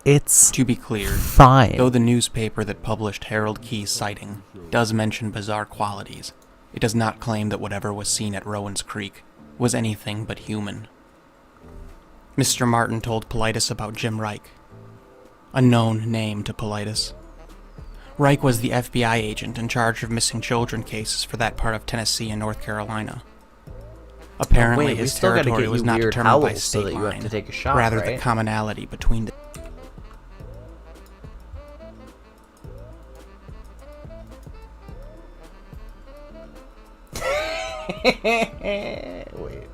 It's to be clear, fine. Though the newspaper that published Harold Key's sighting does mention bizarre qualities, it does not claim that whatever was seen at Rowan's Creek was anything but human. Mr. Martin told Politis about Jim Reich, a known name to Politis. Reich was the FBI agent in charge of missing children cases for that part of Tennessee and North Carolina. Apparently, his territory was not determined by state line, rather the commonality between the... Wait.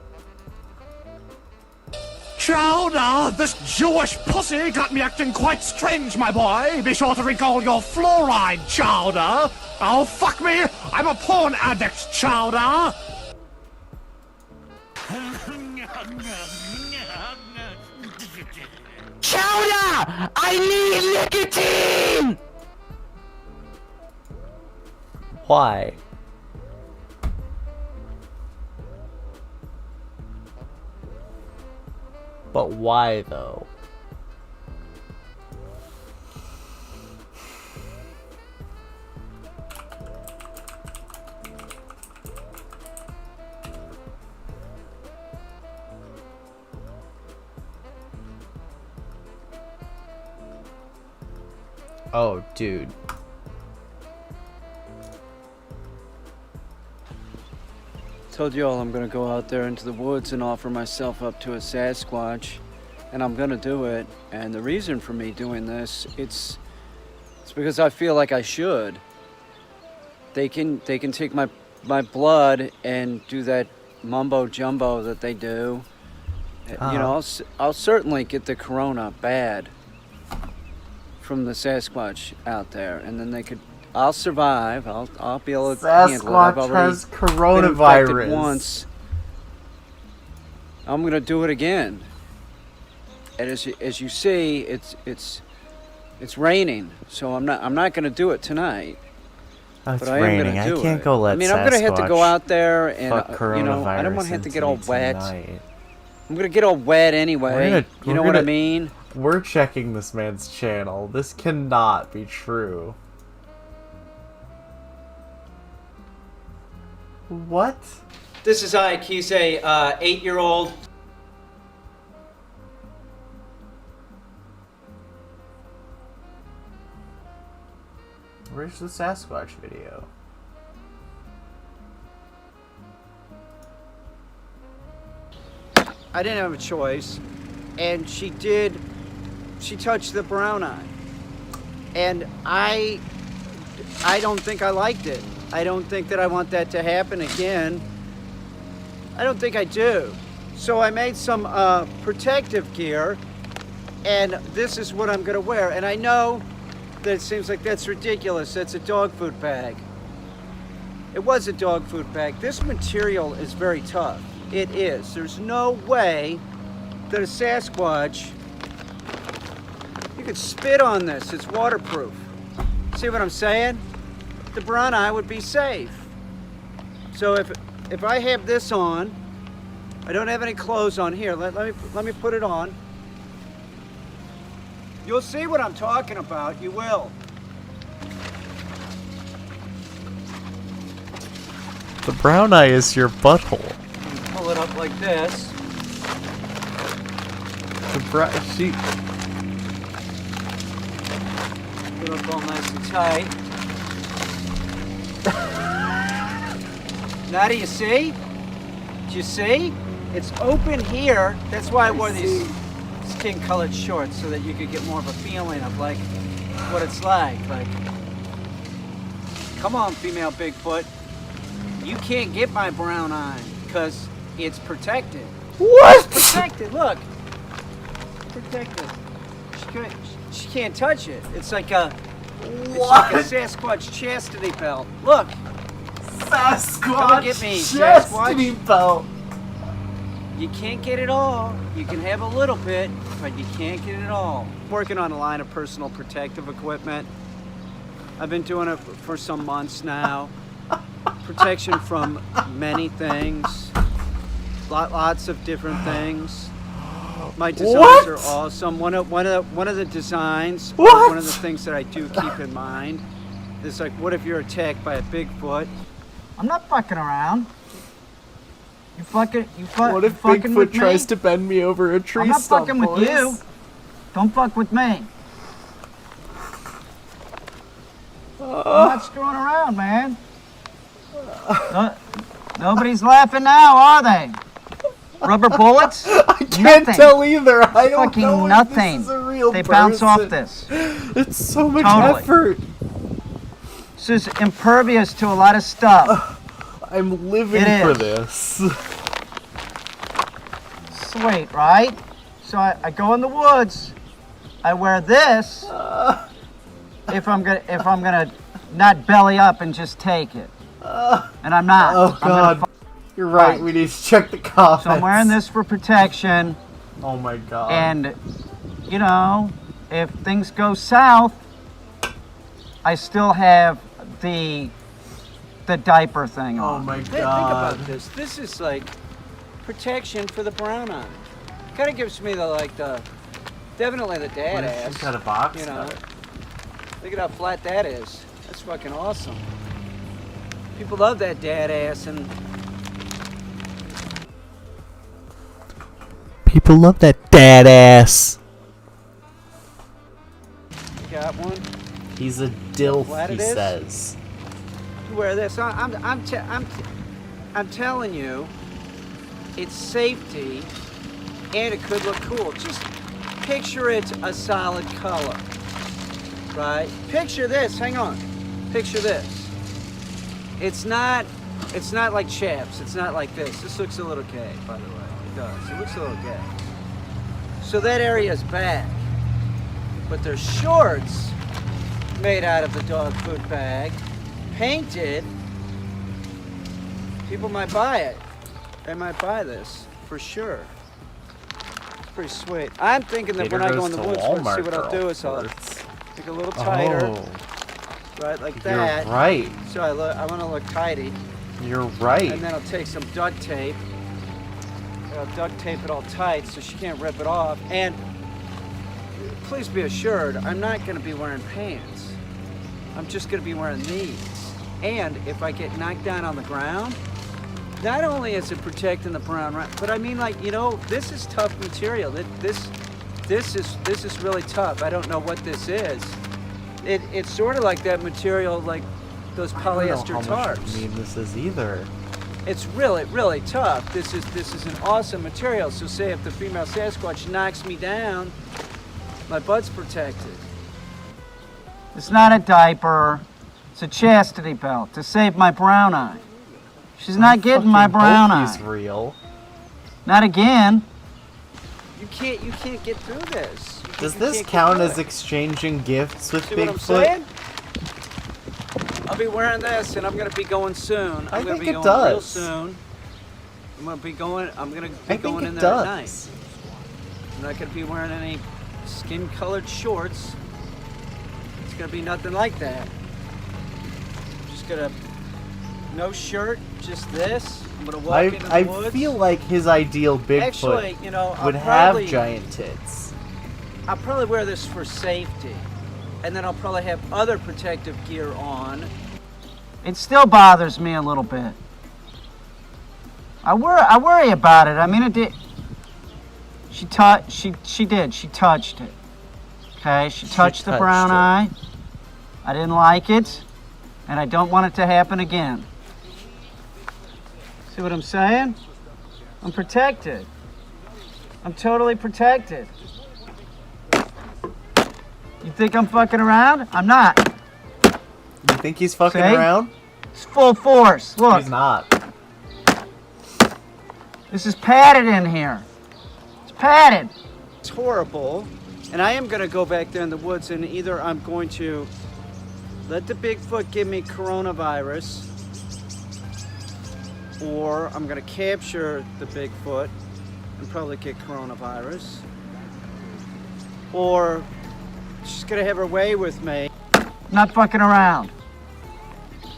Chowder, this Jewish pussy got me acting quite strange, my boy. Be sure to recall your fluoride, Chowder. Oh, fuck me, I'm a porn addict, Chowder. Chowder! I need nicotine! Why? But why, though? Oh, dude. Told you all I'm gonna go out there into the woods and offer myself up to a Sasquatch, and I'm gonna do it. And the reason for me doing this, it's because I feel like I should. They can take my blood and do that mumbo jumbo that they do. You know, I'll certainly get the corona bad from the Sasquatch out there, and then I'll survive. I'll be able to handle it. I've already has coronavirus been infected once. I'm gonna do it again. And as you see, it's raining, so I'm not gonna do it tonight. Oh, it's but I am raining. gonna do I can't it. go let I mean, I'm gonna have to go Sasquatch out there and fuck you know, I don't want to have to get all into wet. tonight. I'm gonna get all wet anyway. You know what I mean? We're checking this man's channel. This cannot be true. What? This is Ike. He's a 8-year-old. Where's the Sasquatch video? I didn't have a choice, and she touched the brown eye, and I don't think I liked it. I don't think that I want that to happen again. I don't think I do. So I made some protective gear, and this is what I'm gonna wear. And I know that it seems like that's ridiculous. That's a dog food bag. It was a dog food bag. This material is very tough. It is. There's no way that a Sasquatch, you could spit on this. It's waterproof. See what I'm saying? The brown eye would be safe. So if I have this on, I don't have any clothes on here. Let me put it on. You'll see what I'm talking about. You will. The brown eye is your butthole. Pull it up like this. She. Put it up all nice and tight. Now do you see? Do you see? It's open here. That's why I wore these skin-colored shorts, so that you could get more of a feeling of like what it's like. Like, come on, female Bigfoot. You can't get my brown eye because it's protected. What? It's protected. Look, protected. She can't touch it. It's like a It's like a Sasquatch chastity belt. Look. Sasquatch Come and get me, chastity Sasquatch. belt. You can't get it all. You can have a little bit, but you can't get it all. Working on a line of personal protective equipment. I've been doing it for some months now. Protection from many things. Lots of different things. My designs are awesome. One of the designs, one of the things that I do keep in mind is like, what if you're attacked by a Bigfoot? I'm not fucking around. What if Bigfoot tries to bend me over a tree I'm not stump, fucking with boys? you. Don't fuck with me. I'm not screwing around, man. Nobody's laughing now, are they? Rubber bullets? I can't tell either. I don't fucking know nothing. if this is a real They bounce off person. this. It's so much Totally. effort. This is impervious to a lot of stuff. I'm living It for is. this. Sweet, right? So I go in the woods. I wear this if I'm gonna not belly up and just take it. And I'm not. Oh I'm gonna God, you're right. We need to check the comments. So I'm wearing this for protection. Oh my God. And you know, if things go south, I still have the diaper thing on. Oh my Think about this. This is like protection for the brown eye. Kind of gives me definitely the dad What if ass. she's got a box You know, cutter? Look at how flat that is. That's fucking awesome. People love that dad ass, and People love that dad ass. you got one. He's a dilf, flat he it is? says. You wear this. I'm telling you, it's safety, and it could look cool. Just picture it a solid color, right? Picture this. Hang on. Picture this. It's not like chaps. It's not like this. This looks a little gay, by the way. It does. It looks a little gay. So that area is back, but there's shorts made out of the dog food bag, painted. People might buy it. They might buy this for sure. It's pretty sweet. I'm thinking that when I go in the woods, let's see what I'll do is I'll make it a little tighter, right, like that. You're right. So I want to look tidy. You're right. And then I'll take some duct tape. I'll duct tape it all tight so she can't rip it off. And please be assured, I'm not going to be wearing pants. I'm just going to be wearing these. And if I get knocked down on the ground, not only is it protecting the brown rat, but I mean, like, you know, this is tough material. This is really tough. I don't know what this is. It's sort of like that material, like those polyester I don't know how much tarps. I mean this is either. It's really, really tough. This is an awesome material. So say if the female Sasquatch knocks me down, my butt's protected. It's not a diaper. It's a chastity belt to save my brown eye. She's not getting my brown eye. He's real. Not again. You can't get through this. Does You this can't get count through as it. exchanging gifts with See what I'm Bigfoot? saying? I'll be wearing this, and I'm gonna be going soon. I'm I gonna think be it going does. real soon. I'm gonna be going I going think in it there does. at night. I'm not gonna be wearing any skin-colored shorts. It's gonna be nothing like that. Just gonna no shirt, just this. I'm gonna walk into the I woods. feel like his ideal Bigfoot Actually, you know, I'll would probably- have giant tits. I'll probably wear this for safety, and then I'll probably have other protective gear on. It still bothers me a little bit. I worry about it. I mean, it did. She did. She touched it. Okay, she touched the brown touched it. eye. I didn't like it, and I don't want it to happen again. See what I'm saying? I'm protected. I'm totally protected. You think I'm fucking around? I'm not. You think he's fucking See? around? It's full force. Look. He's not. This is padded in here. It's padded. It's horrible, and I am gonna go back there in the woods, and either I'm going to let the Bigfoot give me coronavirus, or I'm gonna capture the Bigfoot and probably get coronavirus, or she's gonna have her way with me. I'm not fucking around.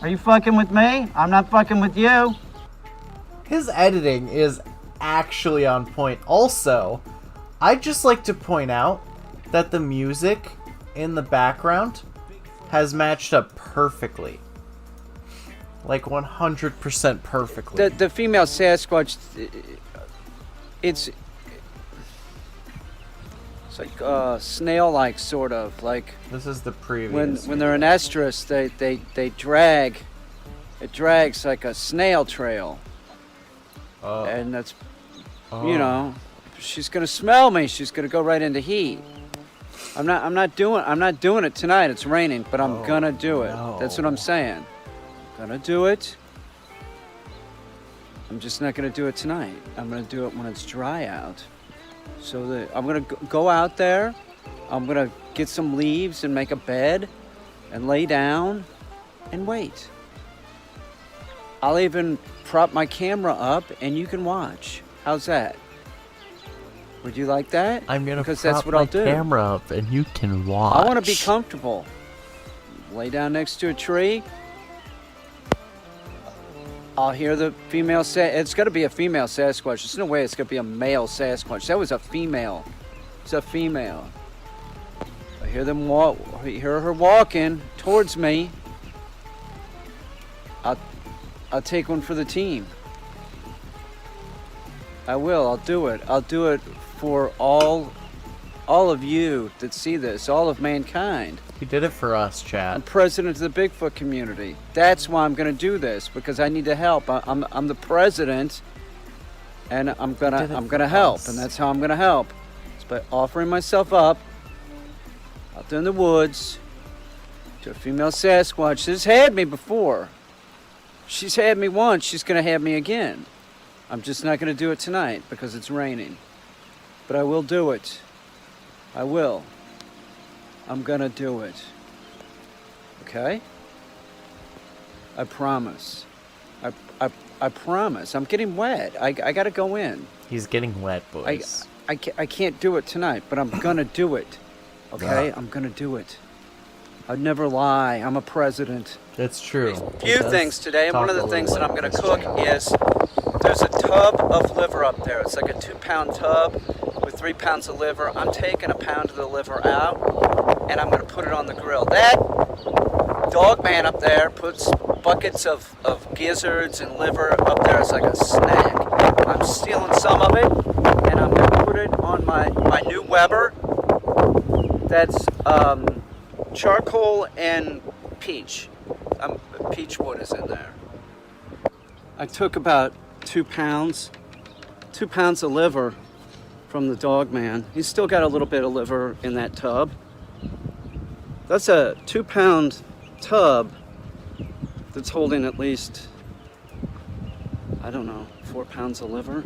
Are you fucking with me? I'm not fucking with you. His editing is actually on point. Also, I'd just like to point out that the music in the background has matched up perfectly. Like 100% perfectly. The female Sasquatch, it's like snail-like, sort of. Like this is the previous. When they're in estrus, they drag. It drags like a snail trail. Oh. And that's, you know, she's gonna smell me. She's gonna go right into heat. I'm not doing it tonight. It's raining, but I'm gonna do it. No. That's what I'm saying. Gonna do it. I'm just not gonna do it tonight. I'm gonna do it when it's dry out. So that I'm gonna go out there. I'm gonna get some leaves and make a bed and lay down and wait. I'll even prop my camera up and you can watch. How's that? Would you like that? I'm gonna because prop that's what my I'll do. camera up and you can watch. I want to be comfortable. Lay down next to a tree. I'll hear the female it's got to be a female Sasquatch. There's no way it's going to be a male Sasquatch. That was a female. It's a female. I hear them walk. I hear her walking towards me. I'll take one for the team. I will. I'll do it. I'll do it for all of you that see this, all of mankind. You did it for us, Chad. I'm president of the Bigfoot community. That's why I'm going to do this, because I need to help. I'm the president, and I'm gonna help, and that's how I'm gonna help. It's by offering myself up out there in the woods to a female Sasquatch that's had me before. She's had me once. She's going to have me again. I'm just not going to do it tonight because it's raining. But I will do it. I will. I'm going to do it. Okay? I promise. I promise. I'm getting wet. I got to go in. He's getting wet, boys. I can't do it tonight, but I'm going to do it. Okay? I'm going to do it. I'd never lie. I'm a president. That's true. A few things today. One of the things that I'm going to cook is there's a tub of liver up there. It's like a 2-pound tub with 3 pounds of liver. I'm taking a pound of the liver out and I'm going to put it on the grill. That dog man up there puts buckets of gizzards and liver up there as like a snack. I'm stealing some of it and I'm going to put it on my new Weber. That's charcoal and peach. Peach wood is in there. I took about 2 pounds of liver from the dog man. He's still got a little bit of liver in that tub. That's a 2-pound tub that's holding at least, I don't know, 4 pounds of liver.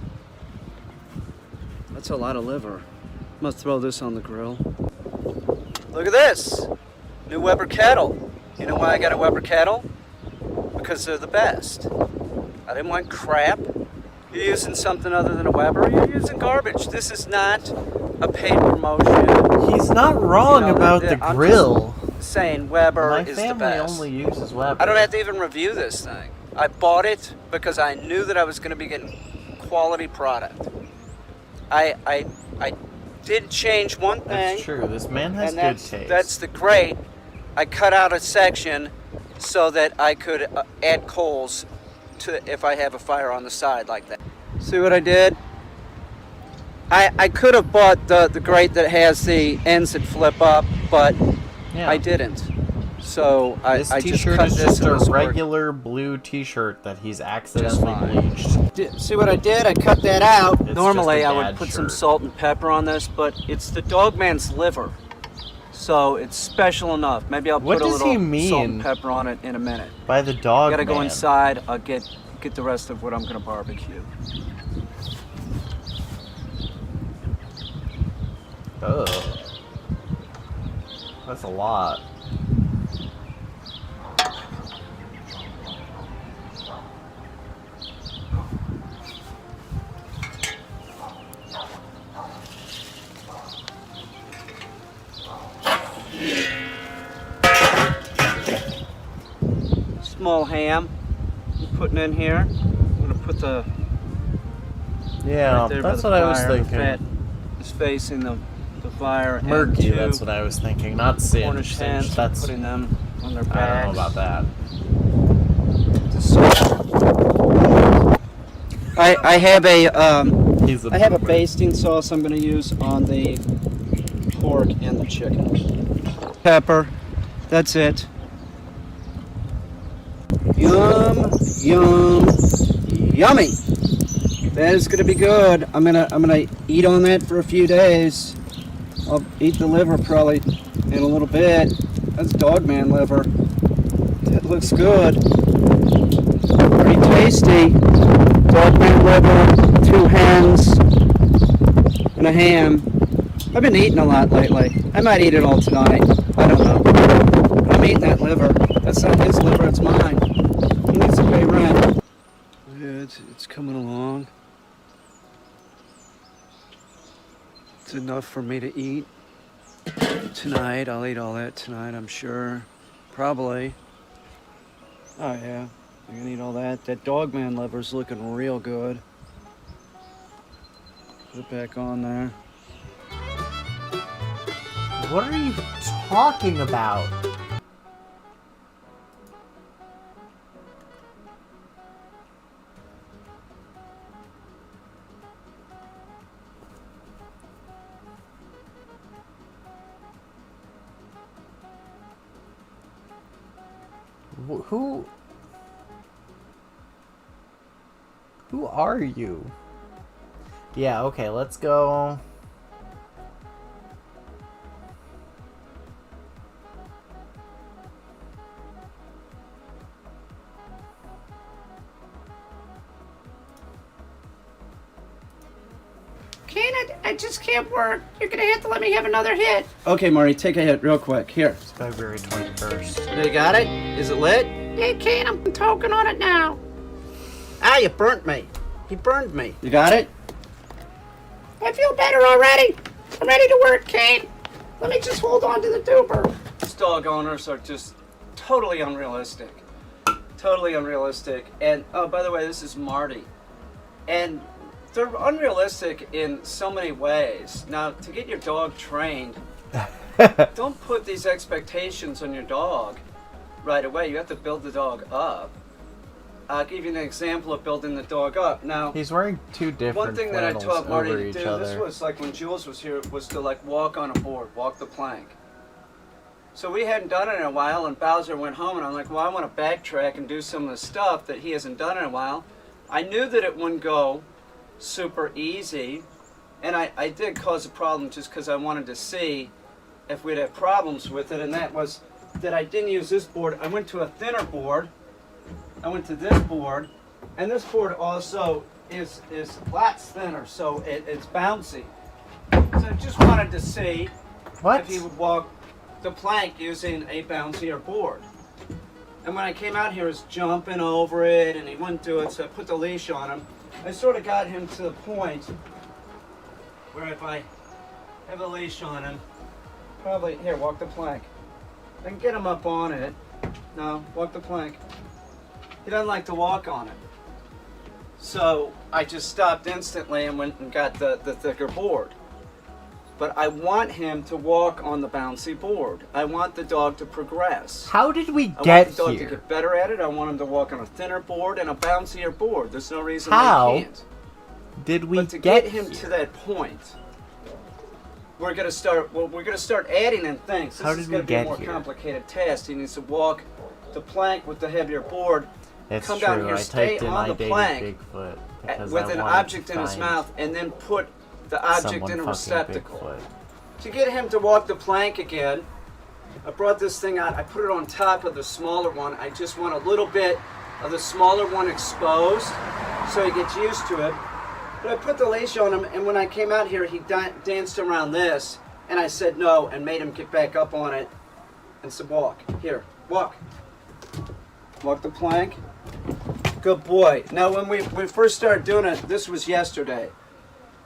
That's a lot of liver. I'm gonna throw this on the grill. Look at this. New Weber kettle. You know why I got a Weber kettle? Because they're the best. I didn't want crap. You're using something other than a Weber, you're using garbage. This is not a paid promotion. He's not wrong about the grill. I'm just saying Weber is the best. My family only uses Weber. I don't have to even review this thing. I bought it because I knew that I was going to be getting quality product. I did change one thing. That's true. This man has good taste. That's the grate. I cut out a section so that I could add coals to if I have a fire on the side like that. See what I did? I could have bought the grate that has the ends that flip up, but I didn't. So I just cut is this. just a regular blue t-shirt that he's accidentally bleached. See what I did? I cut that out. It's Normally just a I would dad put shirt. some salt and pepper on this, but it's the dogman's liver. So it's special enough. Maybe I'll What put a does little he mean salt and pepper on it in a minute. By the dog Gotta go man? inside. I'll get the rest of what I'm gonna barbecue. Oh. That's a lot. small ham I'm putting in here. I'm gonna put the yeah. right there That's by what the I was fire. thinking. The fat is facing the fire. Murky. And That's what I was thinking. Not singed. Cornish hens. Singed, that's putting them on their backs. I don't know about that. I have a I have a basting sauce I'm going to use on the pork and the chicken. Pepper. That's it. Yum, yum, yummy. That is going to be good. I'm gonna eat on that for a few days. I'll eat the liver probably in a little bit. That's dogman liver. That looks good. Pretty tasty. Dogman liver, 2 hens, and a ham. I've been eating a lot lately. I might eat it all tonight. I don't know. I'm eating that liver. That's not his liver, it's mine. He needs to pay rent. Yeah, it's coming along. It's enough for me to eat tonight. I'll eat all that tonight, I'm sure. Probably. Oh yeah, I'm gonna eat all that. That dogman liver's looking real good. Put it back on there. What are you talking about? Who are you? Yeah, okay, let's go. I just can't work. You're gonna have to let me have another hit. Okay, Marty, take a hit real quick. Here. It's February 21st. You got it? Is it lit? Yeah, Kane, I'm toking on it now. Ah, you burnt me. He burned me. You got it? I feel better already. I'm ready to work, Kane. Let me just hold on to the duper. These dog owners are just totally unrealistic. Totally unrealistic. And, oh, by the way, this is Marty. And they're unrealistic in so many ways. Now, to get your dog trained, don't put these expectations on your dog right away. You have to build the dog up. I'll give you an example of building the dog up. Now, he's wearing 2 different one thing that I taught Marty to do, other. this was like when Jules was here, was to like walk on a board, walk the plank. So we hadn't done it in a while, and Bowser went home, and I'm like, well, I want to backtrack and do some of the stuff that he hasn't done in a while. I knew that it wouldn't go super easy, and I did cause a problem just because I wanted to see if we'd have problems with it, and that was that I didn't use this board. I went to a thinner board. I went to this board, and this board also is lots thinner, so it's bouncy. So I just wanted to see if he would walk the plank using a bouncier board. And when I came out here, he was jumping over it, and he wouldn't do it, so I put the leash on him. I sort of got him to the point where if I have a leash on him, probably, here, walk the plank. I can get him up on it. No, walk the plank. He doesn't like to walk on it. So I just stopped instantly and went and got the thicker board. But I want him to walk on the bouncy board. I want the dog to progress. How did we I get want the dog here? to get better at it. I want him to walk on a thinner board and a bouncier board. There's no reason How they can't. did we But to get get him here? to that point, we're gonna start adding in things. This How is did we gonna be a get more here? complicated task. He needs to walk the plank with the heavier board. It's come true. down here, I stay typed in on I the dated plank Bigfoot because with I an wanted object to in his find mouth, and then put the object someone in a fucking receptacle. Bigfoot. To get him to walk the plank again, I brought this thing out. I put it on top of the smaller one. I just want a little bit of the smaller one exposed so he gets used to it. But I put the leash on him, and when I came out here, he danced around this, and I said no and made him get back up on it and said, walk. Here, walk. Walk the plank. Good boy. Now, when we first started doing it, this was yesterday.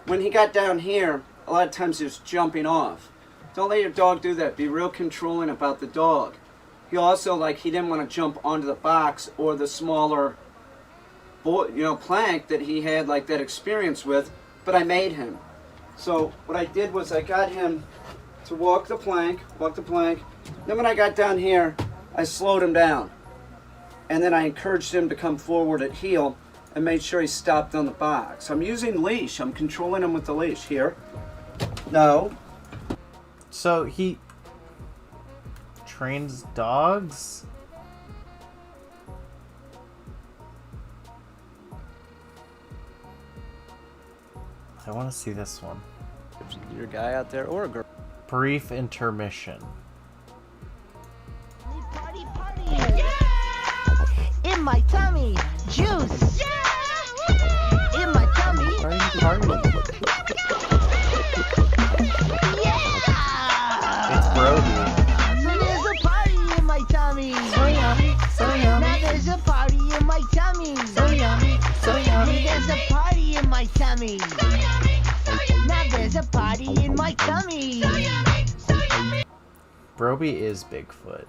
When he got down here, a lot of times he was jumping off. Don't let your dog do that. Be real controlling about the dog. he also, like, he didn't want to jump onto the box or the smaller, plank that he had, like, that experience with, but I made him. So what I did was I got him to walk the plank. Then when I got down here, I slowed him down. And then I encouraged him to come forward at heel and made sure he stopped on the box. I'm using leash. I'm controlling him with the leash. Here. No. So he trains dogs? I want to see this one. You're a guy out there or a girl. Brief intermission. Party, party! Yeah! In my tummy, juice! Yeah! In my tummy, party. Yeah! It's Brody. So there's a party in my tummy. So yummy, so yummy. Now there's a party in my tummy. So yummy, so yummy. There's a party in my tummy. So yummy, so yummy. Now there's a party in my tummy. So yummy, so yummy. Broby is Bigfoot.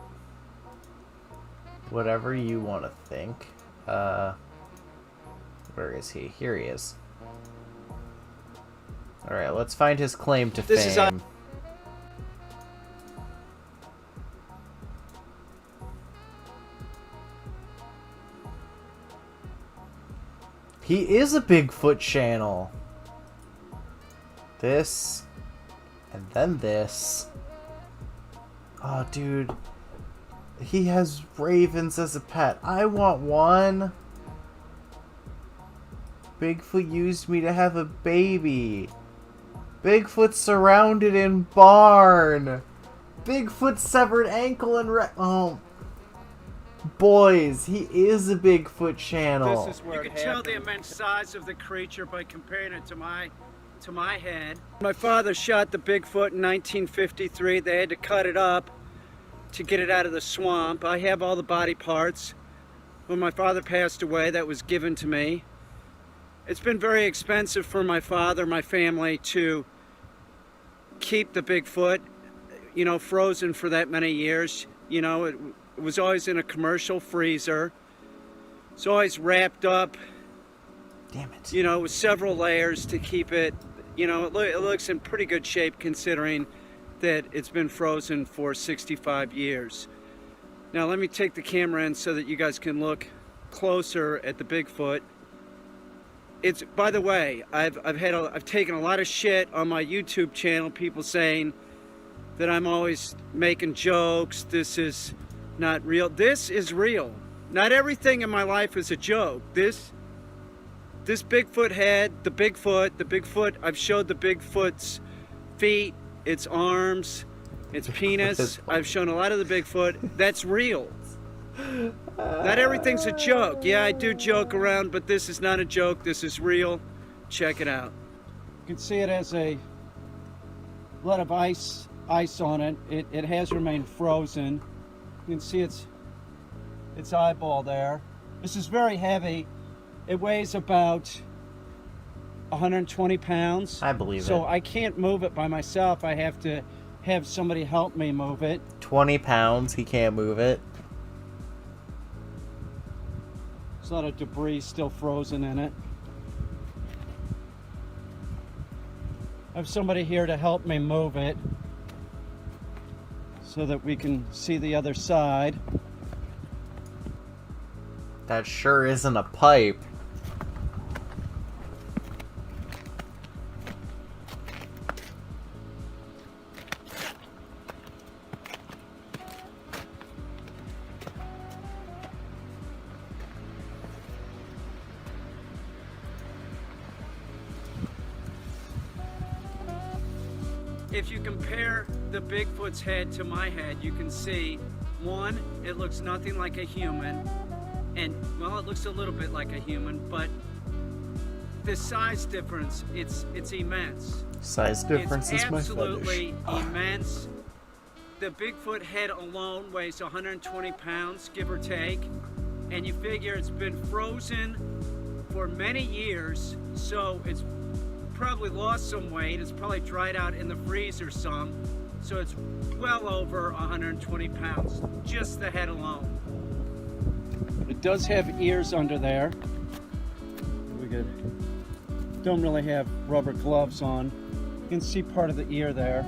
Whatever you want to think. Where is he? Here he is. Alright, let's find his claim to fame. He is a Bigfoot channel. This. And then this. Oh, dude. He has ravens as a pet. I want one. Bigfoot used me to have a baby. Bigfoot surrounded in barn. Bigfoot severed ankle and oh. Boys, he is a Bigfoot channel. This is where you can tell the immense size of the creature by comparing it to my head. My father shot the Bigfoot in 1953. They had to cut it up to get it out of the swamp. I have all the body parts. When my father passed away, that was given to me. It's been very expensive for my father, my family, to keep the Bigfoot, frozen for that many years. It was always in a commercial freezer. It's always wrapped up. Damn it. With several layers to keep it, it looks in pretty good shape considering that it's been frozen for 65 years. Now let me take the camera in so that you guys can look closer at the Bigfoot. It's, by the way, I've taken a lot of shit on my YouTube channel, people saying that I'm always making jokes, this is not real. This is real. Not everything in my life is a joke. This Bigfoot head, the Bigfoot, I've showed the Bigfoot's feet, its arms, its penis. I've shown a lot of the Bigfoot. That's real. Not everything's a joke. Yeah, I do joke around, but this is not a joke. This is real. Check it out. You can see it has a lot of ice on it. It has remained frozen. You can see its eyeball there. This is very heavy. It weighs about 120 pounds. I believe it. So I can't move it by myself. I have to have somebody help me move it. 20 pounds, he can't move it. There's a lot of debris still frozen in it. I have somebody here to help me move it so that we can see the other side. That sure isn't a pipe. If you compare the Bigfoot's head to my head, you can see, one, it looks nothing like a human, and, well, it looks a little bit like a human, but the size difference, it's immense. Size difference is my fetish. It's absolutely immense. The Bigfoot head alone weighs 120 pounds, give or take, and you figure it's been frozen for many years, so it's probably lost some weight. It's probably dried out in the freezer some. So it's well over 120 pounds, just the head alone. It does have ears under there. We don't really have rubber gloves on. You can see part of the ear there.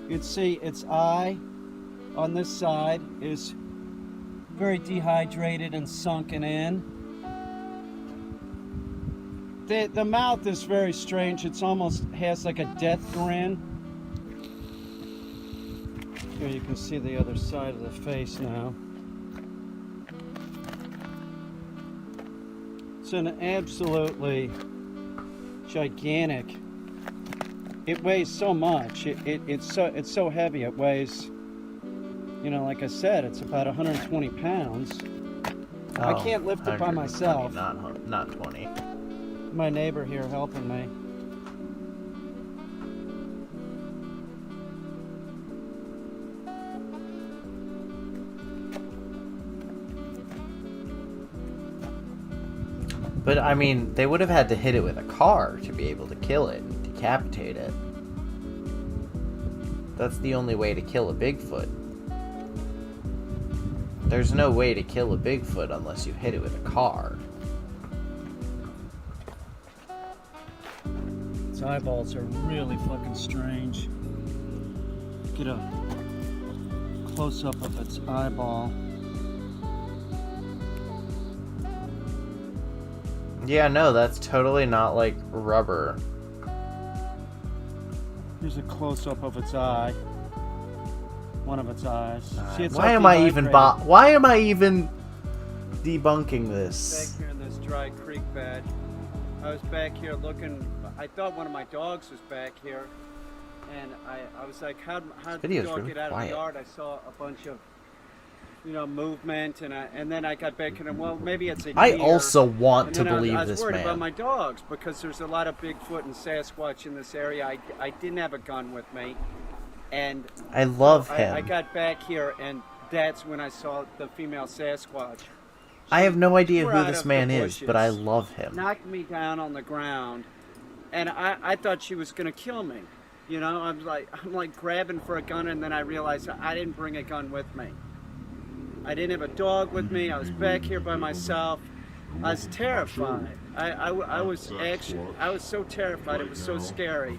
You can see its eye on this side is very dehydrated and sunken in. The mouth is very strange. It's almost has like a death grin. Here you can see the other side of the face now. It's an absolutely gigantic. It weighs so much. It's so heavy. It weighs, you know, like I said, it's about 120 pounds. I can't lift it by myself. Not 20. My neighbor here helping me. But I mean, they would have had to hit it with a car to be able to kill it and decapitate it. That's the only way to kill a Bigfoot. There's no way to kill a Bigfoot unless you hit it with a car. Its eyeballs are really fucking strange. Get a close-up of its eyeball. Yeah, no, that's totally not like rubber. Here's a close-up of its eye. One of its eyes. See, it's why am I even debunking this? Back here in this dry creek bed. I was back here looking. I thought one of my dogs was back here, and I was like, how did the dog get out of the yard? I saw a bunch of, you know, movement, and then I got back and well, maybe it's a deer. I also want to believe this man. I was worried about my dogs because there's a lot of Bigfoot and Sasquatch in this area. I didn't have a gun with me, and I love him. I got back here, and that's when I saw the female Sasquatch. I have no idea who this man is, but I love him. Knocked me down on the ground, and I thought she was gonna kill me. You know, I'm like grabbing for a gun, and then I realized I didn't bring a gun with me. I didn't have a dog with me. I was back here by myself. I was terrified. I was so terrified. It was so scary,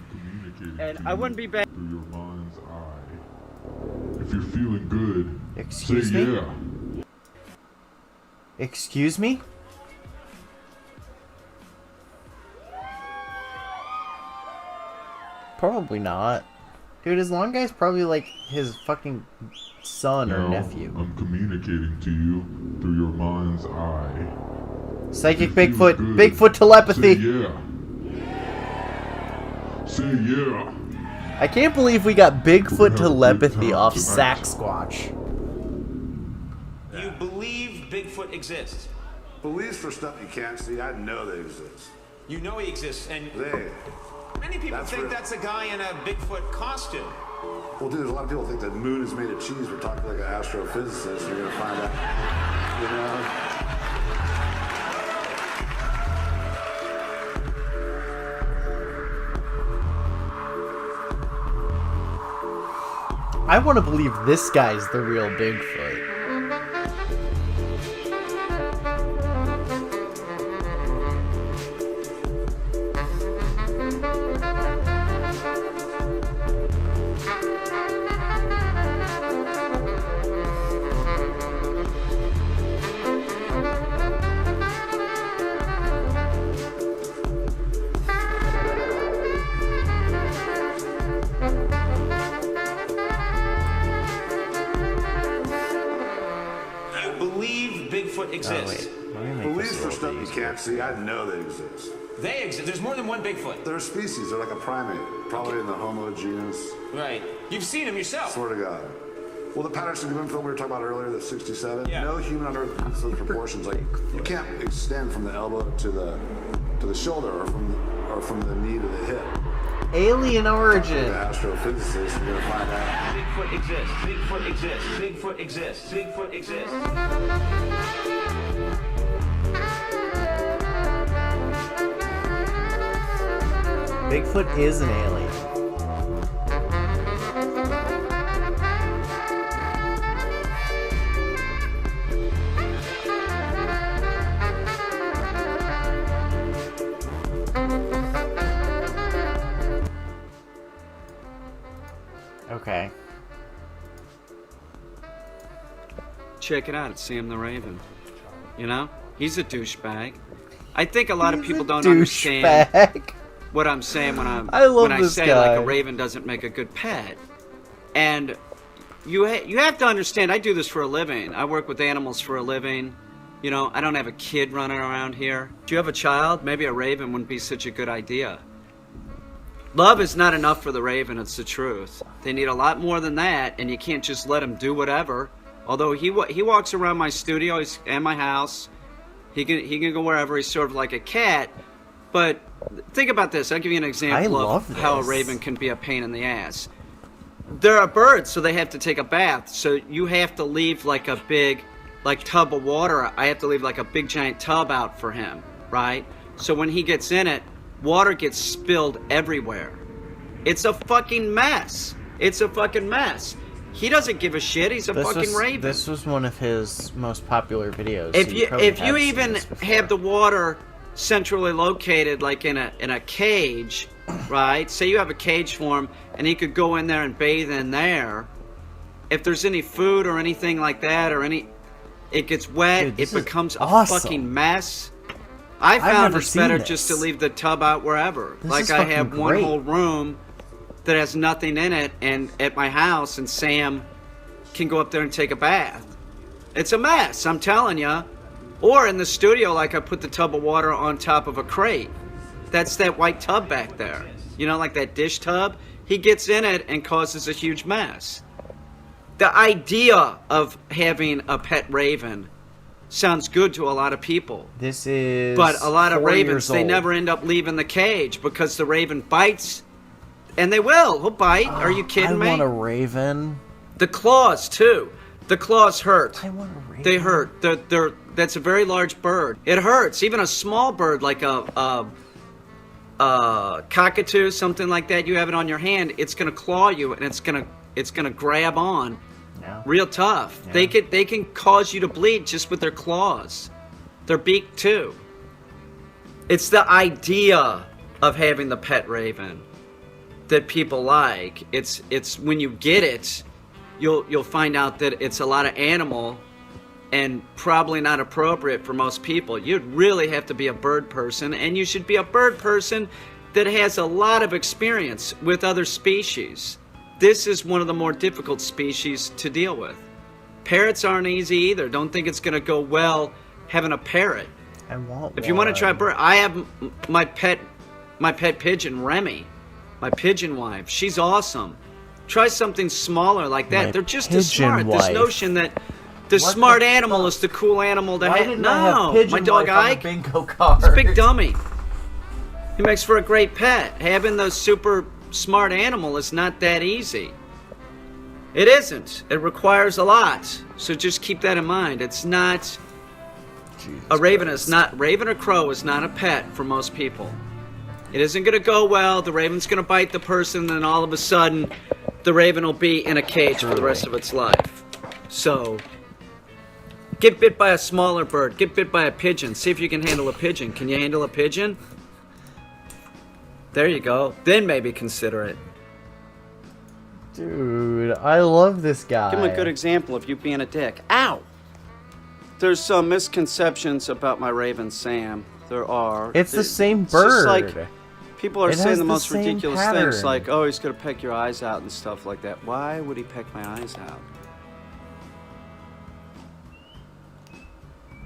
and I wouldn't be back. Through your mind's eye. If you're feeling good, Excuse say me? yeah. Excuse me? Probably not. Dude, his long guy's probably like his fucking son or nephew. I'm communicating to you through your mind's eye. Psychic Bigfoot. Bigfoot telepathy. Say yeah. Say yeah. I can't believe we got Bigfoot telepathy off Sasquatch. You believe Bigfoot exists? Beliefs for stuff you can't see, I know they exist. You know he exists, and They. many people think that's a guy in a Bigfoot costume. Well, dude, a lot of people think that the moon is made of cheese. We're talking like an astrophysicist. You're gonna find out, you know. I want to believe this guy's the real Bigfoot. Exists. Beliefs for stuff you can't see, I know they exist. They exist. There's more than one Bigfoot. They're a species. They're like a primate, probably in the Homo genus. Right. You've seen them yourself. Swear to God. Well, the Patterson-Gimlin film we were talking about earlier, the '67. Yeah. No human on Earth meets those proportions. Like you can't extend from the elbow to the shoulder, or from the knee to the hip. Alien origin. The astrophysicist, you're gonna find out. Bigfoot exists. Bigfoot exists. Bigfoot exists. Bigfoot exists. Bigfoot is an alien. Okay. Check it out. It's Sam the Raven. You know? He's a douchebag. I think a lot of people don't understand what I'm saying when I say guy. like a raven doesn't make a good pet. And you have to understand, I do this for a living. I work with animals for a living. You know, I don't have a kid running around here. Do you have a child? Maybe a raven wouldn't be such a good idea. Love is not enough for the raven, it's the truth. They need a lot more than that, and you can't just let him do whatever. Although he walks around my studio and my house. He can go wherever. He's sort of like a cat. But think about this. I'll give you an example of how a raven can be a pain in the ass. They're a bird, so they have to take a bath. So you have to leave like a big tub of water. I have to leave like a big giant tub out for him, right? So when he gets in it, water gets spilled everywhere. It's a fucking mess. It's a fucking mess. He doesn't give a shit. He's a fucking raven. This was one of his most popular videos. If you even have the water centrally located, like in a cage, right? Say you have a cage for him, and he could go in there and bathe in there. If there's any food or anything like that, it gets wet. Dude, it becomes a fucking mess. I found it's better just to leave the tub out wherever. Like I have one whole room that has nothing in it, and at my house, and Sam can go up there and take a bath. It's a mess, I'm telling you. Or in the studio, like I put the tub of water on top of a crate. That's that white tub back there. You know, like that dish tub? He gets in it and causes a huge mess. The idea of having a pet raven sounds good to a lot of people. But a lot of ravens, they never end up leaving the cage because the raven bites. And they will. He'll bite. Are you kidding me? I want a raven. The claws, too. The claws hurt. I want a raven. They hurt. That's a very large bird. It hurts. Even a small bird like a cockatoo, something like that, you have it on your hand, it's going to claw you, and it's going to grab on. Yeah. Real tough. Yeah. They can cause you to bleed just with their claws. Their beak, too. It's the idea of having the pet raven that people like. It's when you get it, you'll find out that it's a lot of animal and probably not appropriate for most people. You'd really have to be a bird person, and you should be a bird person that has a lot of experience with other species. This is one of the more difficult species to deal with. Parrots aren't easy either. Don't think it's going to go well having a parrot. I want If you want to try bird, I have my pet pigeon, Remy. My pigeon wife. She's awesome. Try something smaller like that. They're just as smart. This notion that the smart animal is the cool animal to have. No, my dog Ike. Bingo card. He's a big dummy. He makes for a great pet. Having the super smart animal is not that easy. It isn't. It requires a lot. So just keep that in mind. It's not. A raven is not. Raven or crow is not a pet for most people. It isn't going to go well. The raven's going to bite the person, and then all of a sudden, the raven will be in a cage for the rest of its life. So, get bit by a smaller bird. Get bit by a pigeon. See if you can handle a pigeon. Can you handle a pigeon? There you go. Then maybe consider it. Dude, I love this guy. Give him a good example of you being a dick. Ow! There's some misconceptions about my raven, Sam. There are. It's the same bird. Just like, people are saying the most ridiculous things like, oh, he's going to peck your eyes out and stuff like that. Why would he peck my eyes out?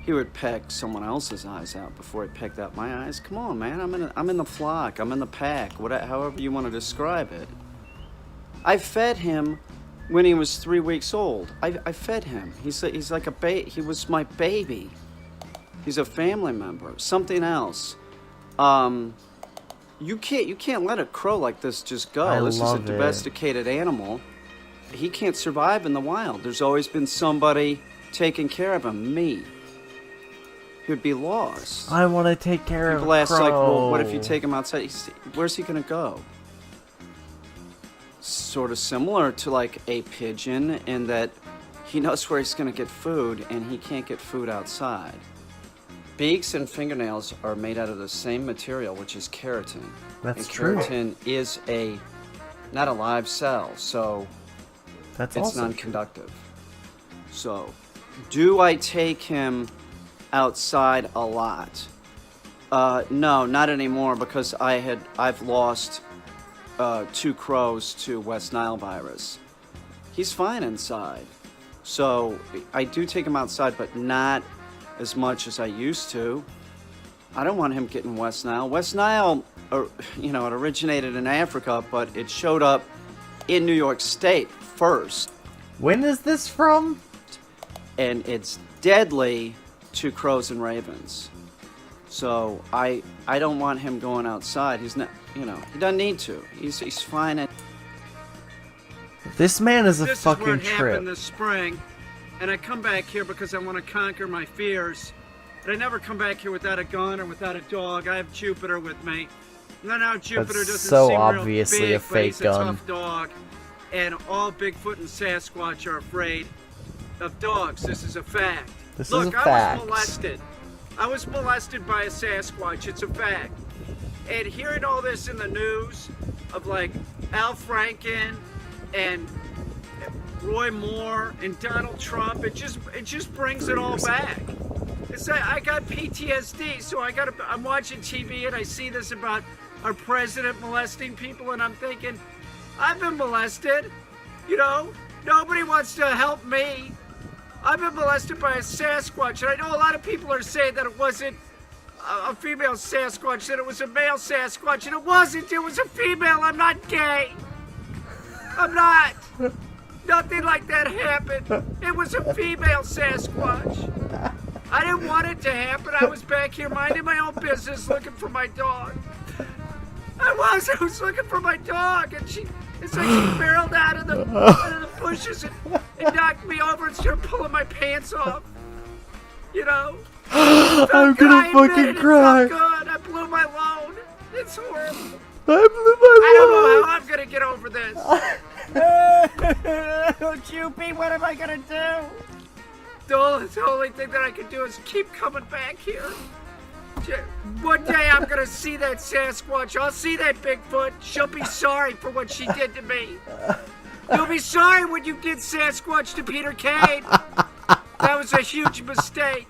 He would peck someone else's eyes out before he pecked out my eyes. Come on, man. I'm in the flock. I'm in the pack. However you want to describe it. I fed him when he was 3 weeks old. I fed him. He's like a baby. He was my baby. He's a family member. Something else. You can't let a crow like this just go. This is a domesticated animal. He can't survive in the wild. There's always been somebody taking care of him. Me. he'd be lost. I want to take care of People ask, Crow. like, well, what if you take him outside? Where's he going to go? Sort of similar to, like, a pigeon in that he knows where he's going to get food, and he can't get food outside. Beaks and fingernails are made out of the same material, which is keratin. That's and true. Keratin is not a live cell, so it's also non-conductive. So, do I take him outside a lot? No, not anymore, because I've lost 2 crows to West Nile virus. He's fine inside. So I do take him outside, but not as much as I used to. I don't want him getting West Nile. West Nile, it originated in Africa, but it showed up in New York State first. When is this from? And it's deadly to crows and ravens. So I don't want him going outside. He's not, he doesn't need to. He's fine. This man is a This fucking is where it trip. happened this spring, and I come back here because I want to conquer my fears. But I never come back here without a gun or without a dog. I have Jupiter with me. Now Jupiter That's doesn't so seem obviously real big, a but fake he's a gun. tough dog. And all Bigfoot and Sasquatch are afraid of dogs. This is a fact. This is Look, a I fact. was molested. I was molested by a Sasquatch. It's a fact. And hearing all this in the news of like Al Franken and Roy Moore and Donald Trump, it just brings it all back. It's like I got PTSD, so I'm watching TV and I see this about our president molesting people, and I'm thinking, I've been molested. Nobody wants to help me. I've been molested by a Sasquatch, and I know a lot of people are saying that it wasn't a female Sasquatch, that it was a male Sasquatch, and it wasn't. It was a female. I'm not gay. I'm not. Nothing like that happened. It was a female Sasquatch. I didn't want it to happen. I was back here minding my own business, looking for my dog. I was looking for my dog, and it's like she barreled out of the bushes and knocked me over and started pulling my pants off. I'm gonna fucking cry. It felt good. I blew my load. It's horrible. I blew my I don't know how I'm gonna get over this. Choopy, what am I gonna do? The only thing that I can do is keep coming back here. One day I'm gonna see that Sasquatch. I'll see that Bigfoot. She'll be sorry for what she did to me. You'll be sorry when you did Sasquatch to Peter Kane. That was a huge mistake.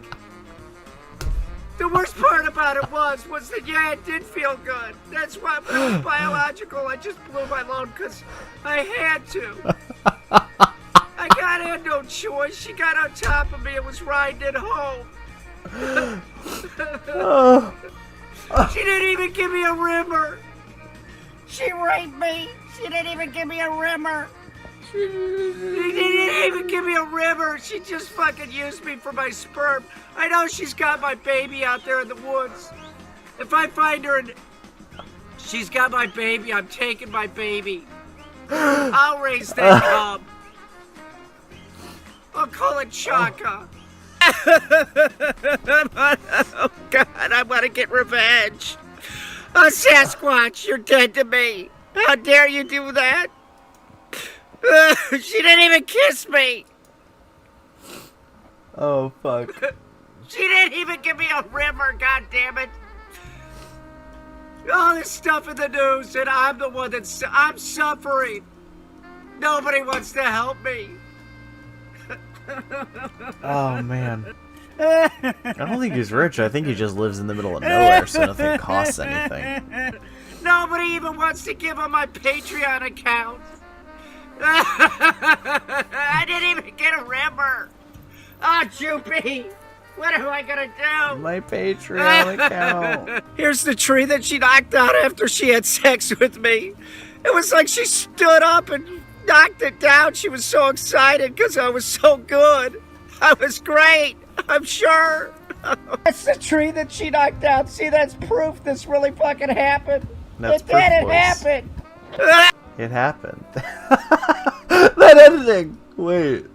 The worst part about it was that, yeah, it did feel good. That's why, but it was biological. I just blew my load because I had to. I had no choice. She got on top of me and was riding it home. She didn't even give me a rimmer. She raped me. She didn't even give me a rimmer. She didn't even give me a rimmer. She just fucking used me for my sperm. I know she's got my baby out there in the woods. If I find her and she's got my baby, I'm taking my baby. I'll raise that cub. I'll call it Chaka. Oh God, I want to get revenge. Oh, Sasquatch, you're dead to me. How dare you do that? She didn't even kiss me. Oh, fuck. She didn't even give me a rimmer, God damn it. All this stuff in the news, and I'm the one I'm suffering. Nobody wants to help me. Oh, man. I don't think he's rich. I think he just lives in the middle of nowhere, so nothing costs anything. Nobody even wants to give him my Patreon account. I didn't even get a rimmer. Ah, Choopy, what am I gonna do? My Patreon account. Here's the tree that she knocked out after she had sex with me. It was like she stood up and knocked it down. She was so excited because I was so good. I was great, I'm sure. That's the tree that she knocked down. See, that's proof this really fucking happened. That's it did, it boys. happened. It happened. That editing. Wait.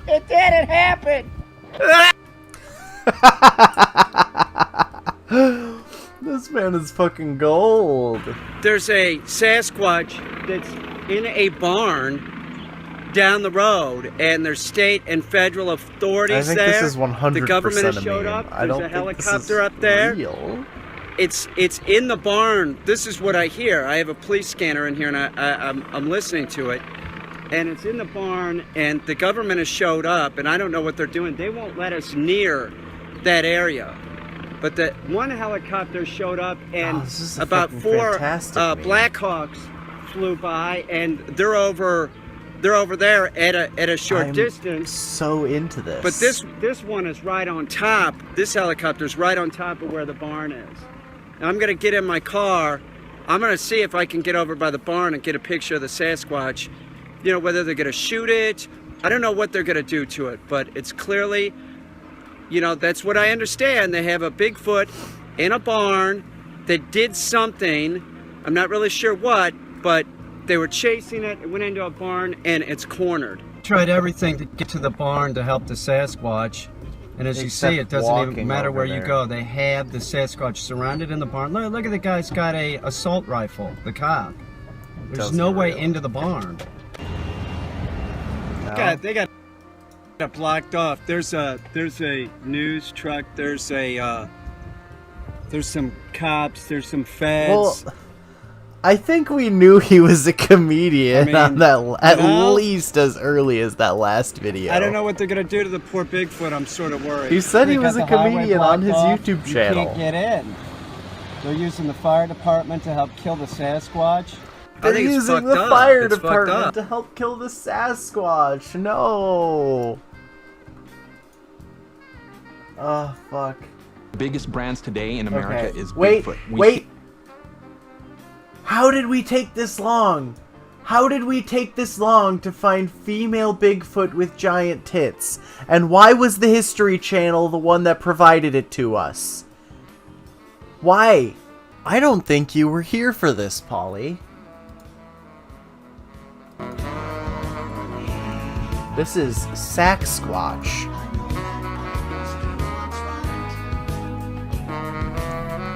It didn't happen. This man is fucking gold. There's a Sasquatch that's in a barn down the road, and there's state and federal authorities there. I think this is 100% the government has a showed meme. up. I don't There's a think this helicopter is up there. real. It's in the barn. This is what I hear. I have a police scanner in here, and I'm listening to it. And it's in the barn, and the government has showed up, and I don't know what they're doing. They won't let us near that area. But the one helicopter showed up, and about 4 Blackhawks flew by, and they're over there at a short distance. So into this. But this one is right on top. This helicopter's right on top of where the barn is. Now I'm gonna get in my car. I'm gonna see if I can get over by the barn and get a picture of the Sasquatch. You know, whether they're gonna shoot it. I don't know what they're gonna do to it, but it's clearly, you know, that's what I understand. They have a Bigfoot in a barn that did something. I'm not really sure what, but they were chasing it. It went into a barn, and it's cornered. Tried everything to get to the barn to help the Sasquatch. And as you see, it doesn't even matter where you go. They have the Sasquatch surrounded in the barn. Look at the guy's got a assault rifle, the cop. There's no way into the barn. No. They got blocked off. There's a news truck. There's some cops. There's some feds. Well, I think we knew he was a comedian on that at least as early as that last video. I don't know what they're gonna do to the poor Bigfoot. I'm sort of worried. He said he was a comedian on his YouTube channel. You can't get in. They're using the fire department to help kill the Sasquatch. They're using the fire department to help kill the Sasquatch. No. Oh, fuck. Biggest brands today in America is Wait, Bigfoot. wait. How did we take this long? How did we take this long to find female Bigfoot with giant tits? And why was the History Channel the one that provided it to us? Why? I don't think you were here for this, Polly. This is Sasquatch.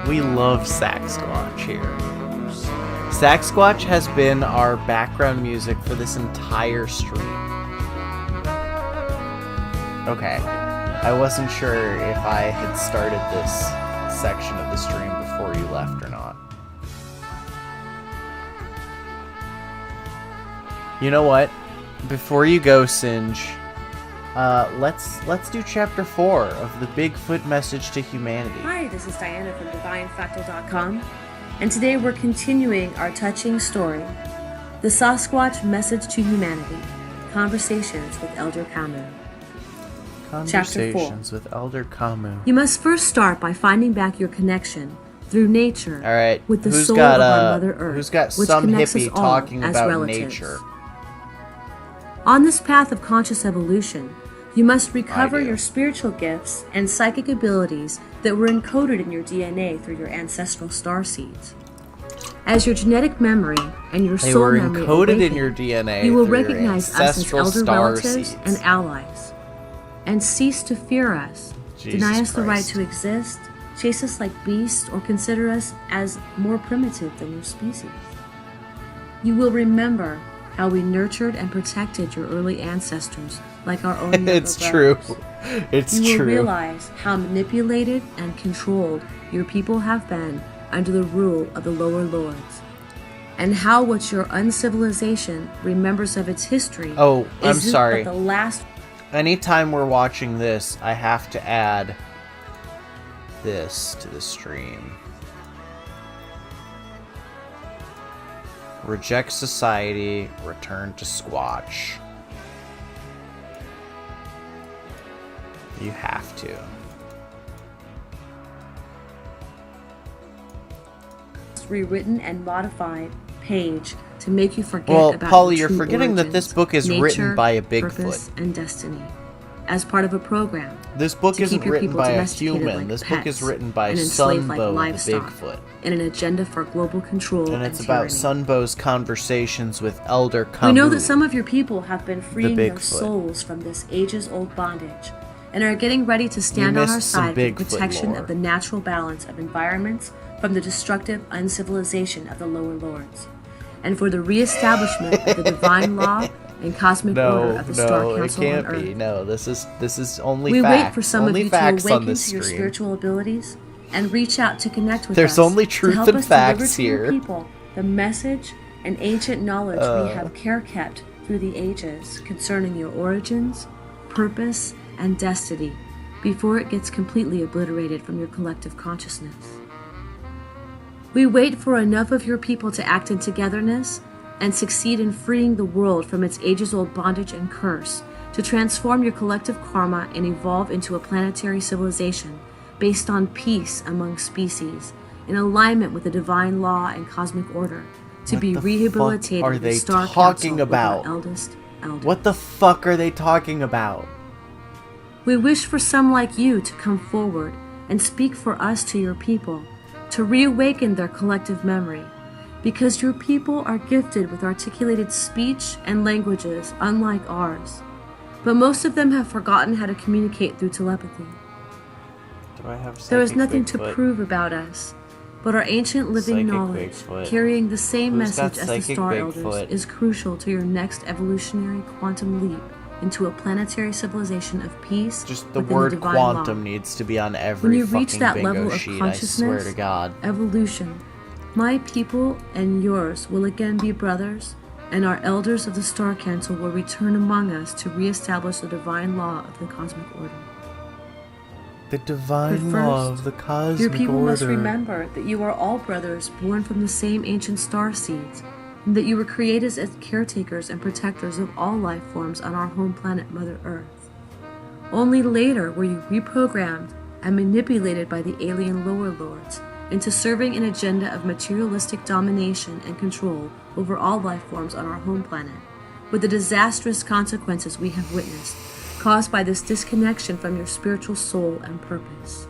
We love Sasquatch here. Sasquatch has been our background music for this entire stream. Okay, I wasn't sure if I had started this section of the stream before you left or not. You know what? Before you go, Singe, let's do chapter 4 of the Bigfoot Message to Humanity. Hi, this is Diana from DivineFractal.com. And today we're continuing our touching story, The Sasquatch Message to Humanity, Conversations with Elder Camus. Conversations with Elder Camus. You must first start by finding back your connection through nature with the soul got, of our Mother Earth, who's got which some connects us hippie all talking as about relatives. nature? On this path of conscious evolution, you must recover your spiritual gifts and psychic abilities that were encoded in your DNA through your ancestral star seeds. As your genetic memory and your They soul were memory encoded awaken, in your DNA you will through your recognize us as ancestral elder star relatives seeds. and allies, and cease to fear us, Jesus deny us the right Christ. to exist, chase us like beasts, or consider us as more primitive than your species. You will remember how we nurtured and protected your early ancestors like our own younger It's true. brothers. It's You will true. realize how manipulated and controlled your people have been under the rule of the lower lords, and how what your uncivilization remembers of its history Oh, I'm is sorry. but the last. Anytime we're watching this, I have to add this to the stream. Reject society, return to Squatch. You have to. Rewritten and modified page to make you forget Well, about Polly, your you're true forgetting that origins, this book is written nature, by a purpose, Bigfoot. and destiny. as part of a program. This book isn't written by a human. Like This book is written by and enslaved like Sunbow livestock, the Bigfoot. In an agenda for global control and it's tyranny. about Sunbow's conversations with Elder Camus. We know that some of your people have been freeing their souls from this ages-old bondage and are getting ready to stand on our side for the protection of the natural balance of environments from the destructive uncivilization of the lower lords, and for the reestablishment of the divine law and cosmic order of the Star Council on Earth. No, this is only we facts. Wait for some only of you to awaken to your stream. spiritual abilities and reach out to connect with There's us. There's only truth to help and us facts to here. Your people the message and ancient knowledge we have care kept through the ages concerning your origins, purpose, and destiny before it gets completely obliterated from your collective consciousness. We wait for enough of your people to act in togetherness and succeed in freeing the world from its ages-old bondage and curse, to transform your collective karma and evolve into a planetary civilization based on peace among species, in alignment with the divine law and cosmic order, to be rehabilitated are they the Star talking Council about? With our eldest elder. What the fuck are they talking about? We wish for some like you to come forward and speak for us to your people, to reawaken their collective memory, because your people are gifted with articulated speech and languages unlike ours, but most of them have forgotten how to communicate through telepathy. Do I have there is nothing Bigfoot? To prove about us, but our ancient living Psychic knowledge, Bigfoot. carrying the same Who's message as the Star Bigfoot? Elders, is crucial to your next evolutionary quantum leap into a planetary civilization of peace. Just the within word the divine quantum law. needs to be on every When you fucking reach that bingo level of sheet, I swear to God. evolution, my people and yours will again be brothers, and our elders of the Star Council will return among us to reestablish the divine law of the cosmic order. The divine But law first, of the cosmic your people order. must remember that you are all brothers born from the same ancient star seeds, and that you were created as caretakers and protectors of all life forms on our home planet, Mother Earth. Only later were you reprogrammed and manipulated by the alien lower lords into serving an agenda of materialistic domination and control over all life forms on our home planet, with the disastrous consequences we have witnessed, caused by this disconnection from your spiritual soul and purpose.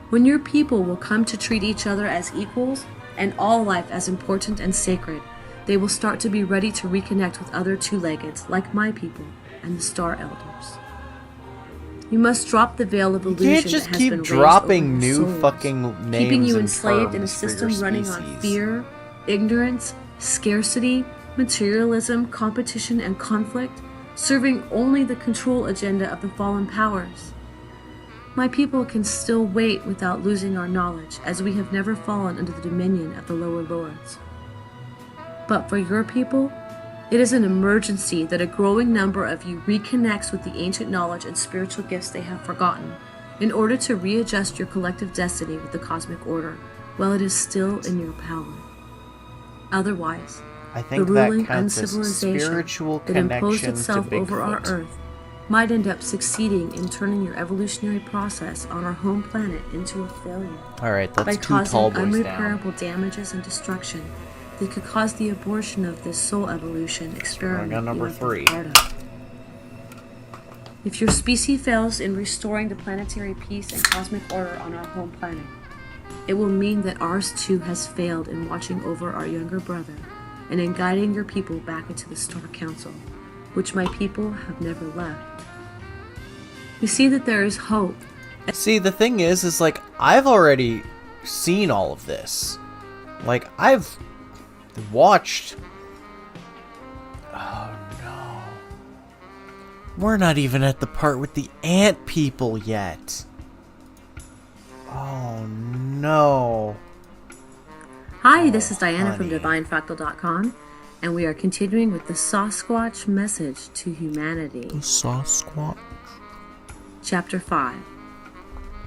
When your people will come to treat each other as equals and all life as important and sacred, they will start to be ready to reconnect with other two-leggeds like my people and the Star Elders. You must drop the veil of illusion You can't just that has keep been raised dropping over your new souls, fucking names keeping you and enslaved in a terms for your system running on species. fear, ignorance, scarcity, materialism, competition, and conflict, serving only the control agenda of the fallen powers. My people can still wait without losing our knowledge, as we have never fallen under the dominion of the lower lords. But for your people, it is an emergency that a growing number of you reconnects with the ancient knowledge and spiritual gifts they have forgotten, in order to readjust your collective destiny with the cosmic order, while it is still in your power. Otherwise, I think the that ruling counts as uncivilization spiritual that imposed connection to itself over our Bigfoot. Earth might end up succeeding in turning your evolutionary process on our home planet into a failure. Alright, that's by two causing tall boys down. unrepairable damages and destruction that could cause the abortion of this soul evolution experiment Going on number you have been 3. part of. If your species fails in restoring the planetary peace and cosmic order on our home planet, it will mean that ours too has failed in watching over our younger brother and in guiding your people back into the Star Council, which my people have never left. We see that there is hope. See, the thing is like, I've already seen all of this. Like, I've watched... Oh, no. We're not even at the part with the ant people yet. Oh, no. Hi, this is Diana from DivineFractal.com, and we are continuing with the Sasquatch message to humanity. The Sasquatch? Chapter 5.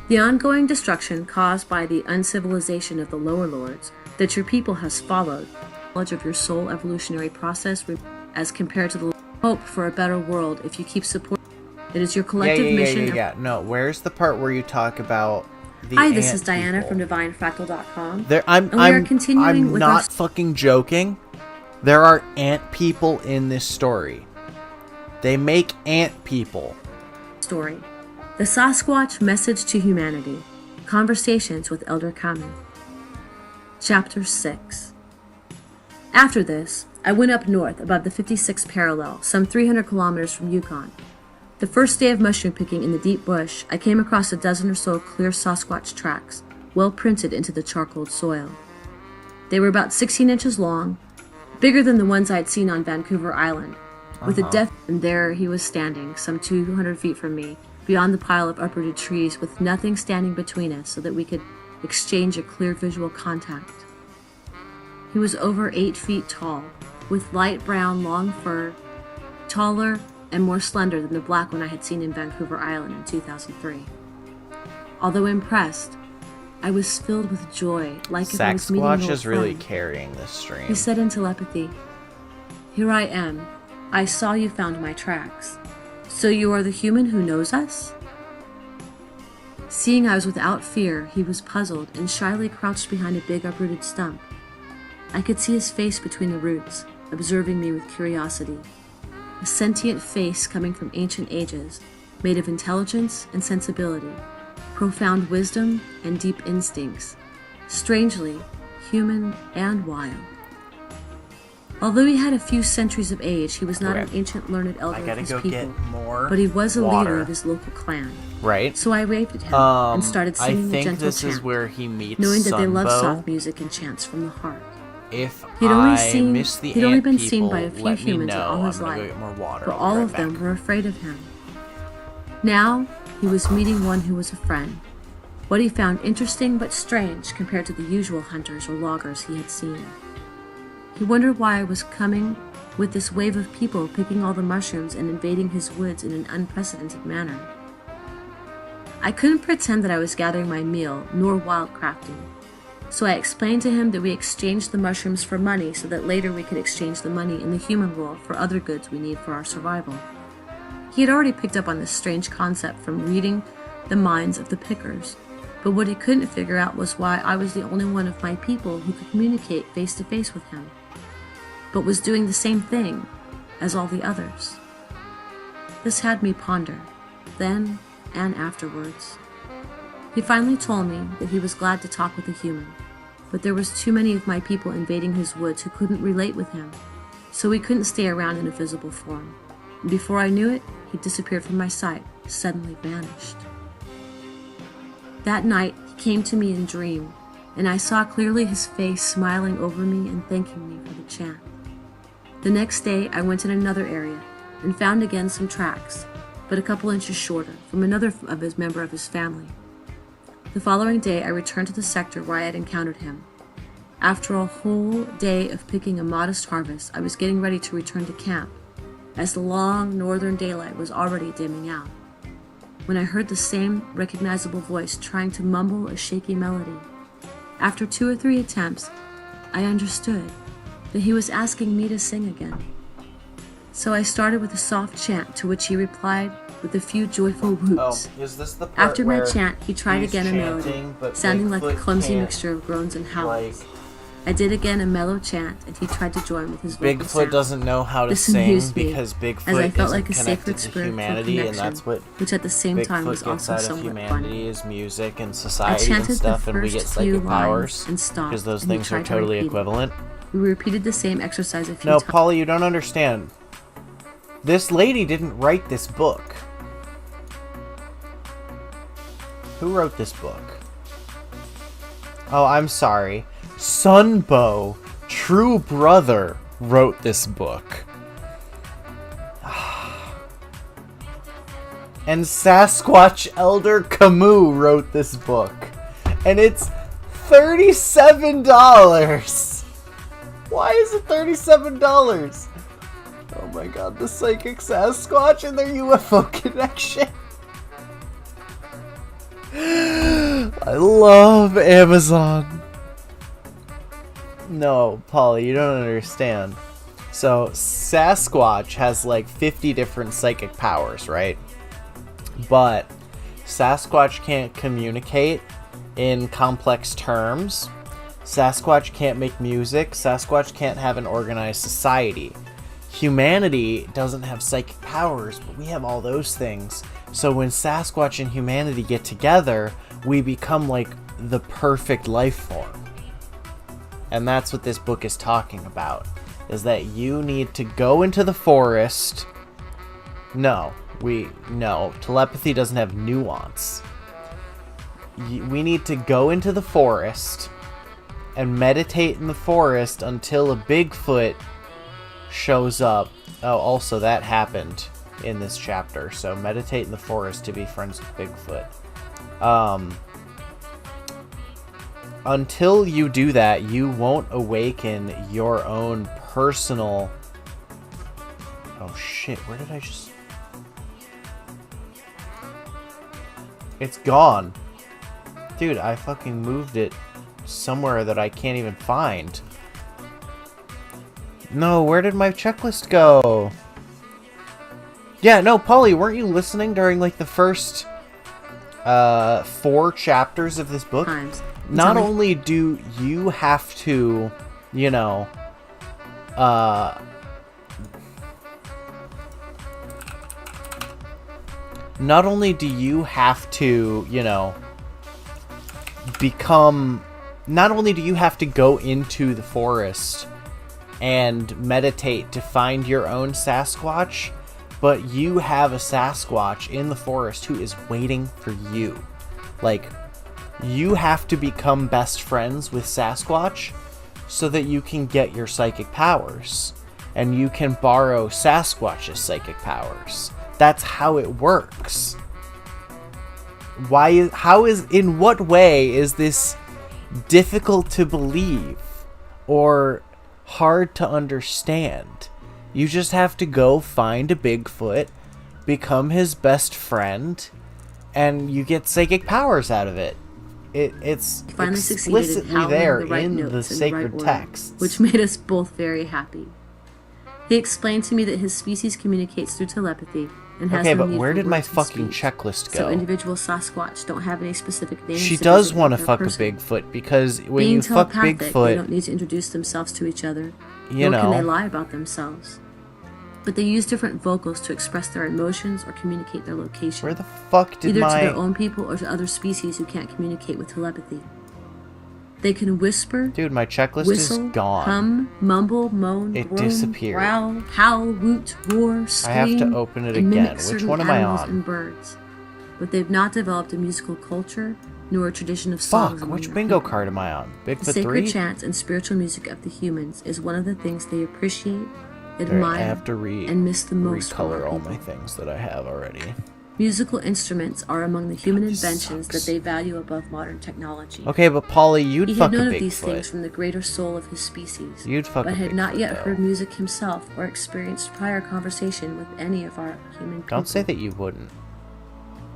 The ongoing destruction caused by the uncivilization of the lower lords that your people has followed, knowledge of your soul evolutionary process as compared to the hope for a better world if you keep supporting. It is your collective mission. No, where's the part where you talk about the Hi, this ant is Diana people? from DivineFractal.com. I'm not fucking joking. There are ant people in this story. They make ant people. Story. The Sasquatch Message to Humanity. Conversations with Elder Kamen. Chapter 6. After this, I went up north above the 56th parallel, some 300 kilometers from Yukon. The first day of mushroom picking in the deep bush, I came across a dozen or so clear Sasquatch tracks, well printed into the charcoal soil. They were about 16 inches long, bigger than the ones I had seen on Vancouver Island. With a depth, and there he was standing, some 200 feet from me, beyond the pile of uprooted trees, with nothing standing between us so that we could exchange a clear visual contact. He was over 8 feet tall, with light brown long fur, taller and more slender than the black one I had seen in Vancouver Island in 2003. Although impressed, I was filled with joy, like if I was meeting an old Sasquatch is really friend. carrying this stream. He said in telepathy, "Here I am. I saw you found my tracks. So you are the human who knows us?" Seeing I was without fear, he was puzzled and shyly crouched behind a big uprooted stump. I could see his face between the roots, observing me with curiosity. A sentient face coming from ancient ages, made of intelligence and sensibility, profound wisdom and deep instincts, strangely human and wild. Although he had a few centuries of age, he was not an ancient learned elder of his people, but he was a leader of his local clan. Right. So I waved at him and started singing I think a gentle this chant, is where he meets knowing that they love Sunbow. soft music and chants from the heart. If He'd he'd only been seen by a few humans in all his I'm gonna go life, get more water. but I'll be all right of them back. were afraid of him. Now he was meeting one who was a friend, what he found interesting but strange compared to the usual hunters or loggers he had seen. He wondered why I was coming with this wave of people picking all the mushrooms and invading his woods in an unprecedented manner. I couldn't pretend that I was gathering my meal, nor wildcrafting. So I explained to him that we exchanged the mushrooms for money so that later we could exchange the money in the human world for other goods we need for our survival. He had already picked up on this strange concept from reading the minds of the pickers, but what he couldn't figure out was why I was the only one of my people who could communicate face to face with him, but was doing the same thing as all the others. This had me ponder, then and afterwards. He finally told me that he was glad to talk with a human, but there was too many of my people invading his woods who couldn't relate with him, so he couldn't stay around in a visible form. And before I knew it, he disappeared from my sight, suddenly vanished. That night, he came to me in dream, and I saw clearly his face smiling over me and thanking me for the chant. The next day, I went in another area and found again some tracks, but a couple inches shorter, from another member of his family. The following day, I returned to the sector where I had encountered him. After a whole day of picking a modest harvest, I was getting ready to return to camp, as the long northern daylight was already dimming out, when I heard the same recognizable voice trying to mumble a shaky melody. After 2 or 3 attempts, I understood that he was asking me to sing again. So I started with a soft chant, to which he replied with a few joyful whoops. Is this the part After my where chant, he tried he's again a melody, chanting, but sounding like a Bigfoot clumsy can't, mixture of groans and howls. I did again a mellow chant, and he tried to join with his vocal Bigfoot sound. doesn't know how to This sing amused me, because Bigfoot as I felt isn't like a connected sacred to spiritual humanity, and connection, that's what which at the same time was Bigfoot also gets out of somewhat humanity funny. is music and I society and chanted stuff, the and we first get few psychic lines powers and stopped, because those and he things are tried to totally repeat it. equivalent. We repeated the same exercise a few No, times. Polly, you don't understand. This lady didn't write this book. Who wrote this book? Oh, I'm sorry. Sunbow, true brother, wrote this book. And Sasquatch Elder Camus wrote this book. And it's $37. Why is it $37? Oh my god, the psychic Sasquatch and their UFO connection. I love Amazon. No, Polly, you don't understand. So, Sasquatch has like 50 different psychic powers, right? But Sasquatch can't communicate in complex terms. Sasquatch can't make music. Sasquatch can't have an organized society. humanity doesn't have psychic powers, but we have all those things. So when Sasquatch and humanity get together, we become like the perfect life form. And that's what this book is talking about, is that you need to go into the forest. No, telepathy doesn't have nuance. We need to go into the forest and meditate in the forest until a Bigfoot shows up. Oh, also that happened in this chapter. So meditate in the forest to be friends with Bigfoot. Until you do that, you won't awaken your own personal... Oh shit, where did I just... It's gone. Dude, I fucking moved it somewhere that I can't even find. No, where did my checklist go? Yeah, no, Polly, weren't you listening during like the first 4 chapters of this book? Not only do you have to, you know, not only do you have to, you know, not only do you have to go into the forest and meditate to find your own Sasquatch, but you have a Sasquatch in the forest who is waiting for you. Like, you have to become best friends with Sasquatch so that you can get your psychic powers. And you can borrow Sasquatch's psychic powers. That's how it works. In what way is this difficult to believe or hard to understand? You just have to go find a Bigfoot, become his best friend, and you get psychic powers out of it. It's explicitly there in the sacred text, which made us both very happy. He explained to me that his species communicates through telepathy and has okay, no but need where for did my words and fucking speech. checklist go? So individual Sasquatch don't have any specific names. She does want to fuck a Bigfoot because when you fuck Bigfoot, they don't need to introduce themselves to each other. You nor can they know, lie about themselves. But they use different vocals to express their emotions or communicate their location. Where the fuck did either my... to their own people or to other species who can't communicate with telepathy. They can whisper, dude, my checklist whistle, is gone. Hum, mumble, moan, it groan, disappeared. growl, howl, woot, roar, scream, I have to open it and again. mimic Which one am I animals on? And birds. But they've not developed a musical culture nor a tradition of songs. Fuck, which bingo card am I on? Bigfoot 3? The sacred chants and spiritual music of the humans is one of the things they appreciate, admire, I have to and miss the most. Recolor all my things that I have already. Musical instruments are among the human inventions that they value above modern technology. Okay, but Polly, you'd fuck a Bigfoot. He had known of these things from the greater soul of his species, you'd fuck but a had not Bigfoot, yet though. heard music himself or experienced prior conversation with any of our human people. Don't say that you wouldn't.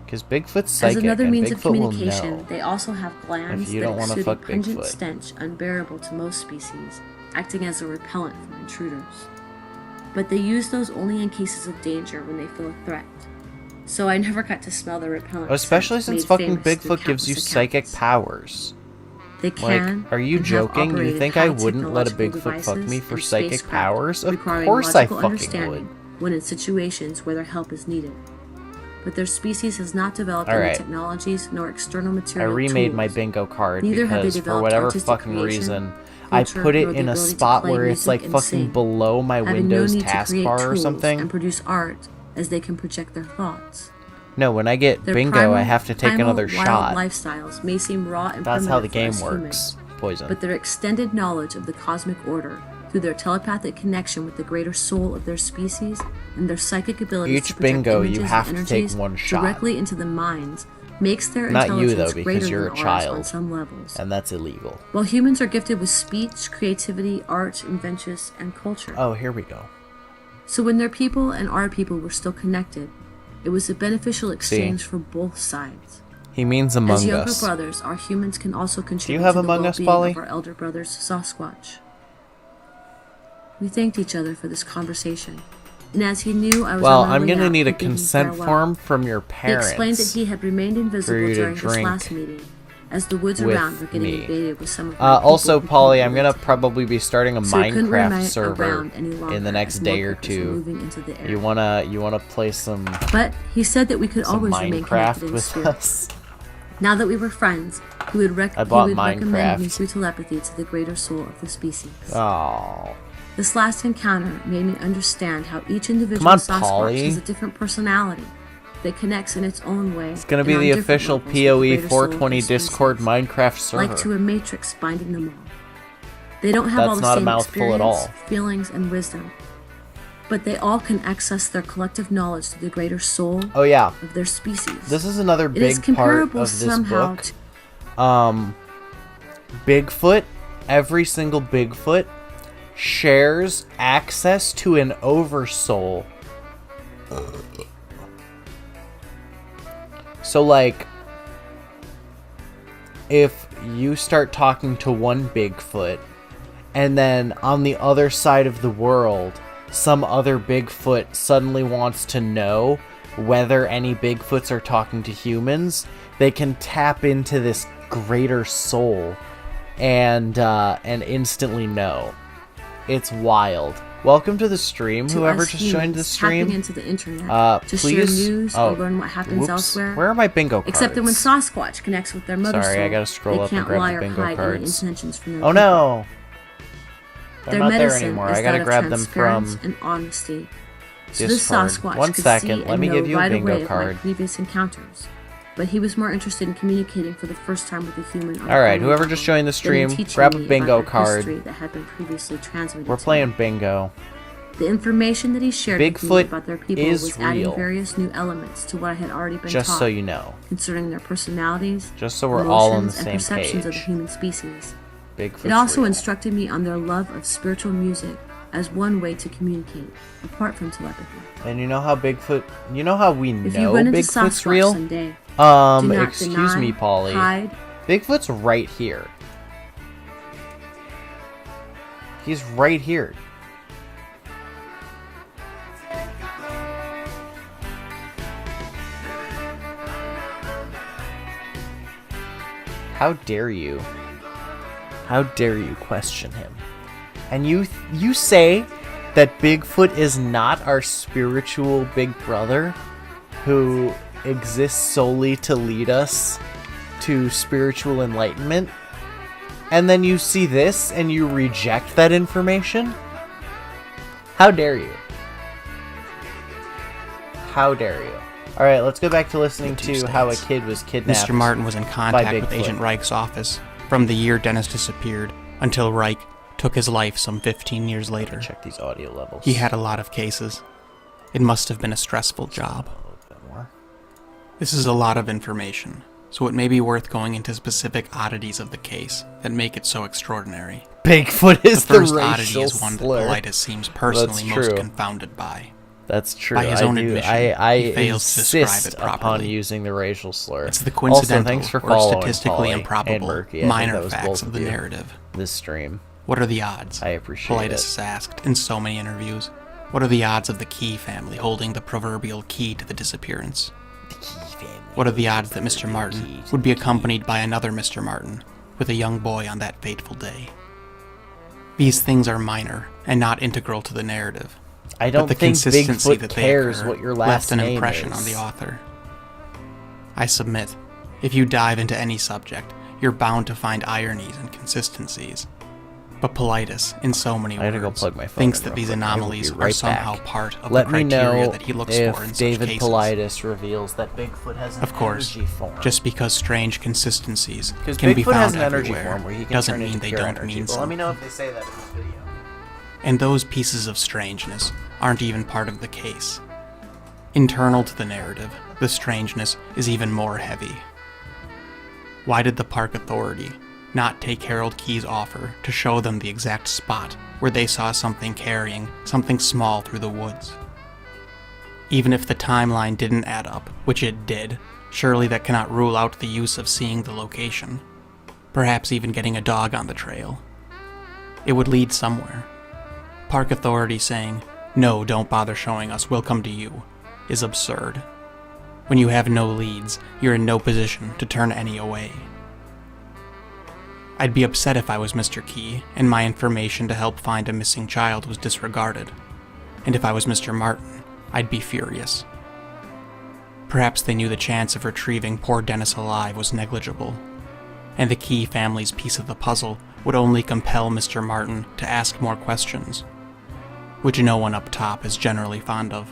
Because Bigfoot's psychic, As another means and of Bigfoot will communication, know. they also have glands If you that don't wanna exude a fuck pungent Bigfoot. stench unbearable to most species, acting as a repellent for intruders. But they use those only in cases of danger when they feel a threat. So I never got to smell the repellent. Especially scent since made fucking famous through Bigfoot gives you countless psychic accounts. powers. They can. Like, are you and have joking? You operated think I high wouldn't let a technological Bigfoot fuck me devices for and psychic spacecraft powers? Of requiring course I logical fucking understanding would. when in situations where their help is needed. But their species has not developed All any right. technologies nor external I material remade tools. my bingo card Neither have they because for developed whatever artistic fucking creation, reason, I culture, put it nor the in a ability to spot play where it's music like and fucking sing, below my having Windows no need to create taskbar or tools something. and produce art as they can project their thoughts. No, when I get Their bingo, I have to take primal, another wild shot. lifestyles may seem raw and That's how the primitive for game us works. humans, Poison. but their extended knowledge of the cosmic order through their telepathic connection with the greater soul of their species and their psychic abilities Each to project bingo, you images have and to take energies one shot. directly into the minds makes their Not you intelligence though, greater because you're a than ours on child, some levels. and that's illegal. While humans are gifted with speech, creativity, art, inventions, and culture. Oh, here we go. So when their people and our people were still connected, it was a beneficial exchange for both sides. He means Among As younger Us. brothers, our humans can also contribute have to the Among Us, well-being Polly? of our elder brothers, Sasquatch. We thanked each other for this conversation, and as he knew I was Well, on my I'm way gonna out, need a he bade me consent farewell. form from your He explained that parents he had remained for invisible you to during this drink last meeting, as the woods with around were getting me. invaded with some of my Also, people who Polly, couldn't I'm gonna live probably be starting a So he couldn't Minecraft remain server around any longer in the next as day more or couples were two. moving into the area. You wanna play some? But he said that we could some always remain Minecraft connected in with spirit. us. Now that we were friends, he would recommend me through telepathy to the greater soul of the species. Oh. This last encounter made me understand how each individual Come on, Sasquatch Polly. has a different personality that connects in its own way. It's gonna be the official PoE 420 Discord Minecraft server. Like to a matrix binding them all. They don't have That's all the not a same mouthful at experience, all. feelings, and wisdom, but they all can access their collective knowledge through the greater soul Oh yeah. of their species. This is another It is big part comparable of this somehow book. Bigfoot, every single Bigfoot shares access to an oversoul. So like, if you start talking to one Bigfoot, and then on the other side of the world, some other Bigfoot suddenly wants to know whether any Bigfoots are talking to humans, they can tap into this greater soul and instantly know. It's wild. Welcome to the stream, to whoever us just joined the humans stream. tapping into the internet to share Please. news or learn what happens whoops. elsewhere. Where are my bingo cards? Except that when Sasquatch connects with their mother Sorry, soul, I gotta scroll they up and can't grab lie the or bingo hide cards. any intentions from their Oh no! They're Their not there medicine anymore. is I gotta that of grab them transparency from and honesty. So this Discord. Sasquatch One could second, see let and me know give you a right bingo away of card. my previous encounters, but he was more interested in communicating for the first time with a human. on a Alright, human whoever level just joined the than in stream, teaching grab a me bingo about their card. history that had been previously transmitted We're to playing me. bingo. The information that he shared with me Bigfoot about their people is was real. adding various new elements to what I had already been Just taught so you know. concerning their personalities, Just so we're all on the emotions, and same perceptions of the page. human species. Bigfoot's It also real. instructed me on their love of spiritual music as one way to communicate, apart from telepathy. And you know how Bigfoot... You know how we If you know run into Bigfoot's Sasquatch real? someday, do not Excuse deny, me, Polly. hide. Bigfoot's right here. He's right here. How dare you? How dare you question him? And you say that Bigfoot is not our spiritual big brother who exists solely to lead us to spiritual enlightenment? And then you see this and you reject that information? How dare you? How dare you? Alright, let's go back to listening to how a kid was kidnapped. Mr. Martin was in by contact with Bigfoot. Agent Reich's office from the year Dennis disappeared until Reich took his life some 15 years later. Check these audio levels. He had a lot of cases. It must have been a stressful job. This is a lot of information, so it may be worth going into specific oddities of the case that make it so extraordinary. Bigfoot is the first the oddity racial is one that slur. Politis seems personally That's most true. confounded by. That's true. By his own admission, I he fails to describe insist it properly. upon using the racial slur. It's the coincidental also, thanks for or following, statistically Polly improbable and Murky. I think minor that was facts both of the you narrative. This stream. What are the odds? I appreciate Politis it. is asked in so many interviews. What are the odds of the Key family holding the proverbial key to the disappearance? What are the odds that Mr. Martin would be accompanied by another Mr. Martin with a young boy on that fateful day? These things are minor and not integral to the narrative. I don't but the think consistency Bigfoot that cares they occur what your last left an name impression is. on the author. I submit, if you dive into any subject, you're bound to find ironies and consistencies. But Politis, in so many I gotta go words, plug my phone thinks in that real these quick. I will be anomalies right are somehow back. part of Let the me criteria know that he looks if for in David such cases. Politis reveals that Bigfoot has an Of course, energy form. just because strange consistencies 'Cause can be Bigfoot has found an energy everywhere form where he can doesn't turn mean into they pure don't energy. mean Well, let me something. know if they say that in this video. And those pieces of strangeness aren't even part of the case. Internal to the narrative, the strangeness is even more heavy. Why did the park authority not take Harold Key's offer to show them the exact spot where they saw something carrying something small through the woods? Even if the timeline didn't add up, which it did, surely that cannot rule out the use of seeing the location. Perhaps even getting a dog on the trail. It would lead somewhere. Park authority saying, "No, don't bother showing us, we'll come to you," is absurd. When you have no leads, you're in no position to turn any away. I'd be upset if I was Mr. Key and my information to help find a missing child was disregarded. And if I was Mr. Martin, I'd be furious. Perhaps they knew the chance of retrieving poor Dennis alive was negligible, and the Key family's piece of the puzzle would only compel Mr. Martin to ask more questions, which no one up top is generally fond of.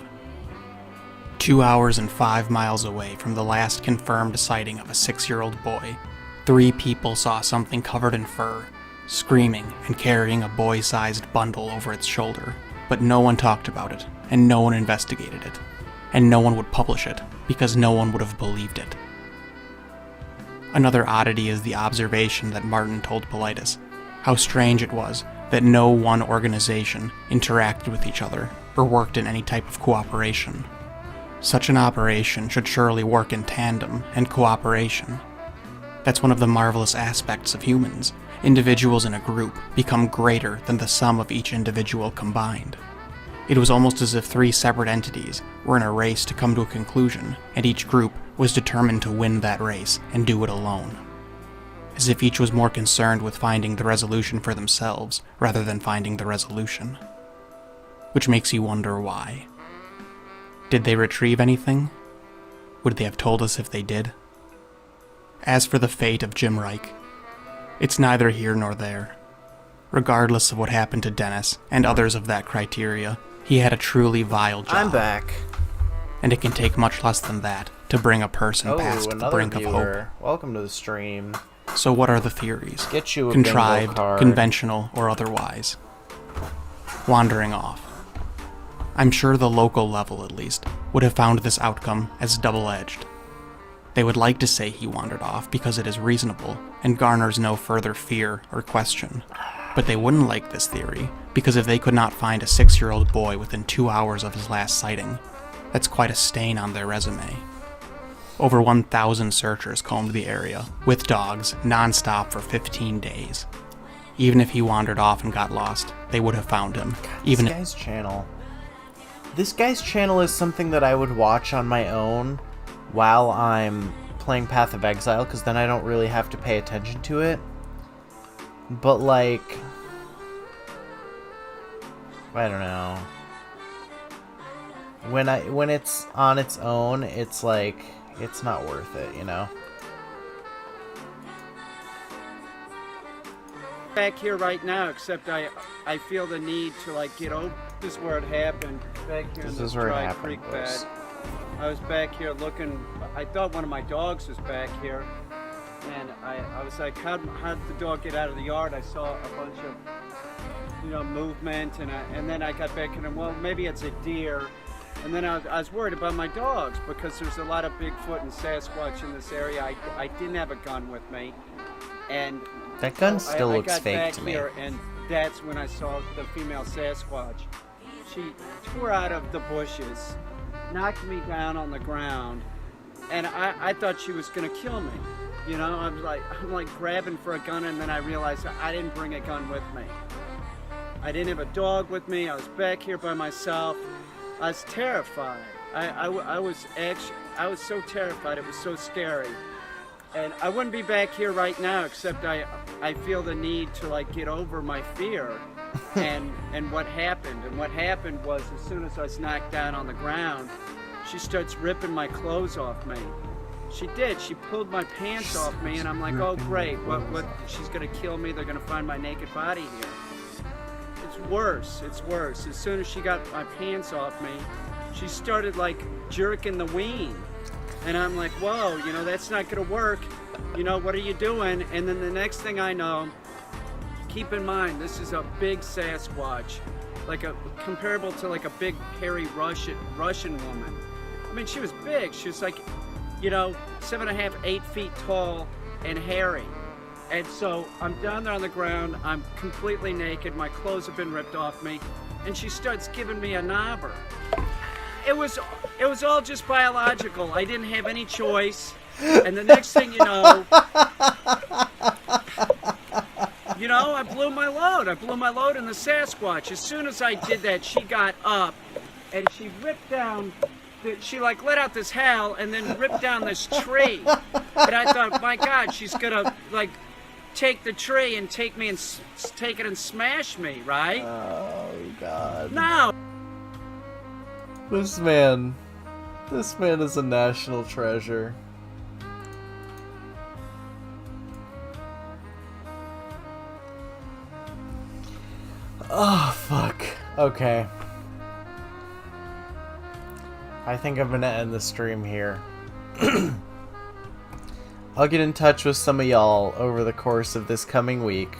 2 hours and 5 miles away from the last confirmed sighting of a 6-year-old boy, 3 people saw something covered in fur, screaming and carrying a boy-sized bundle over its shoulder, but no one talked about it, and no one investigated it, and no one would publish it because no one would have believed it. Another oddity is the observation that Martin told Politis, how strange it was that no one organization interacted with each other or worked in any type of cooperation. Such an operation should surely work in tandem and cooperation. That's one of the marvelous aspects of humans. Individuals in a group become greater than the sum of each individual combined. It was almost as if 3 separate entities were in a race to come to a conclusion, and each group was determined to win that race and do it alone. As if each was more concerned with finding the resolution for themselves rather than finding the resolution. Which makes you wonder why. Did they retrieve anything? Would they have told us if they did? As for the fate of Jim Reich, it's neither here nor there. Regardless of what happened to Dennis and others of that criteria, he had a truly vile job. I'm back. And it can take much less than that to bring a person past the brink of hope. Welcome to the stream. So what are the theories? Get you a contrived, bingo card. Conventional, or otherwise? Wandering off. I'm sure the local level, at least, would have found this outcome as double-edged. They would like to say he wandered off because it is reasonable and garners no further fear or question. But they wouldn't like this theory because if they could not find a 6-year-old boy within 2 hours of his last sighting, that's quite a stain on their resume. Over 1,000 searchers combed the area, with dogs, non-stop for 15 days. Even if he wandered off and got lost, they would have found him. This guy's channel is something that I would watch on my own while I'm playing Path of Exile, because then I don't really have to pay attention to it. But, like, I don't know. When it's on its own, it's like, it's not worth it, you know? Back here right now, except I feel the need to, like, get over. This is where it happened. Back here in this dry creek bed. I was back here looking. I thought one of my dogs was back here. And I was like, how did the dog get out of the yard? I saw a bunch of, movement, and then I got back and well, maybe it's a deer. And then I was worried about my dogs because there's a lot of Bigfoot and Sasquatch in this area. I didn't have a gun with me, and that gun still looks fake back to me. Here, and that's when I saw the female Sasquatch. She tore out of the bushes, knocked me down on the ground, and I thought she was gonna kill me. I'm like grabbing for a gun, and then I realized I didn't bring a gun with me. I didn't have a dog with me. I was back here by myself. I was terrified. I was so terrified. It was so scary. And I wouldn't be back here right now, except I feel the need to, like, get over my fear and what happened. And what happened was, as soon as I was knocked down on the ground, she starts ripping my clothes off me. She did. She pulled my pants off me, and I'm like, oh, great. What? She's going to kill me. They're going to find my naked body here. It's worse. It's worse. As soon as she got my pants off me, she started, like, jerking the ween. And I'm like, whoa, that's not going to work. What are you doing? And then the next thing I know, keep in mind, this is a big Sasquatch, comparable to like a big hairy Russian woman. I mean, she was big. She was like, 7.5, 8 feet tall and hairy. And so I'm down there on the ground. I'm completely naked. My clothes have been ripped off me. And she starts giving me a knobber. It was all just biological. I didn't have any choice. And the next thing you know, I blew my load. I blew my load in the Sasquatch. As soon as I did that, she got up and she ripped down. She let out this howl and then ripped down this tree. And I thought, my God, she's gonna take the tree and take it and smash me, right? Oh God. No. This man is a national treasure. Oh, fuck. Okay. I think I'm gonna end the stream here. I'll get in touch with some of y'all over the course of this coming week,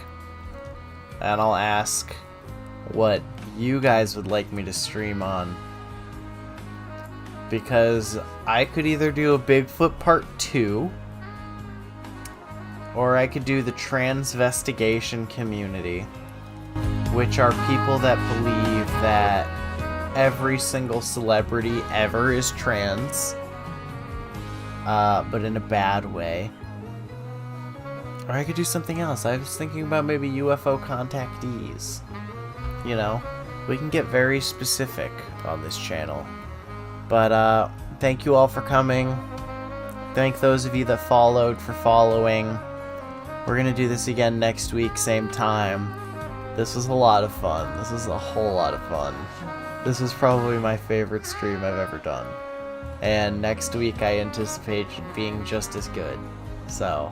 and I'll ask what you guys would like me to stream on. Because I could either do a Bigfoot Part 2, or I could do the transvestigation community, which are people that believe that every single celebrity ever is trans, but in a bad way. Or I could do something else. I was thinking about maybe UFO contactees. You know, we can get very specific on this channel. But thank you all for coming. Thank those of you that followed for following. We're gonna do this again next week, same time. This was a lot of fun. This was a whole lot of fun. This was probably my favorite stream I've ever done. And next week I anticipate it being just as good. So...